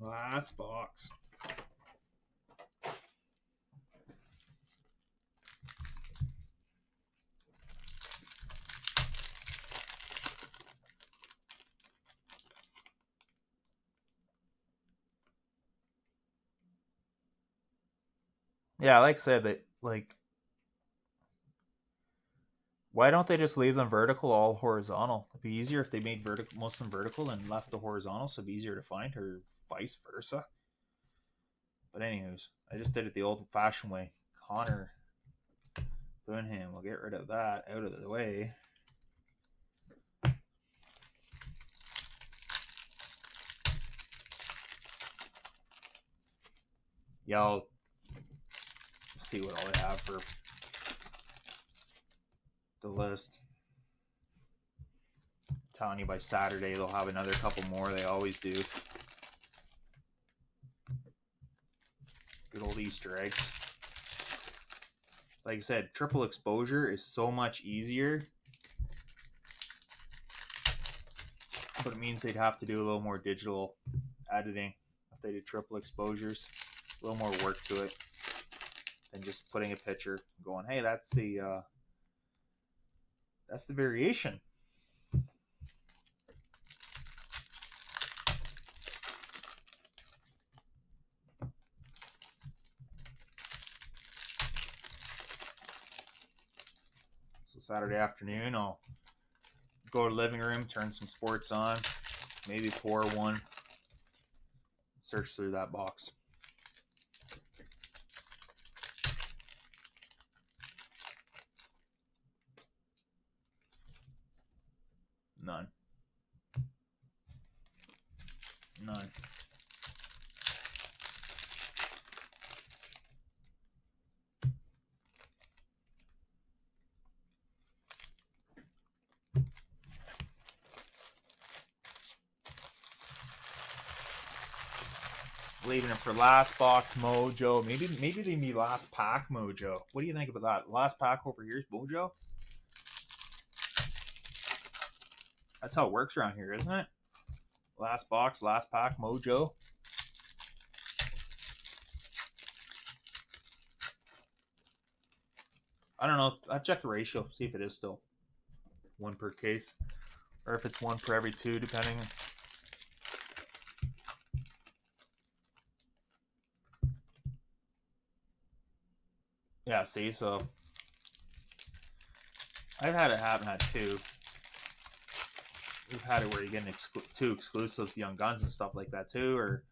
Last box. Yeah, like I said, that like, why don't they just leave them vertical, all horizontal? It'd be easier if they made most of them vertical and left the horizontal, so it'd be easier to find, or vice versa. But anyways, I just did it the old-fashioned way. Connor Boonham, we'll get rid of that out of the way. Yeah, I'll see what all I have for the list. I'm telling you, by Saturday they'll have another couple more. They always do. Good old Easter eggs. Like I said, triple exposure is so much easier, but it means they'd have to do a little more digital editing if they did triple exposures. A little more work to it than just putting a picture, going, "Hey, that's the variation." So Saturday afternoon, I'll go to the living room, turn some sports on, maybe pour one, search through that box. None. Leaving it for last box mojo. Maybe they need last pack mojo. What do you think about that? Last pack over here is mojo. That's how it works around here, isn't it? Last box, last pack mojo. I don't know. I'll check the ratio, see if it is still one per case, or if it's one per every two, depending. Yeah, see, so I've had it happen at two. we've had it where you get two exclusive Young Guns and stuff like that too. Or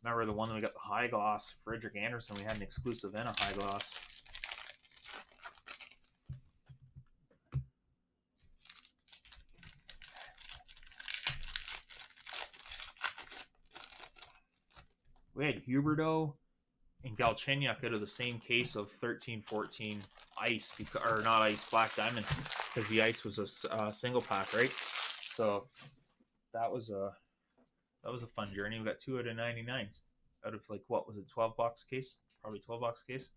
remember the one that we got the high gloss, Frederick Anderson? We had an exclusive and a high gloss. We had Huberdeau and Galchenyuk out of the same case of 13-14 ice, or not ice, Black Diamond, because the ice was a single pack, right? So that was a fun journey. We got 2 out of 99s out of like, what was it, 12 box case? Probably 12 box case.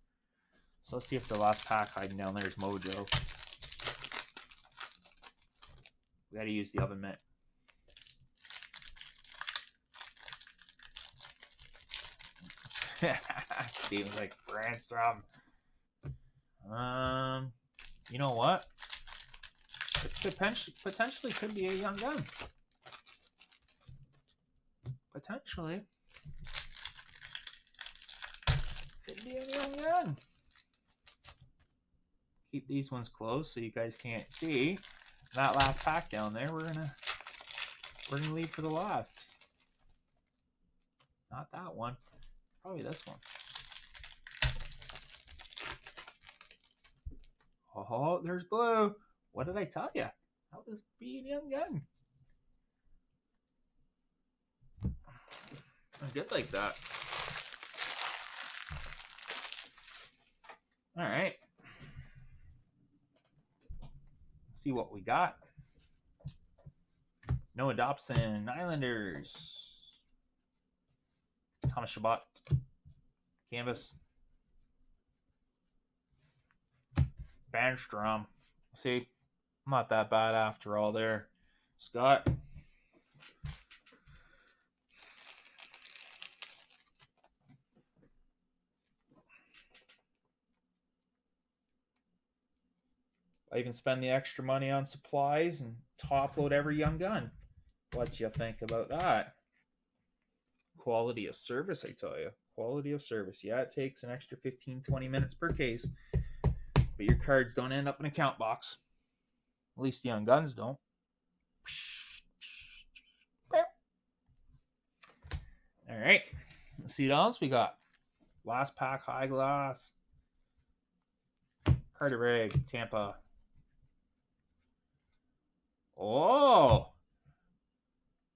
So let's see if the last pack hiding down there is Mojo. We got to use the oven mitt. Steven's like, Brandstrom. You know what? It potentially could be a Young Gun. Potentially. Could be a Young Gun. Keep these ones closed so you guys can't see. That last pack down there, we're gonna leave for the last. Not that one. Probably this one. Oh, there's blue. What did I tell you? That was being a Young Gun. I'm good like that. All right. Let's see what we got. Noah Dobson, Islanders. Thomas Chabot, canvas. Bandstrom. See, I'm not that bad after all there. Scott. I even spend the extra money on supplies and top load every Young Gun. What you think about that? Quality of service, I tell you. Quality of service. Yeah, it takes an extra 15-20 minutes per case, but your cards don't end up in a count box. At least the Young Guns don't. All right. Let's see what else we got. Last pack, high gloss. Carter Rig, Tampa. Oh,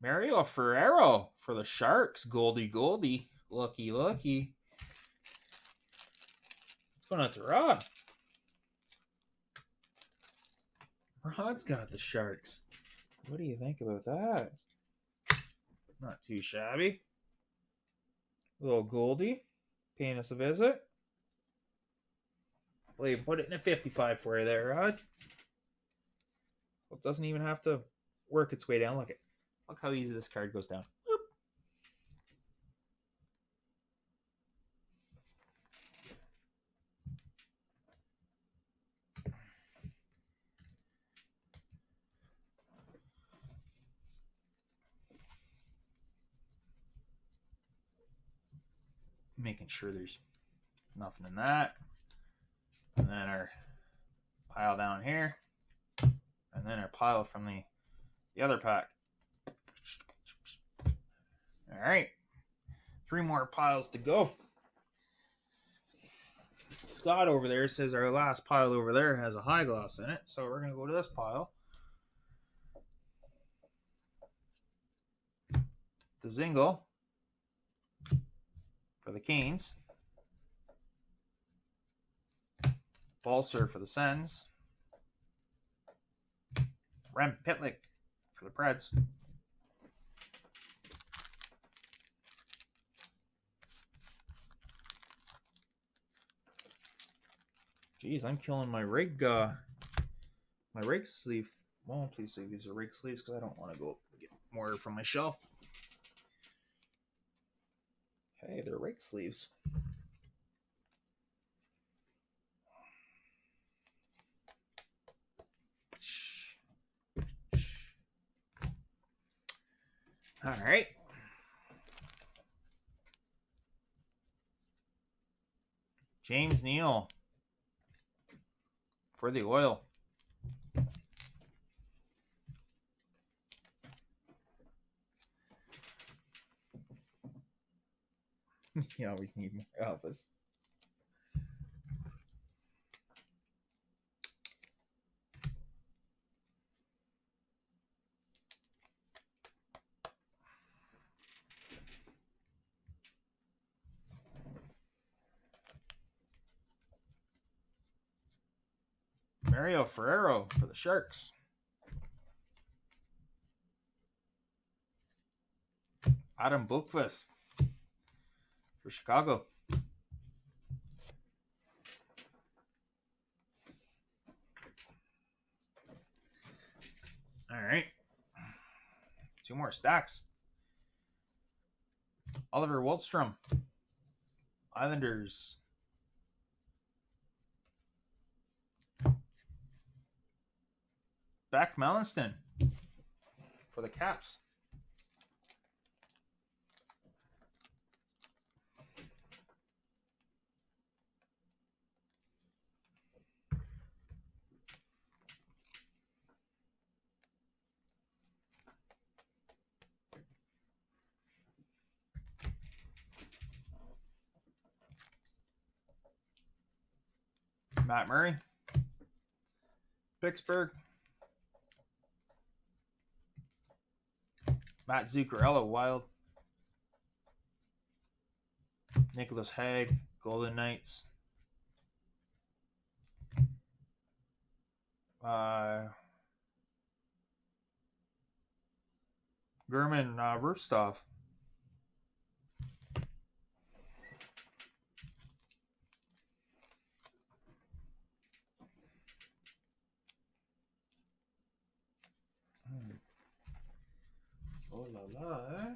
Mario Ferrero for the Sharks. Goldie. Lucky. What's going on to Rod? Rod's got the Sharks. What do you think about that? Not too shabby. Little Goldie paying us a visit. Well, you put it in a 55 for you there, Rod. Well, it doesn't even have to work its way down. Look how easy this card goes down. Boop. Making sure there's nothing in that. And then our pile down here. And then our pile from the other pack. All right. 3 more piles to go. Scott over there says our last pile over there has a high gloss in it. So we're going to go to this pile. The Zingle for the Canes. Balser for the Sens. Rem Pitlick for the Preds. Jeez, I'm killing my rig sleeve. Well, please say these are rig sleeves because I don't want to go get more from my shelf. Hey, they're rig sleeves. All right. James Neal for the Oil. You always need more Elvis. Mario Ferrero for the Sharks. Adam Bookvist for Chicago. All right. 2 more stacks. Oliver Wahlstrom, Islanders. Beck Mallinston for the Caps. Matt Murray, Pittsburgh. Matt Zuccarello, Wild. Nicholas Hague, Golden Knights. German Rustov. Oh la la, eh?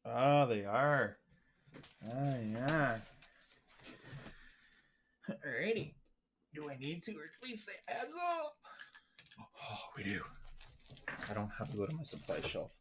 Oh, they are. Oh, yeah. Alrighty. Do I need to, or please say abs up? Oh, we do. I don't have to go to my supply shelf.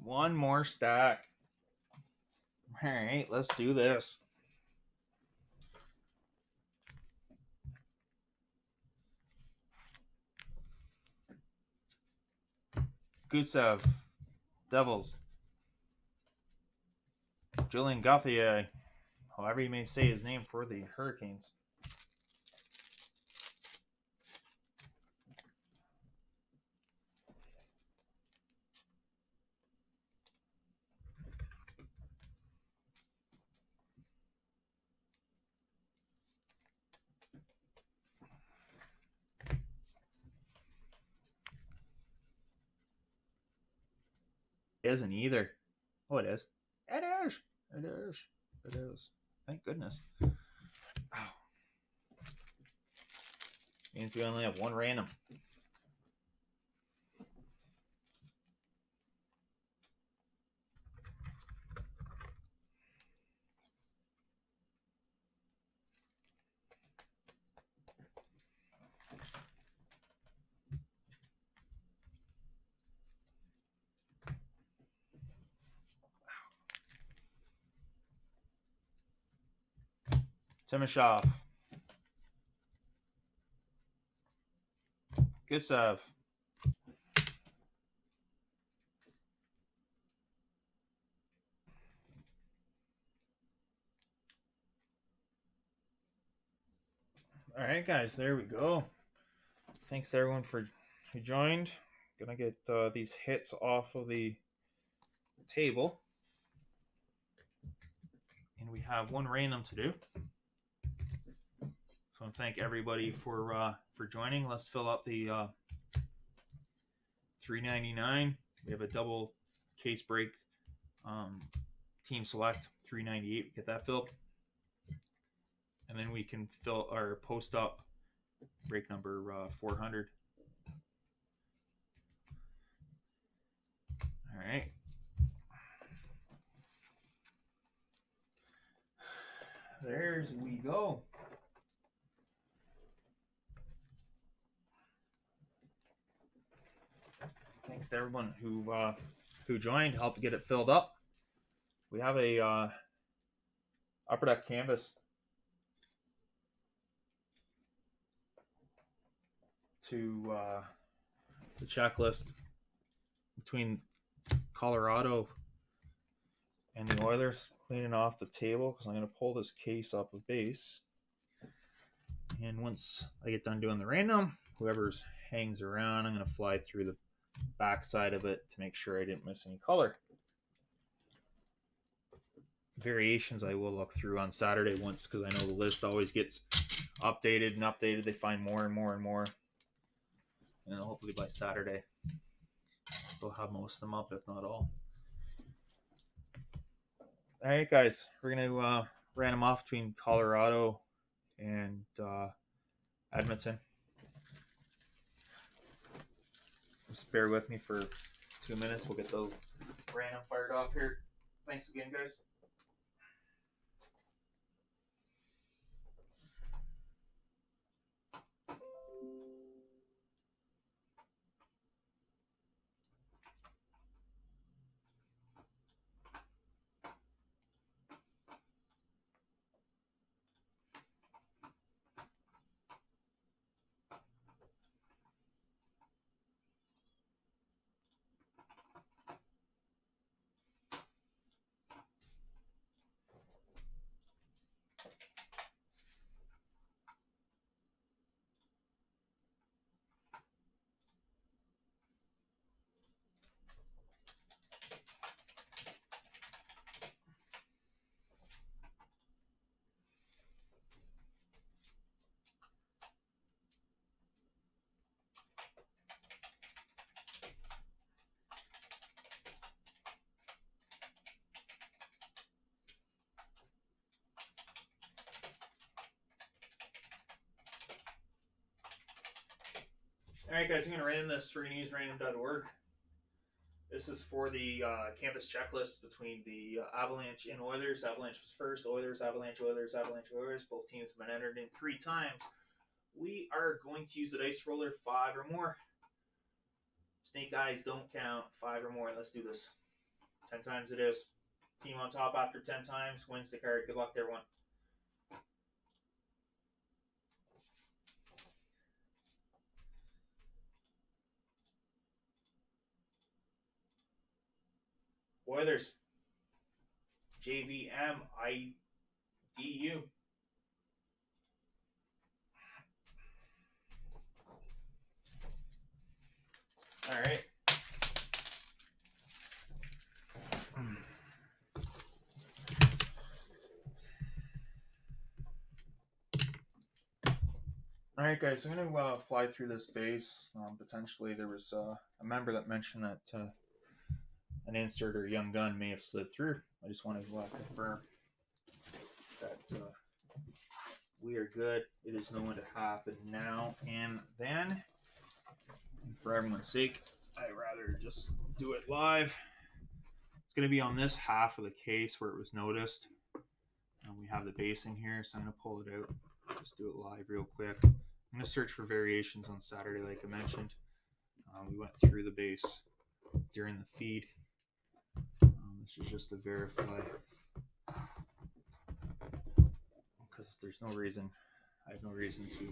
One more stack. All right, let's do this. Gusev, Devils. Julian Gauthier, however you may say his name, for the Hurricanes. Isn't either. Oh, it is. It is. It is. It is. Thank goodness. Oh. Means we only have one random. Timashov. Gusev. All right, guys, there we go. Thanks everyone for who joined. Gonna get these hits off of the table, and we have one random to do. So I want to thank everybody for joining. Let's fill up the $3.99. We have a double case break. Team select $3.98. Get that filled. and then we can fill or post up break number 400. All right. There's we go. Thanks to everyone who joined, helped get it filled up. We have a upper deck canvas to the checklist between Colorado and the Oilers. Cleaning off the table because I'm going to pull this case up of base. And once I get done doing the random, whoever's hangs around, I'm going to fly through the back side of it to make sure I didn't miss any color. Variations I will look through on Saturday once, because I know the list always gets updated and updated. They find more and more and more. And hopefully by Saturday, they'll have most of them up, if not all. All right, guys, we're going to random off between Colorado and Edmonton. Just bear with me for 2 minutes. We'll get those random fired off here. Thanks again, guys. All right, guys, I'm going to random this. We're going to use random.org. This is for the campus checklist between the Avalanche and Oilers. Avalanche was first. Oilers, Avalanche, Oilers, Avalanche, Oilers. Both teams have been entered in 3 times. We are going to use a dice roller 5 or more. Snake eyes don't count. 5 or more. Let's do this. 10 times it is. Team on top after 10 times wins the card. Good luck to everyone. Oilers. JVMIDU. All right. All right, guys, I'm going to fly through this base. Potentially, there was a member that mentioned that an insert or young gun may have slid through. I just want to confirm that we are good. It is going to happen now and then. And for everyone's sake, I'd rather just do it live. It's going to be on this half of the case where it was noticed. And we have the base in here, so I'm going to pull it out. Just do it live real quick. I'm going to search for variations on Saturday, like I mentioned. We went through the base during the feed. This is just to verify, because there's no reason, I have no reason to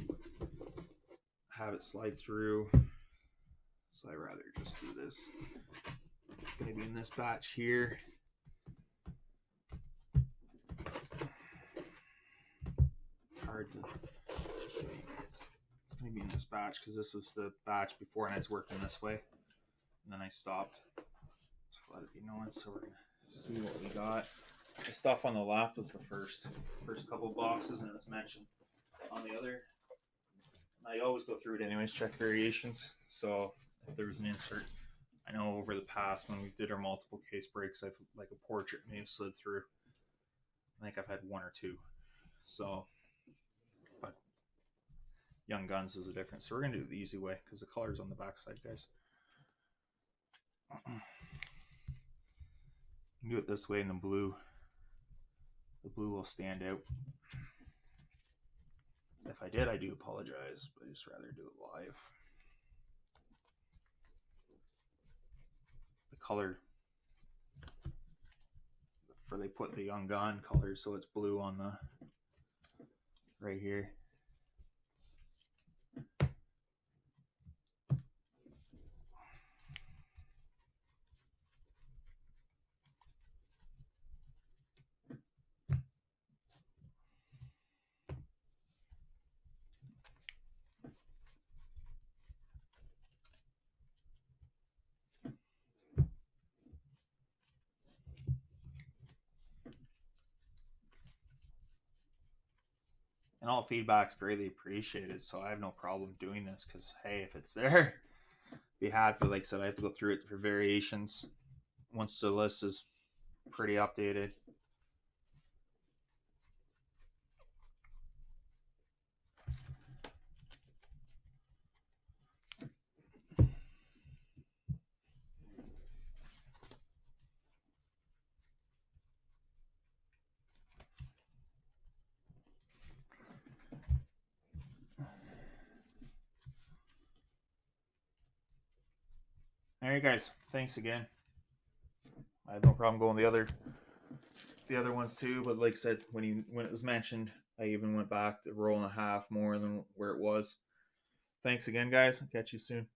have it slide through, so I'd rather just do this. It's going to be in this batch here. Hard to show you guys. It's going to be in this batch because this was the batch before and I was working this way, and then I stopped. So let it be known. So we're going to see what we got. The stuff on the left was the first couple boxes, and it was mentioned on the other. I always go through it anyways, check variations. So if there was an insert, I know over the past when we did our multiple case breaks, I've like a portrait may have slid through. I think I've had 1 or 2. So Young Guns is a difference. So we're gonna do it the easy way because the color's on the backside, guys. Do it this way, and the blue will stand out. If I did, I do apologize, but I just rather do it live. The color, for they put the Young Gun color, so it's blue on the right here. And all feedback's greatly appreciated, so I have no problem doing this because, hey, if it's there, be happy. Like I said, I have to go through it for variations once the list is pretty updated. All right, guys. Thanks again. I have no problem going the other ones too, but like I said, when it was mentioned, I even went back to roll and a half more than where it was. Thanks again, guys. I'll catch you soon.